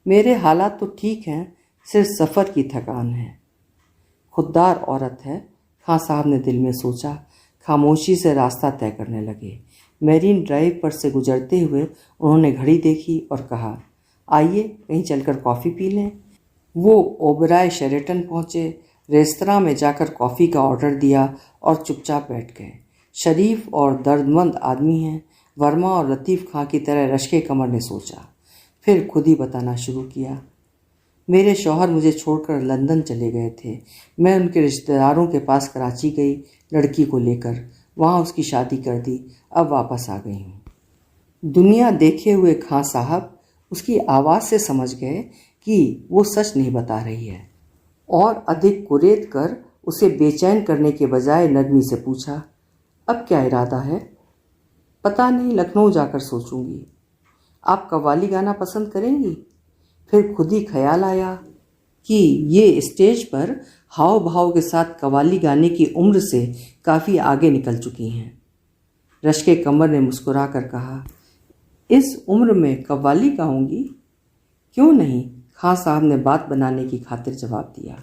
मेरे हालात तो ठीक हैं, सिर्फ सफ़र की थकान है। खुददार औरत है, खां साहब ने दिल में सोचा। खामोशी से रास्ता तय करने लगे। मैरीन ड्राइव पर से गुजरते हुए उन्होंने घड़ी देखी और कहा, आइए कहीं चलकर कॉफ़ी पी लें। वो ओबराय शेरेटन पहुँचे, रेस्तरां में जाकर कॉफ़ी का ऑर्डर दिया और चुपचाप बैठ गए। शरीफ और दर्दमंद आदमी हैं, वर्मा और लतीफ़ खां की तरह रश्के कमर ने सोचा। फिर खुद ही बताना शुरू किया। मेरे शौहर मुझे छोड़कर लंदन चले गए थे। मैं उनके रिश्तेदारों के पास कराची गई लड़की को लेकर, वहाँ उसकी शादी कर दी। अब वापस आ गई हूँ। दुनिया देखे हुए खां साहब उसकी आवाज़ से समझ गए कि वो सच नहीं बता रही है, और अधिक कुरेद कर उसे बेचैन करने के बजाय नरमी से पूछा, अब क्या इरादा है? पता नहीं, लखनऊ जाकर सोचूंगी। आप कव्वाली गाना पसंद करेंगी? फिर खुद ही ख्याल आया कि ये स्टेज पर हाव भाव के साथ कव्वाली गाने की उम्र से काफ़ी आगे निकल चुकी हैं। रश्के कमर ने मुस्कुरा कर कहा, इस उम्र में कव्वाली गाऊंगी? क्यों नहीं, खां साहब ने बात बनाने की खातिर जवाब दिया।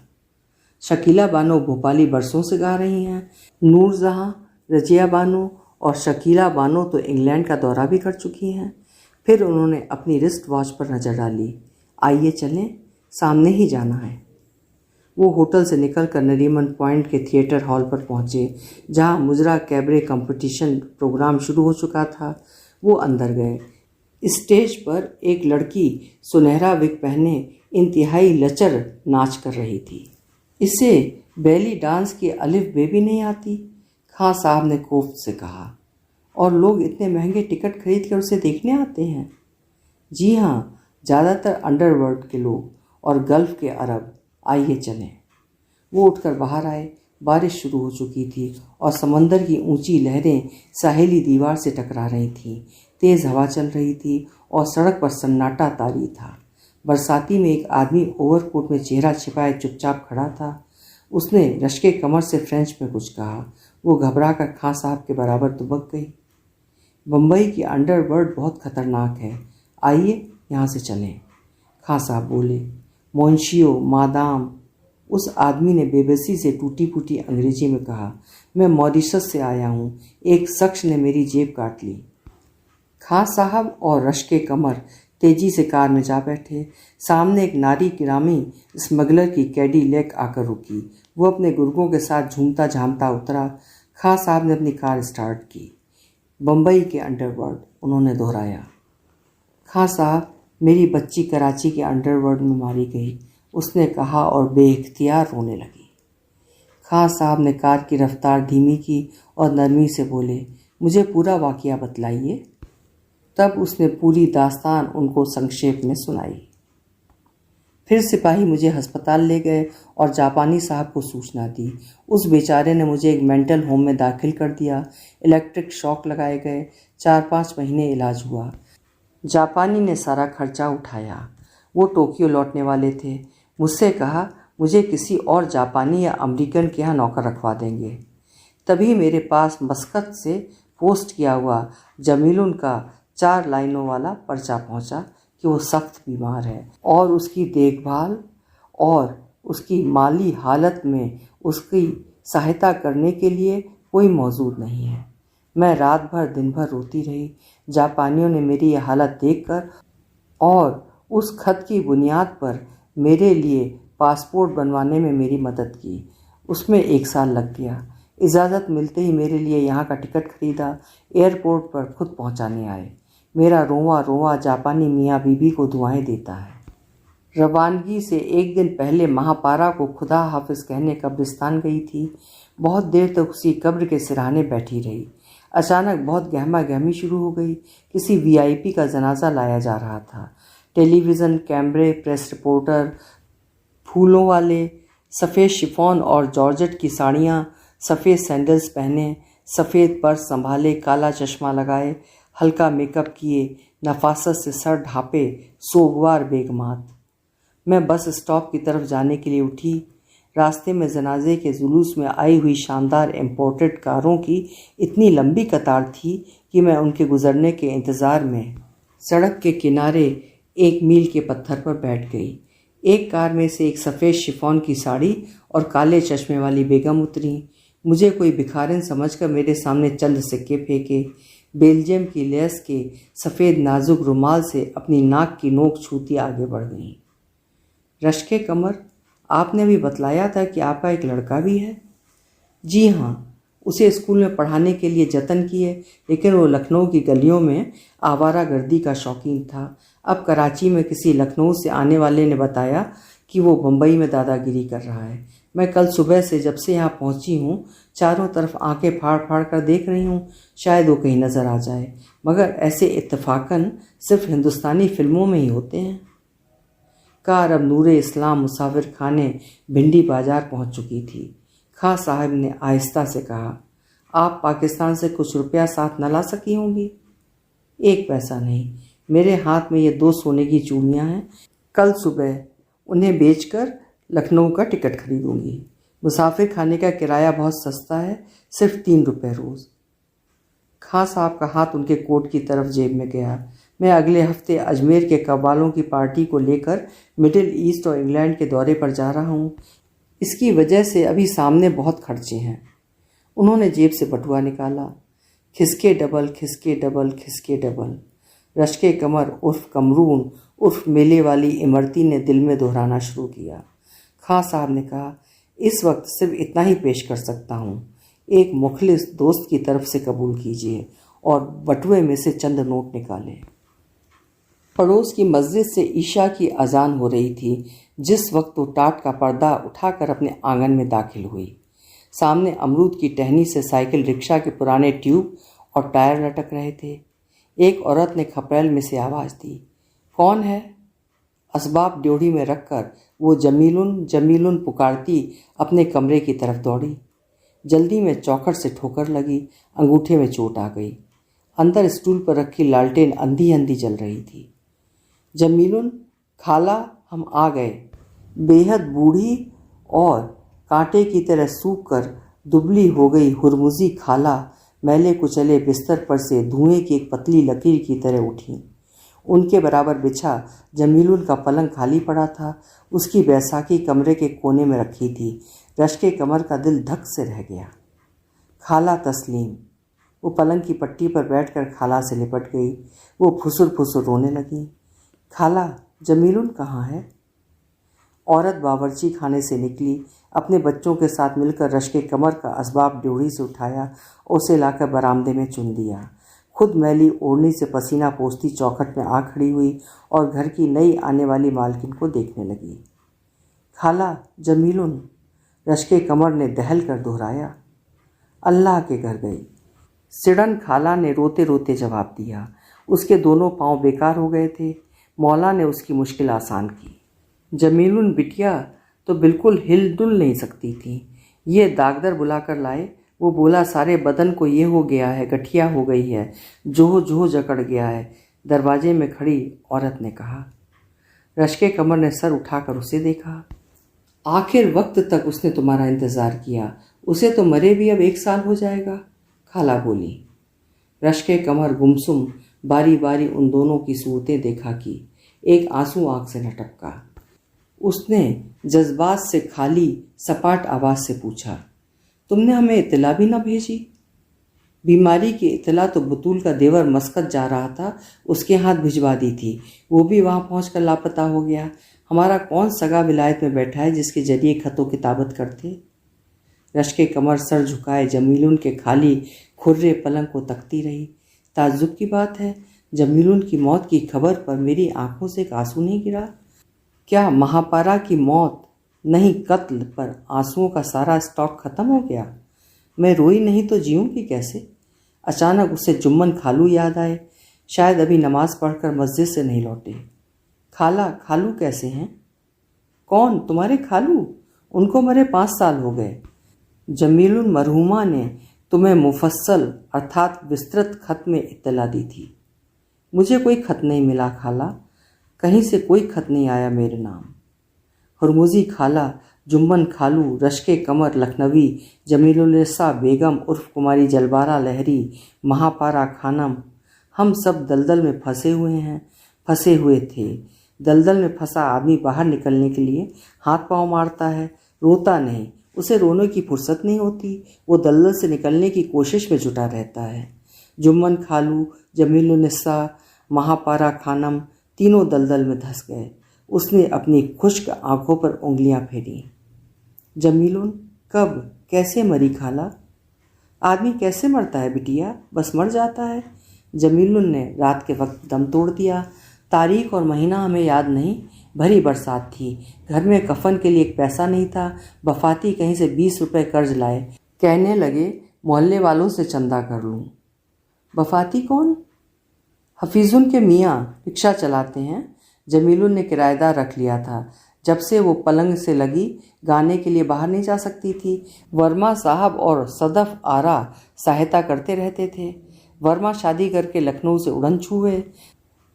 शकीला बानो भोपाली बरसों से गा रही हैं। नूरजहां, रजिया बानो और शकीला बानो तो इंग्लैंड का दौरा भी कर चुकी हैं। फिर उन्होंने अपनी रिस्ट वॉच पर नज़र डाली। आइए चलें, सामने ही जाना है। वो होटल से निकलकर नरीमन पॉइंट के थिएटर हॉल पर पहुंचे, जहां मुजरा कैबरे कंपटीशन प्रोग्राम शुरू हो चुका था। वो अंदर गए। स्टेज पर एक लड़की सुनहरा विग पहने इंतहाई लचर नाच कर रही थी। इसे बैली डांस की अलिफ बे भी नहीं आती, खां साहब ने कोफ्त से कहा। और लोग इतने महंगे टिकट खरीद कर उसे देखने आते हैं? जी हाँ, ज़्यादातर अंडरवर्ल्ड के लोग और गल्फ़ के अरब। आइए चलें। वो उठकर बाहर आए। बारिश शुरू हो चुकी थी और समंदर की ऊंची लहरें साहिली दीवार से टकरा रही थीं। तेज़ हवा चल रही थी और सड़क पर सन्नाटा तारी था। बरसाती में एक आदमी ओवरकोट में चेहरा छिपाए चुपचाप खड़ा था। उसने रश्के कमर से फ्रेंच में कुछ कहा। वो घबरा कर खां साहब के बराबर दुबक गई। बम्बई की अंडरवर्ल्ड बहुत खतरनाक है, आइए यहाँ से चलें, खां साहब बोले। मोंशियो, मादाम, उस आदमी ने बेबसी से टूटी फूटी अंग्रेजी में कहा। मैं मॉरिशस से आया हूँ। एक शख्स ने मेरी जेब काट ली। खां साहब और रश्के कमर तेजी से कार में जा बैठे। सामने एक नारी गिरामी स्मगलर की कैडिलैक आकर रुकी। वो अपने गुर्गों के साथ झूमता झामता उतरा। खां साहब ने अपनी कार स्टार्ट की। बम्बई के अंडरवर्ल्ड, उन्होंने दोहराया। खां साहब, मेरी बच्ची कराची के अंडरवर्ल्ड में मारी गई, उसने कहा और बेइख्तियार रोने लगी। खां साहब ने कार की रफ्तार धीमी की और नरमी से बोले, मुझे पूरा वाक़या बतलाइए। तब उसने पूरी दास्तान उनको संक्षेप में सुनाई। फिर सिपाही मुझे अस्पताल ले गए और जापानी साहब को सूचना दी। उस बेचारे ने मुझे एक मेंटल होम में दाखिल कर दिया। इलेक्ट्रिक शॉक लगाए गए। 4-5 महीने इलाज हुआ। जापानी ने सारा खर्चा उठाया। वो टोक्यो लौटने वाले थे। मुझसे कहा, मुझे किसी और जापानी या अमेरिकन के यहाँ नौकर रखवा देंगे। तभी मेरे पास मस्कत से पोस्ट किया हुआ जमीलुन का 4 लाइनों वाला पर्चा पहुंचा कि वो सख्त बीमार है और उसकी देखभाल और उसकी माली हालत में उसकी सहायता करने के लिए कोई मौजूद नहीं है। मैं रात भर दिन भर रोती रही। जापानियों ने मेरी यह हालत देखकर और उस खत की बुनियाद पर मेरे लिए पासपोर्ट बनवाने में मेरी मदद की। उसमें 1 साल लग गया। इजाज़त मिलते ही मेरे लिए यहाँ का टिकट खरीदा। एयरपोर्ट पर खुद पहुँचाने आए। मेरा रोवा रोवा जापानी मियाँ बीबी को दुआएं देता है। रवानगी से एक दिन पहले महापारा को खुदा हाफिज कहने कब्रिस्तान गई थी। बहुत देर तक उसी कब्र के सिरहाने बैठी रही। अचानक बहुत गहमा गहमी शुरू हो गई। किसी वीआईपी का जनाजा लाया जा रहा था। टेलीविज़न, कैमरे, प्रेस रिपोर्टर, फूलों वाले, सफ़ेद शिफॉन और जॉर्जेट की साड़ियाँ, सफ़ेद सैंडल्स पहने, सफ़ेद पर्स संभाले, काला चश्मा लगाए, हल्का मेकअप किए, नफासत से सर ढांपे, सोगवार बेगमात। मैं बस स्टॉप की तरफ जाने के लिए उठी। रास्ते में जनाजे के जुलूस में आई हुई शानदार इम्पोर्टेड कारों की इतनी लंबी कतार थी कि मैं उनके गुजरने के इंतज़ार में सड़क के किनारे एक मील के पत्थर पर बैठ गई। एक कार में से एक सफ़ेद शिफॉन की साड़ी और काले चश्मे वाली बेगम उतरी। मुझे कोई भिखारिन समझकर मेरे सामने चंद सिक्के फेंके। बेल्जियम की लेस के सफ़ेद नाजुक रुमाल से अपनी नाक की नोक छूती आगे बढ़ गईं। रश्के कमर, आपने अभी बतलाया था कि आपका एक लड़का भी है। जी हाँ, उसे स्कूल में पढ़ाने के लिए जतन किए, लेकिन वो लखनऊ की गलियों में आवारागर्दी का शौकीन था। अब कराची में किसी लखनऊ से आने वाले ने बताया कि वो बम्बई में दादागिरी कर रहा है। मैं कल सुबह से जब से यहाँ पहुँची हूँ चारों तरफ आंखें फाड़ फाड़ कर देख रही हूँ, शायद वो कहीं नज़र आ जाए, मगर ऐसे इत्तेफाकन सिर्फ हिंदुस्तानी फिल्मों में ही होते हैं। कार अब नूरे इस्लाम मुसाफिर खाने भिंडी बाजार पहुँच चुकी थी। खां साहब ने आहिस्ता से कहा, आप पाकिस्तान से कुछ रुपया साथ न ला सकी होंगी? एक पैसा नहीं। मेरे हाथ में ये 2 सोने की चूड़ियाँ हैं। कल सुबह उन्हें बेचकर लखनऊ का टिकट खरीदूंगी। मुसाफिर खाने का किराया बहुत सस्ता है, सिर्फ 3 रुपये रोज़। खां साहब का हाथ उनके कोट की तरफ जेब में गया। मैं अगले हफ्ते अजमेर के कव्वालों की पार्टी को लेकर मिडिल ईस्ट और इंग्लैंड के दौरे पर जा रहा हूँ। इसकी वजह से अभी सामने बहुत खर्चे हैं। उन्होंने जेब से बटुआ निकाला। खिसके डबल, खिसके डबल, खिसके डबल। रश्के कमर उर्फ कमरून उर्फ मेले वाली इमरती ने दिल में दोहराना शुरू किया। खां साहब ने कहा, इस वक्त सिर्फ इतना ही पेश कर सकता हूँ। एक मुखलिस दोस्त की तरफ से कबूल कीजिए। और बटुए में से चंद नोट निकाले। पड़ोस की मस्जिद से ईशा की अजान हो रही थी जिस वक्त वो टाट का पर्दा उठाकर अपने आंगन में दाखिल हुई। सामने अमरूद की टहनी से साइकिल रिक्शा के पुराने ट्यूब और टायर लटक रहे थे। एक औरत ने खपरेल में से आवाज़ दी, कौन है? असबाब ड्योढ़ी में रखकर वो जमीलुन जमीलुन पुकारती अपने कमरे की तरफ दौड़ी। जल्दी में चौखट से ठोकर लगी, अंगूठे में चोट आ गई। अंदर स्टूल पर रखी लालटेन अंधी अंधी जल रही थी। जमीलुन, खाला, हम आ गए। बेहद बूढ़ी और कांटे की तरह सूख कर दुबली हो गई हुरमुजी खाला मैले कुचले बिस्तर पर से धुएं की एक पतली लकीर की तरह उठी। उनके बराबर बिछा जमीलुन का पलंग खाली पड़ा था। उसकी बैसाखी कमरे के कोने में रखी थी। रश्के कमर का दिल धक से रह गया। खाला तस्लीम। वो पलंग की पट्टी पर बैठकर खाला से लिपट गई। वो फुसुर फुसुर रोने लगी। खाला, जमीलुन कहाँ है? औरत बावर्ची खाने से निकली। अपने बच्चों के साथ मिलकर रश्के कमर का असबाब ड्योढ़ी से उठाया, उसे लाकर बरामदे में चुन दिया। खुद मैली ओढ़नी से पसीना पोंछती चौखट में आ खड़ी हुई और घर की नई आने वाली मालकिन को देखने लगी। खाला, जमीलुन, रश्के कमर ने दहल कर दोहराया। अल्लाह के घर गई। सिड़न खाला ने रोते रोते जवाब दिया। उसके दोनों पांव बेकार हो गए थे। मौला ने उसकी मुश्किल आसान की। जमीलुन बिटिया तो बिल्कुल हिल डुल नहीं सकती थी। ये दागदर बुलाकर लाए। वो बोला, सारे बदन को ये हो गया है, गठिया हो गई है, जोह जोह जकड़ गया है। दरवाजे में खड़ी औरत ने कहा। रश्के कमर ने सर उठाकर उसे देखा। आखिर वक्त तक उसने तुम्हारा इंतज़ार किया। उसे तो मरे भी अब 1 साल हो जाएगा, खाला बोली। रश्के कमर गुमसुम बारी बारी उन दोनों की सूरतें देखा कि एक आंसू आंख से न टपका। उसने जज्बात से खाली सपाट आवाज़ से पूछा, तुमने हमें इत्तला भी न भेजी? बीमारी की इत्तला तो बतूल का देवर मस्कत जा रहा था, उसके हाथ भिजवा दी थी। वो भी वहाँ पहुँचकर लापता हो गया। हमारा कौन सगा विलायत में बैठा है जिसके जरिए खतों किताबत करते? रश्के कमर सर झुकाए जमीलुन के खाली खुर्रे पलंग को तकती रही। ताज्जुब की बात है, जमीलुन की मौत की खबर पर मेरी आंखों से एक आंसू नहीं गिरा। क्या महापारा की मौत नहीं, कत्ल पर आंसुओं का सारा स्टॉक खत्म हो गया? मैं रोई नहीं तो जीऊँगी कैसे? अचानक उसे जुम्मन खालू याद आए। शायद अभी नमाज पढ़कर मस्जिद से नहीं लौटे। खाला, खालू कैसे हैं? कौन, तुम्हारे खालू? उनको मरे 5 साल हो गए। जमीलुन मरहुमा ने तुम्हें मुफस्सल अर्थात विस्तृत खत में इत्तला दी थी। मुझे कोई खत नहीं मिला खाला, कहीं से कोई खत नहीं आया मेरे नाम। हुरमुजी खाला, जुम्मन खालू, रश्के कमर लखनवी, जमीलुन्निसा बेगम उर्फ कुमारी जलबारा लहरी, महापारा खानम, हम सब दलदल में फंसे हुए थे। दलदल में फंसा आदमी बाहर निकलने के लिए हाथ पांव मारता है, रोता नहीं, उसे रोने की फुर्सत नहीं होती। वो दलदल से निकलने की कोशिश में जुटा रहता है। जुम्मन खालू, जमीलुन्निसा, महापारा खानम तीनों दलदल में धंस गए। उसने अपनी खुश्क आंखों पर उंगलियां फेरी। जमीलुन, कब, कैसे मरी खाला? आदमी कैसे मरता है बिटिया? बस मर जाता है। जमीलुन ने रात के वक्त दम तोड़ दिया। तारीख और महीना हमें याद नहीं। भरी बरसात थी, घर में कफन के लिए एक पैसा नहीं था। बफाती कहीं से 20 रुपए कर्ज लाए, कहने लगे मोहल्ले वालों से चंदा कर लूं। बफाती कौन? हफीजुन के मियाँ, रिक्शा चलाते हैं। जमीलुन ने किराएदार रख लिया था। जब से वो पलंग से लगी गाने के लिए बाहर नहीं जा सकती थी। वर्मा साहब और सदफ आरा सहायता करते रहते थे। वर्मा शादी करके लखनऊ से उड़न छुए।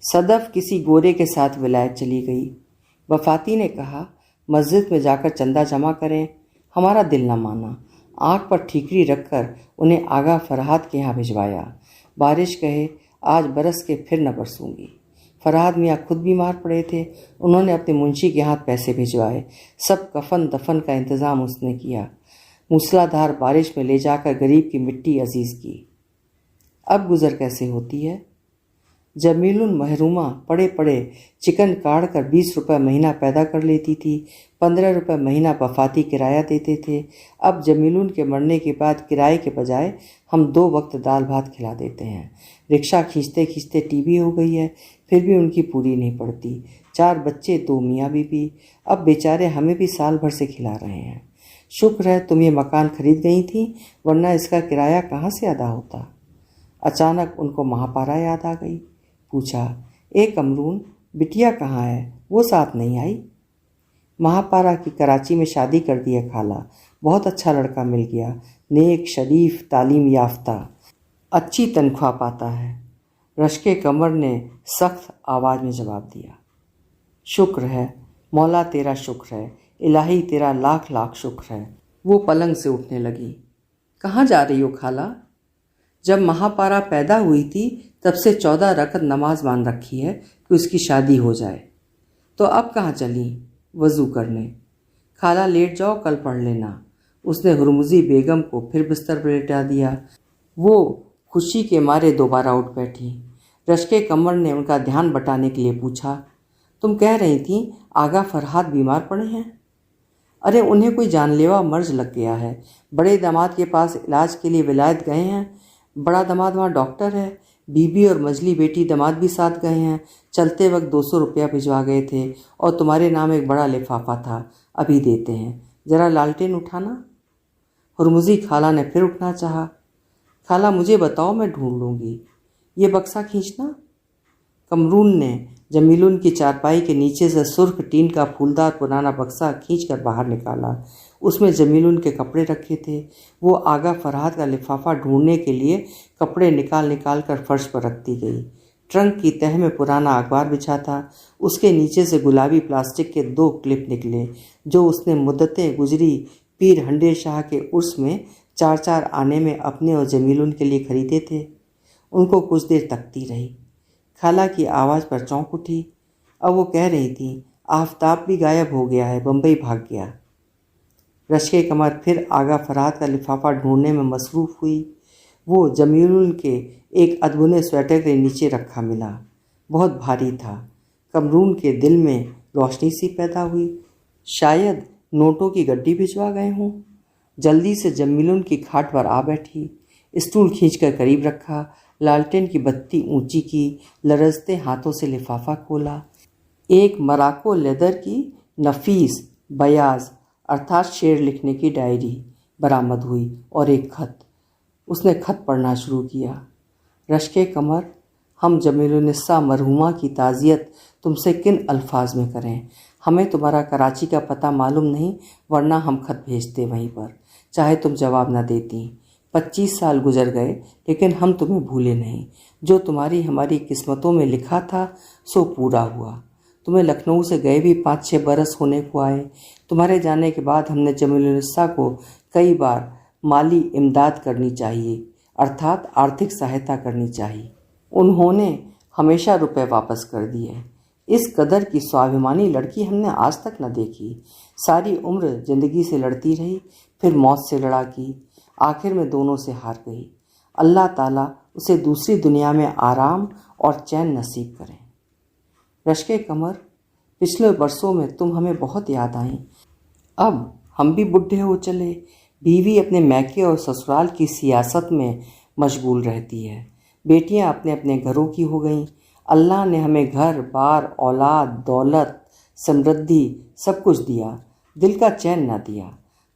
सदफ किसी गोरे के साथ विलायत चली गई। वफाती ने कहा मस्जिद में जाकर चंदा जमा करें। हमारा दिल न माना। आंख पर ठीकरी रखकर उन्हें आगा फरहाद के यहाँ भिजवाया। बारिश कहे आज बरस के फिर न बरसूंगी। फरहाद मियाँ खुद बीमार पड़े थे। उन्होंने अपने मुंशी के हाथ पैसे भिजवाए। सब कफन दफन का इंतज़ाम उसने किया। मूसलाधार बारिश में ले जाकर गरीब की मिट्टी अजीज़ की। अब गुजर कैसे होती है? जमीलुन महरूमा पड़े पड़े चिकन काट कर 20 रुपये महीना पैदा कर लेती थी। 15 रुपये महीना बफाती किराया देते थे। अब जमीलुन के मरने के बाद किराए के बजाय हम 2 वक्त दाल भात खिला देते हैं। रिक्शा खींचते खींचते टीबी हो गई है, फिर भी उनकी पूरी नहीं पड़ती। 4 बच्चे, 2 मियाँ बीबी। अब बेचारे हमें भी साल भर से खिला रहे हैं। शुक्र है तुम ये मकान खरीद गई थी, वरना इसका किराया कहाँ से अदा होता। अचानक उनको महापारा याद आ गई। पूछा, ए कमरून, बिटिया कहाँ है? वो साथ नहीं आई? महापारा की कराची में शादी कर दी है खाला। बहुत अच्छा लड़का मिल गया, नेक, शरीफ, तालीम याफ्ता, अच्छी तनख्वाह पाता है। रश्के कमर ने सख्त आवाज़ में जवाब दिया। शुक्र है मौला, तेरा शुक्र है, इलाही तेरा लाख लाख शुक्र है। वो पलंग से उठने लगी। कहाँ जा रही हो खाला? जब महापारा पैदा हुई थी तब से 14 रकत नमाज मान रखी है कि उसकी शादी हो जाए। तो अब कहाँ चली? वज़ू करने। खाला लेट जाओ, कल पढ़ लेना। उसने हुरमुजी बेगम को फिर बिस्तर पर लेटा दिया। वो खुशी के मारे दोबारा उठ बैठी। रश्के कमर ने उनका ध्यान बटाने के लिए पूछा, तुम कह रही थी आगा फरहाद बीमार पड़े हैं? अरे उन्हें कोई जानलेवा मर्ज लग गया है। बड़े दामाद के पास इलाज के लिए विलायत गए हैं। बड़ा दामाद वहाँ डॉक्टर है। बीबी और मजली बेटी दामाद भी साथ गए हैं। चलते वक्त 200 रुपया भिजवा गए थे और तुम्हारे नाम एक बड़ा लिफाफा था, अभी देते हैं। जरा लालटेन उठाना। हुरमुजी खाला ने फिर उठना चाहा। खाला मुझे बताओ, मैं ढूंढ लूँगी। ये बक्सा खींचना। कमरून ने जमीलुन की चारपाई के नीचे से सुर्ख टीन का फूलदार पुराना बक्सा खींचकर बाहर निकाला। उसमें जमीलुन के कपड़े रखे थे। वो आगा फरहाद का लिफाफा ढूंढने के लिए कपड़े निकाल कर फर्श पर रखती गई। ट्रंक की तह में पुराना अखबार बिछा था। उसके नीचे से गुलाबी प्लास्टिक के 2 क्लिप निकले, जो उसने मुद्दतें गुजरी पीर हंडे शाह के उर्स में 4-4 आने में अपने और जमीलुन के लिए खरीदे थे। उनको कुछ देर तकती रही। खाला की आवाज़ पर चौंक उठी। अब वो कह रही थी, आफताब भी गायब हो गया है, बम्बई भाग गया। रश्के कमर फिर आगा फरहाद का लिफाफा ढूंढने में मसरूफ़ हुई। वो जमीलुन के एक अदबुने स्वेटर के नीचे रखा मिला। बहुत भारी था। कमरून के दिल में रोशनी सी पैदा हुई। शायद नोटों की गड्डी भिजवा गए हों। जल्दी से जमीलुन की खाट पर आ बैठी। स्टूल खींचकर करीब रखा। लालटेन की बत्ती ऊंची की। लरजते हाथों से लिफाफा खोला। एक मराको लेदर की नफीस बयाज अर्थात शेर लिखने की डायरी बरामद हुई और एक खत। उसने खत पढ़ना शुरू किया। रश्के कमर, हम जमीलुन्निसा मरहुमा की ताज़ियत तुमसे किन अल्फाज में करें। हमें तुम्हारा कराची का पता मालूम नहीं, वरना हम खत भेजते वहीं पर, चाहे तुम जवाब न देती। 25 साल गुजर गए, लेकिन हम तुम्हें भूले नहीं। जो तुम्हारी हमारी किस्मतों में लिखा था सो पूरा हुआ। तुम्हें लखनऊ से गए भी 5-6 बरस होने को आए। तुम्हारे जाने के बाद हमने जमीलुन्निसा को कई बार माली इमदाद करनी चाहिए, अर्थात आर्थिक सहायता करनी चाहिए। उन्होंने हमेशा रुपए वापस कर दिए। इस कदर की स्वाभिमानी लड़की हमने आज तक न देखी। सारी उम्र जिंदगी से लड़ती रही, फिर मौत से लड़ा की, आखिर में दोनों से हार गई। अल्लाह ताला उसे दूसरी दुनिया में आराम और चैन नसीब करें। रश्के कमर, पिछले बरसों में तुम हमें बहुत याद आई। अब हम भी बुढ़े हो चले। बीवी अपने मैके और ससुराल की सियासत में मशगूल रहती है। बेटियां अपने अपने घरों की हो गईं। अल्लाह ने हमें घर बार, औलाद, दौलत, समृद्धि सब कुछ दिया, दिल का चैन ना दिया।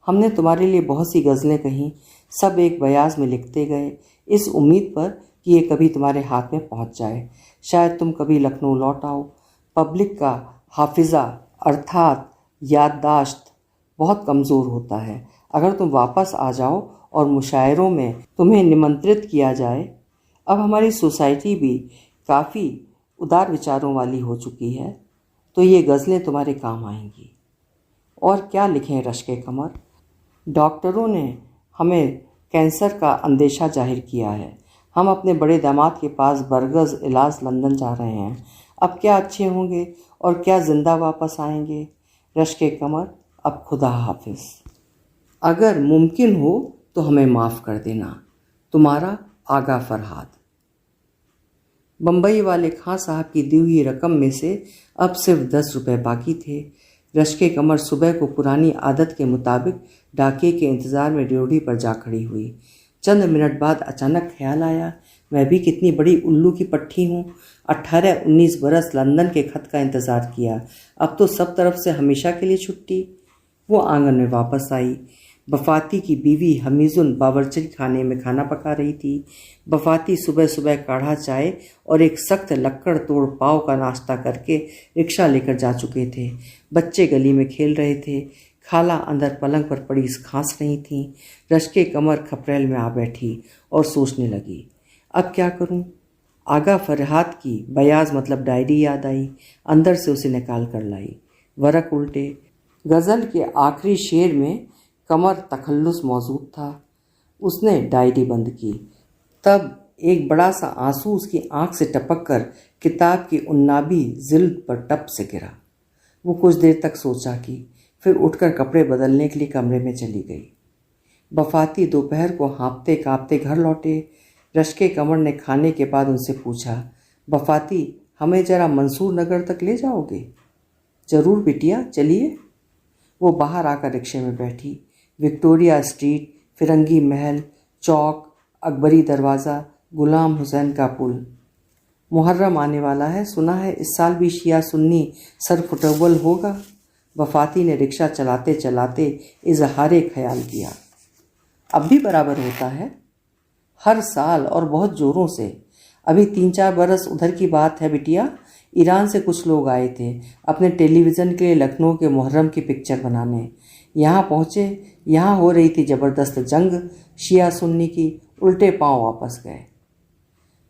हमने तुम्हारे लिए बहुत सी गज़लें कहीं, सब एक बयाज में लिखते गए, इस उम्मीद पर कि ये कभी तुम्हारे हाथ में पहुंच जाए। शायद तुम कभी लखनऊ लौट आओ। पब्लिक का हाफिज़ा अर्थात याददाश्त बहुत कमज़ोर होता है। अगर तुम वापस आ जाओ और मुशायरों में तुम्हें निमंत्रित किया जाए। अब हमारी सोसाइटी भी काफ़ी उदार विचारों वाली हो चुकी है, तो ये गज़लें तुम्हारे काम आएंगी। और क्या लिखें रश्के कमर, डॉक्टरों ने हमें कैंसर का अंदेशा जाहिर किया है। हम अपने बड़े दामाद के पास बरगज़ इलाज लंदन जा रहे हैं। अब क्या अच्छे होंगे और क्या जिंदा वापस आएंगे। रश्के कमर, अब खुदा हाफिज। अगर मुमकिन हो तो हमें माफ़ कर देना। तुम्हारा आगा फरहाद। बम्बई वाले खां साहब की दी हुई रकम में से अब सिर्फ 10 रुपये बाकी थे। रश्के कमर सुबह को पुरानी आदत के मुताबिक डाके के इंतज़ार में ड्योढ़ी पर जा खड़ी हुई। चंद मिनट बाद अचानक ख्याल आया, मैं भी कितनी बड़ी उल्लू की पट्टी हूँ। 18-19 बरस लंदन के खत का इंतज़ार किया, अब तो सब तरफ से हमेशा के लिए छुट्टी। वो आंगन में वापस आई। बफाती की बीवी हमीजुन बावर्ची खाने में खाना पका रही थी। बफाती सुबह सुबह काढ़ा चाय और एक सख्त लक्कड़ तोड़ पाव का नाश्ता करके रिक्शा लेकर जा चुके थे। बच्चे गली में खेल रहे थे। खाला अंदर पलंग पर पड़ी खांस रही थीं। रश्के कमर खपरेल में आ बैठी और सोचने लगी, अब क्या करूं। आगा फरहाद की बयाज मतलब डायरी याद आई। अंदर से उसे निकाल कर लाई। वरक उल्टे। गज़ल के आखिरी शेर में कमर तखल्लुस मौजूद था। उसने डायरी बंद की। तब एक बड़ा सा आंसू उसकी आंख से टपक कर किताब की उन्नाबी जिल्द पर टप से गिरा। वो कुछ देर तक सोचा कि फिर उठकर कपड़े बदलने के लिए कमरे में चली गई। बफाती दोपहर को हाँफते काँपते घर लौटे। रश्के कमर ने खाने के बाद उनसे पूछा, बफाती, हमें जरा मंसूर नगर तक ले जाओगे? जरूर बिटिया, चलिए। वो बाहर आकर रिक्शे में बैठी। विक्टोरिया स्ट्रीट, फिरंगी महल, चौक, अकबरी दरवाज़ा, गुलाम हुसैन का पुल। मुहर्रम आने वाला है, सुना है इस साल भी शिया सुन्नी सरफुटव्वल होगा। वफाती ने रिक्शा चलाते चलाते इजहारे ख्याल किया। अब भी बराबर होता है, हर साल और बहुत ज़ोरों से। अभी 3-4 बरस उधर की बात है बिटिया। ईरान से कुछ लोग आए थे अपने टेलीविज़न के लिए लखनऊ के मुहर्रम की पिक्चर बनाने। यहाँ पहुँचे, यहाँ हो रही थी ज़बरदस्त जंग शिया सुन्नी की। उल्टे पांव वापस गए।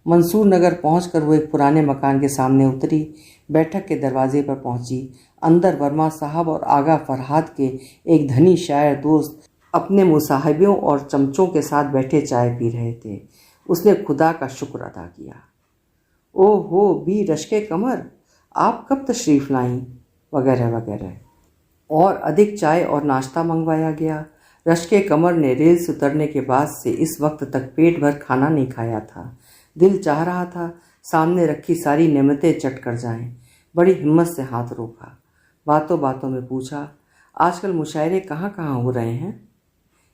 मंसूर नगर पहुंचकर वो एक पुराने मकान के सामने उतरी। बैठक के दरवाजे पर पहुंची। अंदर वर्मा साहब और आगा फरहाद के एक धनी शायर दोस्त अपने मुसाहिबों और चमचों के साथ बैठे चाय पी रहे थे। उसने खुदा का शुक्र अदा किया। ओहो बी रश्के कमर, आप कब तशरीफ़ लाईं, वगैरह वगैरह। और अधिक चाय और नाश्ता मंगवाया गया। रश्के कमर ने रेल से उतरने के बाद से इस वक्त तक पेट भर खाना नहीं खाया था। दिल चाह रहा था सामने रखी सारी नेमतें चट कर जाएं। बड़ी हिम्मत से हाथ रोका। बातों बातों में पूछा, आजकल मुशायरे कहाँ कहाँ हो रहे हैं?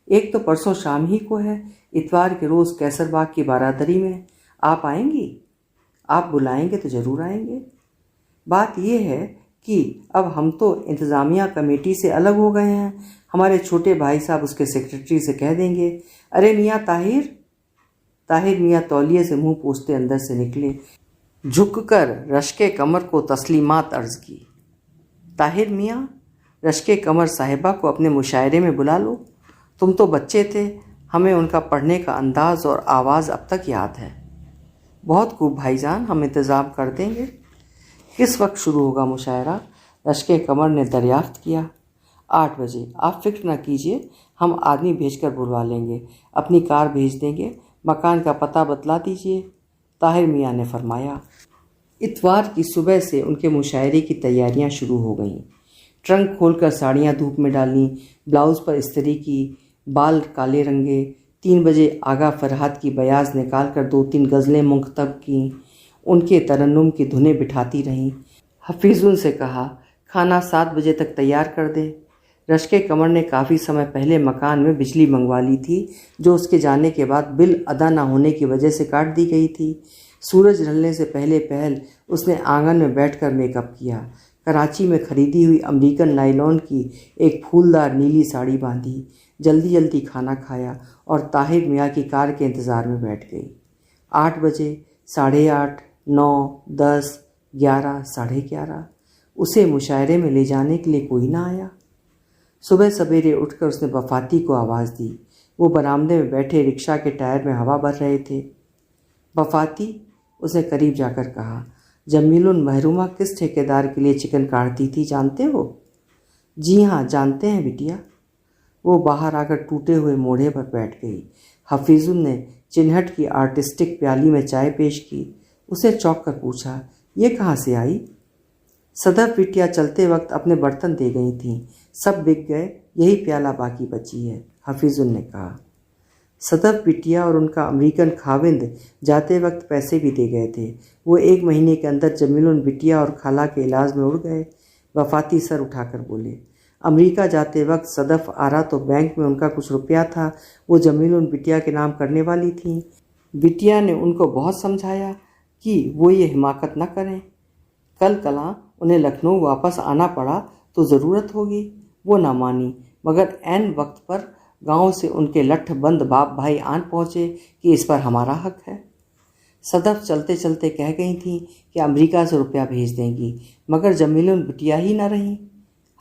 एक तो परसों शाम ही को है, इतवार के रोज़ कैसरबाग की बारादरी में। आप आएंगी? आप बुलाएंगे तो ज़रूर आएंगे। बात यह है कि अब हम तो इंतज़ामिया कमेटी से अलग हो गए हैं। हमारे छोटे भाई साहब उसके सेक्रेटरी से कह देंगे, अरे मियाँ ताहिर, ताहिर मियाँ तौलिए से मुंह पोंछते अंदर से निकले। झुककर रश्के कमर को तस्लीमात अर्ज की। ताहिर मियाँ, रश्के कमर साहिबा को अपने मुशायरे में बुला लो। तुम तो बच्चे थे, हमें उनका पढ़ने का अंदाज़ और आवाज़ अब तक याद है। बहुत खूब भाईजान, हम इंतज़ाम कर देंगे। किस वक्त शुरू होगा मुशायरा? रश्के कमर ने दरियाफ्त किया। 8 बजे। आप फिक्र न कीजिए, हम आदमी भेजकर बुलवा लेंगे। अपनी कार भेज देंगे। मकान का पता बतला दीजिए, ताहिर मियाँ ने फरमाया। इतवार की सुबह से उनके मुशायरे की तैयारियां शुरू हो गईं। ट्रंक खोलकर साड़ियां धूप में डालीं, ब्लाउज़ पर इस्त्री की, बाल काले रंगे। 3 बजे आगा फरहाद की बयाज निकाल कर 2-3 गज़लें मुंतखब कीं। उनके तरन्नुम की धुनें बिठाती रहीं। हफीजुन से कहा, खाना 7 बजे तक तैयार कर दे। रश्के कमर ने काफ़ी समय पहले मकान में बिजली मंगवा ली थी, जो उसके जाने के बाद बिल अदा न होने की वजह से काट दी गई थी। सूरज ढलने से पहल उसने आंगन में बैठकर मेकअप किया। कराची में खरीदी हुई अमेरिकन नायलॉन की एक फूलदार नीली साड़ी बांधी, जल्दी खाना खाया और ताहिर मियाँ की कार के इंतज़ार में बैठ गई। 8 बजे, 8:30, 9, 10, 11, 11:30 उसे मुशायरे में ले जाने के लिए कोई ना आया। सुबह सवेरे उठकर उसने वफाती को आवाज़ दी। वो बरामदे में बैठे रिक्शा के टायर में हवा भर रहे थे। वफाती, उसने करीब जाकर कहा, जमीलुन महरूमा किस ठेकेदार के लिए चिकन काटती थी जानते हो? जी हाँ, जानते हैं बिटिया। वो बाहर आकर टूटे हुए मोढ़े पर बैठ गई। हफीजुन ने चिन्हट की आर्टिस्टिक प्याली में चाय पेश की। उसे चौंक कर पूछा, ये कहाँ से आई? सदफ बिटिया चलते वक्त अपने बर्तन दे गई थीं, सब बिक गए, यही प्याला बाकी बची है, हफीजुन ने कहा। सदफ बिटिया और उनका अमेरिकन खाविंद जाते वक्त पैसे भी दे गए थे। वो 1 महीने के अंदर जमीलुन बिटिया और खाला के इलाज में उड़ गए। वफाती सर उठाकर बोले। अमेरिका जाते वक्त सदफ आ रहा तो बैंक में उनका कुछ रुपया था, वो जमीलुन बिटिया के नाम करने वाली थी। बिटिया ने उनको बहुत समझाया कि वो ये हिमाकत न करें। कल कला उन्हें लखनऊ वापस आना पड़ा तो ज़रूरत होगी। वो ना मानी, मगर ऐन वक्त पर गांव से उनके लठबंद बाप भाई आन पहुँचे कि इस पर हमारा हक है। सदफ चलते चलते कह गई थी कि अमेरिका से रुपया भेज देंगी, मगर जमीलुन बिटिया ही ना रही।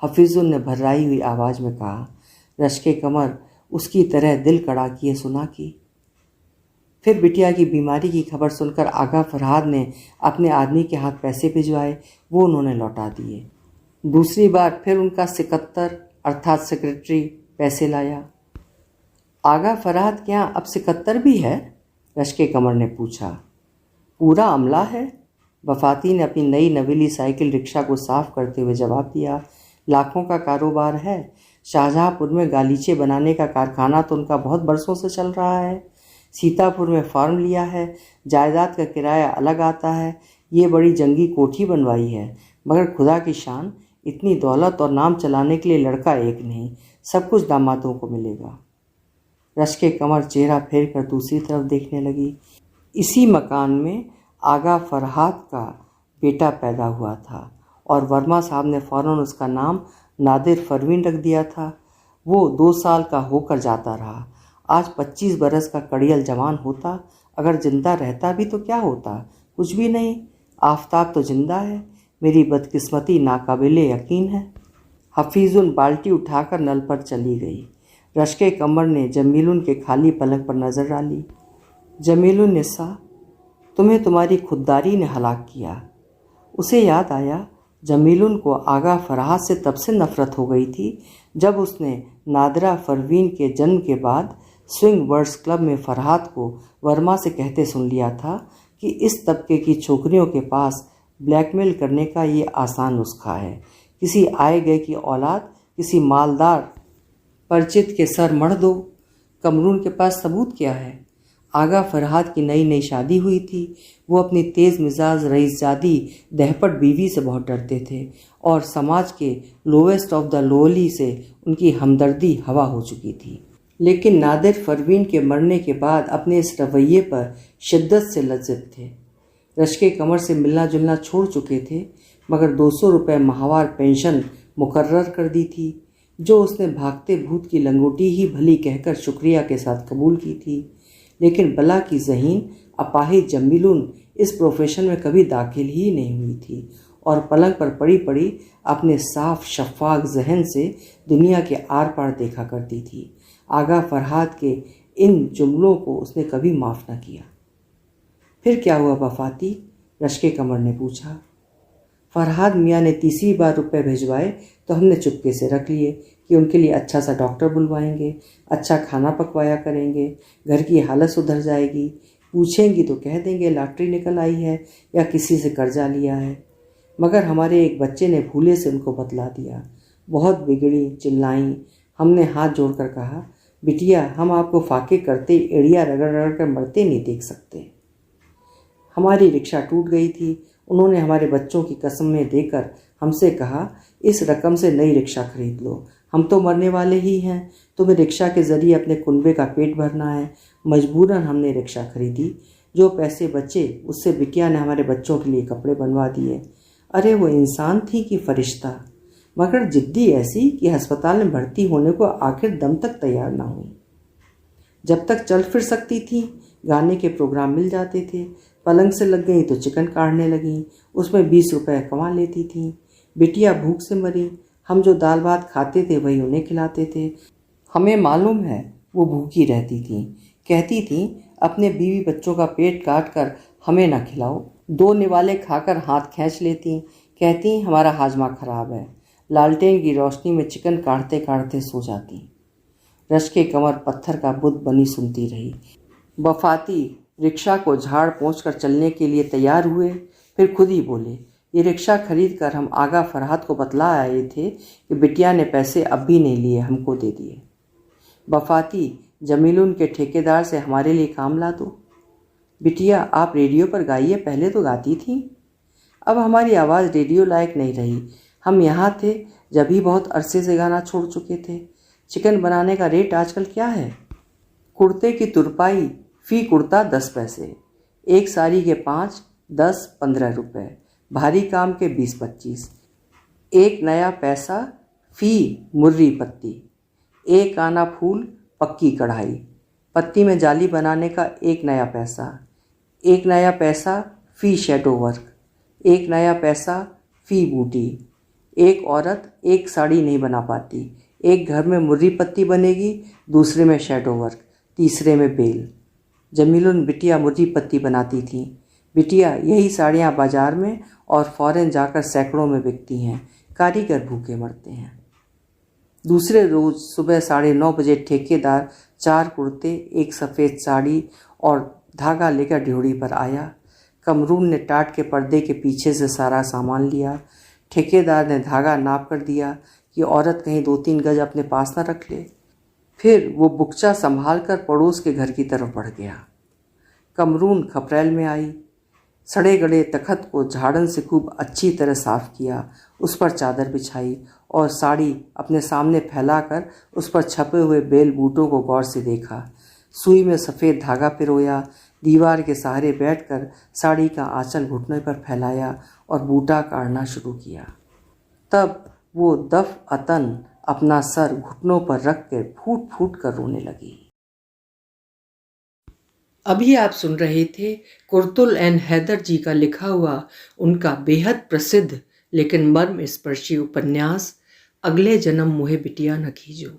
हफीजुन ने भर्राई हुई आवाज़ में कहा। रश्के कमर उसकी तरह दिल कड़ा किए सुना की। फिर बिटिया की बीमारी की खबर सुनकर आगा फरहाद ने अपने आदमी के हाथ पैसे भिजवाए, वो उन्होंने लौटा दिए। दूसरी बार फिर उनका सिकत्तर अर्थात सेक्रेटरी पैसे लाया। आगा फरहाद क्या अब सिकत्तर भी है? रश्के कमर ने पूछा। पूरा अमला है, वफाती ने अपनी नई नवीली साइकिल रिक्शा को साफ करते हुए जवाब दिया। लाखों का कारोबार है। शाहजहांपुर में गालीचे बनाने का कारखाना तो उनका बहुत बरसों से चल रहा है। सीतापुर में फार्म लिया है, जायदाद का किराया अलग आता है। ये बड़ी जंगी कोठी बनवाई है, मगर खुदा की शान, इतनी दौलत और नाम चलाने के लिए लड़का एक नहीं, सब कुछ दामादों को मिलेगा। रश्के कमर चेहरा फेर कर दूसरी तरफ देखने लगी। इसी मकान में आगा फरहाद का बेटा पैदा हुआ था और वर्मा साहब ने फ़ौरन उसका नाम नादिर परवीन रख दिया था। वो 2 साल का होकर जाता रहा। आज 25 बरस का कड़ियल जवान होता, अगर जिंदा रहता भी तो क्या होता? कुछ भी नहीं। आफताब तो जिंदा है। मेरी बदकिस्मती नाकाबिले यकीन है। हफीजुन बाल्टी उठाकर नल पर चली गई। रश्के कमर ने जमीलुन के खाली पलंग पर नज़र डाली। जमीलुन निस्सा, तुम्हें तुम्हारी खुददारी ने हलाक किया। उसे याद आया, जमीलुन को आगा फरहाद से तब से नफरत हो गई थी जब उसने नादरा परवीन के जन्म के बाद स्विंग वर्ड्स क्लब में फरहाद को वर्मा से कहते सुन लिया था कि इस तबके की छोकरियों के पास ब्लैकमेल करने का ये आसान नुस्खा है। किसी आए गए की औलाद किसी मालदार परिचित के सर मढ़ दो। कमरून के पास सबूत क्या है? आगा फरहाद की नई नई शादी हुई थी। वो अपनी तेज़ मिजाज रईसजादी दहपट बीवी से बहुत डरते थे और समाज के लोवेस्ट ऑफ द लोअली से उनकी हमदर्दी हवा हो चुकी थी। लेकिन नादिर परवीन के मरने के बाद अपने इस रवैये पर शिद्दत से लज्जित थे। रश्के कमर से मिलना जुलना छोड़ चुके थे, मगर 200 रुपये माहवार पेंशन मुकर्रर कर दी थी, जो उसने भागते भूत की लंगोटी ही भली कहकर शुक्रिया के साथ कबूल की थी। लेकिन बला की ज़हीन अपाहिज जमीलुन इस प्रोफेशन में कभी दाखिल ही नहीं हुई थी और पलंग पर पड़ी पड़ी अपने साफ शफाक जहन से दुनिया के आर पार देखा करती थी। आगा फरहाद के इन जुमलों को उसने कभी माफ़ न किया। फिर क्या हुआ बफाती? रश्के कमर ने पूछा। फरहाद मियाँ ने तीसरी बार रुपए भिजवाए तो हमने चुपके से रख लिए कि उनके लिए अच्छा सा डॉक्टर बुलवाएंगे, अच्छा खाना पकवाया करेंगे, घर की हालत सुधर जाएगी। पूछेंगी तो कह देंगे लॉटरी निकल आई है या किसी से कर्जा लिया है। मगर हमारे एक बच्चे ने भूले से उनको बतला दिया। बहुत बिगड़ी, चिल्लाई। हमने हाथ जोड़कर कहा, बिटिया हम आपको फाके करते एड़िया रगड़ रगड़ कर मरते नहीं देख सकते। हमारी रिक्शा टूट गई थी। उन्होंने हमारे बच्चों की कसमें देकर हमसे कहा, इस रकम से नई रिक्शा खरीद लो, हम तो मरने वाले ही हैं, तुम्हें रिक्शा के ज़रिए अपने कुनबे का पेट भरना है। मजबूरन हमने रिक्शा खरीदी। जो पैसे बचे उससे बिटिया ने हमारे बच्चों के लिए कपड़े बनवा दिए। अरे वो इंसान थी कि फरिश्ता, मगर जिद्दी ऐसी कि अस्पताल में भर्ती होने को आखिर दम तक तैयार ना हुई। जब तक चल फिर सकती थी गाने के प्रोग्राम मिल जाते थे। पलंग से लग गई तो चिकन काटने लगी, उसमें 20 रुपए कमा लेती थी। बिटिया भूख से मरी, हम जो दाल भात खाते थे वही उन्हें खिलाते थे। हमें मालूम है वो भूखी रहती थी। कहती थी अपने बीवी बच्चों का पेट काट कर हमें ना खिलाओ। 2 निवाले खाकर हाथ खींच लेती। कहती हमारा हाजमा खराब है। लालटेन की रोशनी में चिकन काटते काटते सो जाती। रश्के कमर पत्थर का बुत बनी सुनती रही। बफाती रिक्शा को झाड़ पोंछ कर चलने के लिए तैयार हुए। फिर खुद ही बोले, ये रिक्शा खरीद कर हम आगा फरहाद को बतला आए थे कि बिटिया ने पैसे अब भी नहीं लिए, हमको दे दिए। बफाती जमीलुन के ठेकेदार से हमारे लिए काम ला दो। बिटिया आप रेडियो पर गाइए, पहले तो गाती थी। अब हमारी आवाज़ रेडियो लायक नहीं रही। हम यहाँ थे जब ही बहुत अरसे से गाना छोड़ चुके थे। चिकन बनाने का रेट आजकल क्या है? कुर्ते की तुरपाई फी कुर्ता 10 पैसे, एक साड़ी के 5, 10, 15 रुपए, भारी काम के 20-25, एक नया पैसा फी मुर्री पत्ती, एक आना फूल पक्की कढ़ाई, पत्ती में जाली बनाने का एक नया पैसा फी शैडो वर्क, एक नया पैसा फी बूटी। एक औरत एक साड़ी नहीं बना पाती। एक घर में मुर्री पत्ती बनेगी, दूसरे में शैडो वर्क, तीसरे में बेल। जमीलुन बिटिया मुर्री पत्ती बनाती थी। बिटिया यही साड़ियाँ बाजार में और फॉरेन जाकर सैकड़ों में बिकती हैं। कारीगर भूखे मरते हैं। दूसरे रोज़ सुबह 9:30 बजे ठेकेदार 4 कुर्ते, एक सफ़ेद साड़ी और धागा लेकर ड्योढ़ी पर आया। कमरून ने टाट के पर्दे के पीछे से सारा सामान लिया। ठेकेदार ने धागा नाप कर दिया कि औरत कहीं 2-3 गज अपने पास न रख ले। फिर वो बुकचा संभाल कर पड़ोस के घर की तरफ बढ़ गया। कमरून खपरेल में आई। सड़े गड़े तखत को झाड़न से खूब अच्छी तरह साफ किया, उस पर चादर बिछाई और साड़ी अपने सामने फैलाकर उस पर छपे हुए बेल बूटों को गौर से देखा। सुई में सफ़ेद धागा पिरोया, दीवार के सहारे बैठकर साड़ी का आंचल घुटने पर फैलाया और बूटा काटना शुरू किया। तब वो दफ अतन अपना सर घुटनों पर रख कर फूट फूट कर रोने लगी। अभी आप सुन रहे थे कुर्तुल एन हैदर जी का लिखा हुआ उनका बेहद प्रसिद्ध लेकिन मर्म स्पर्शी उपन्यास अगले जन्म मोहे बिटिया न खींचो।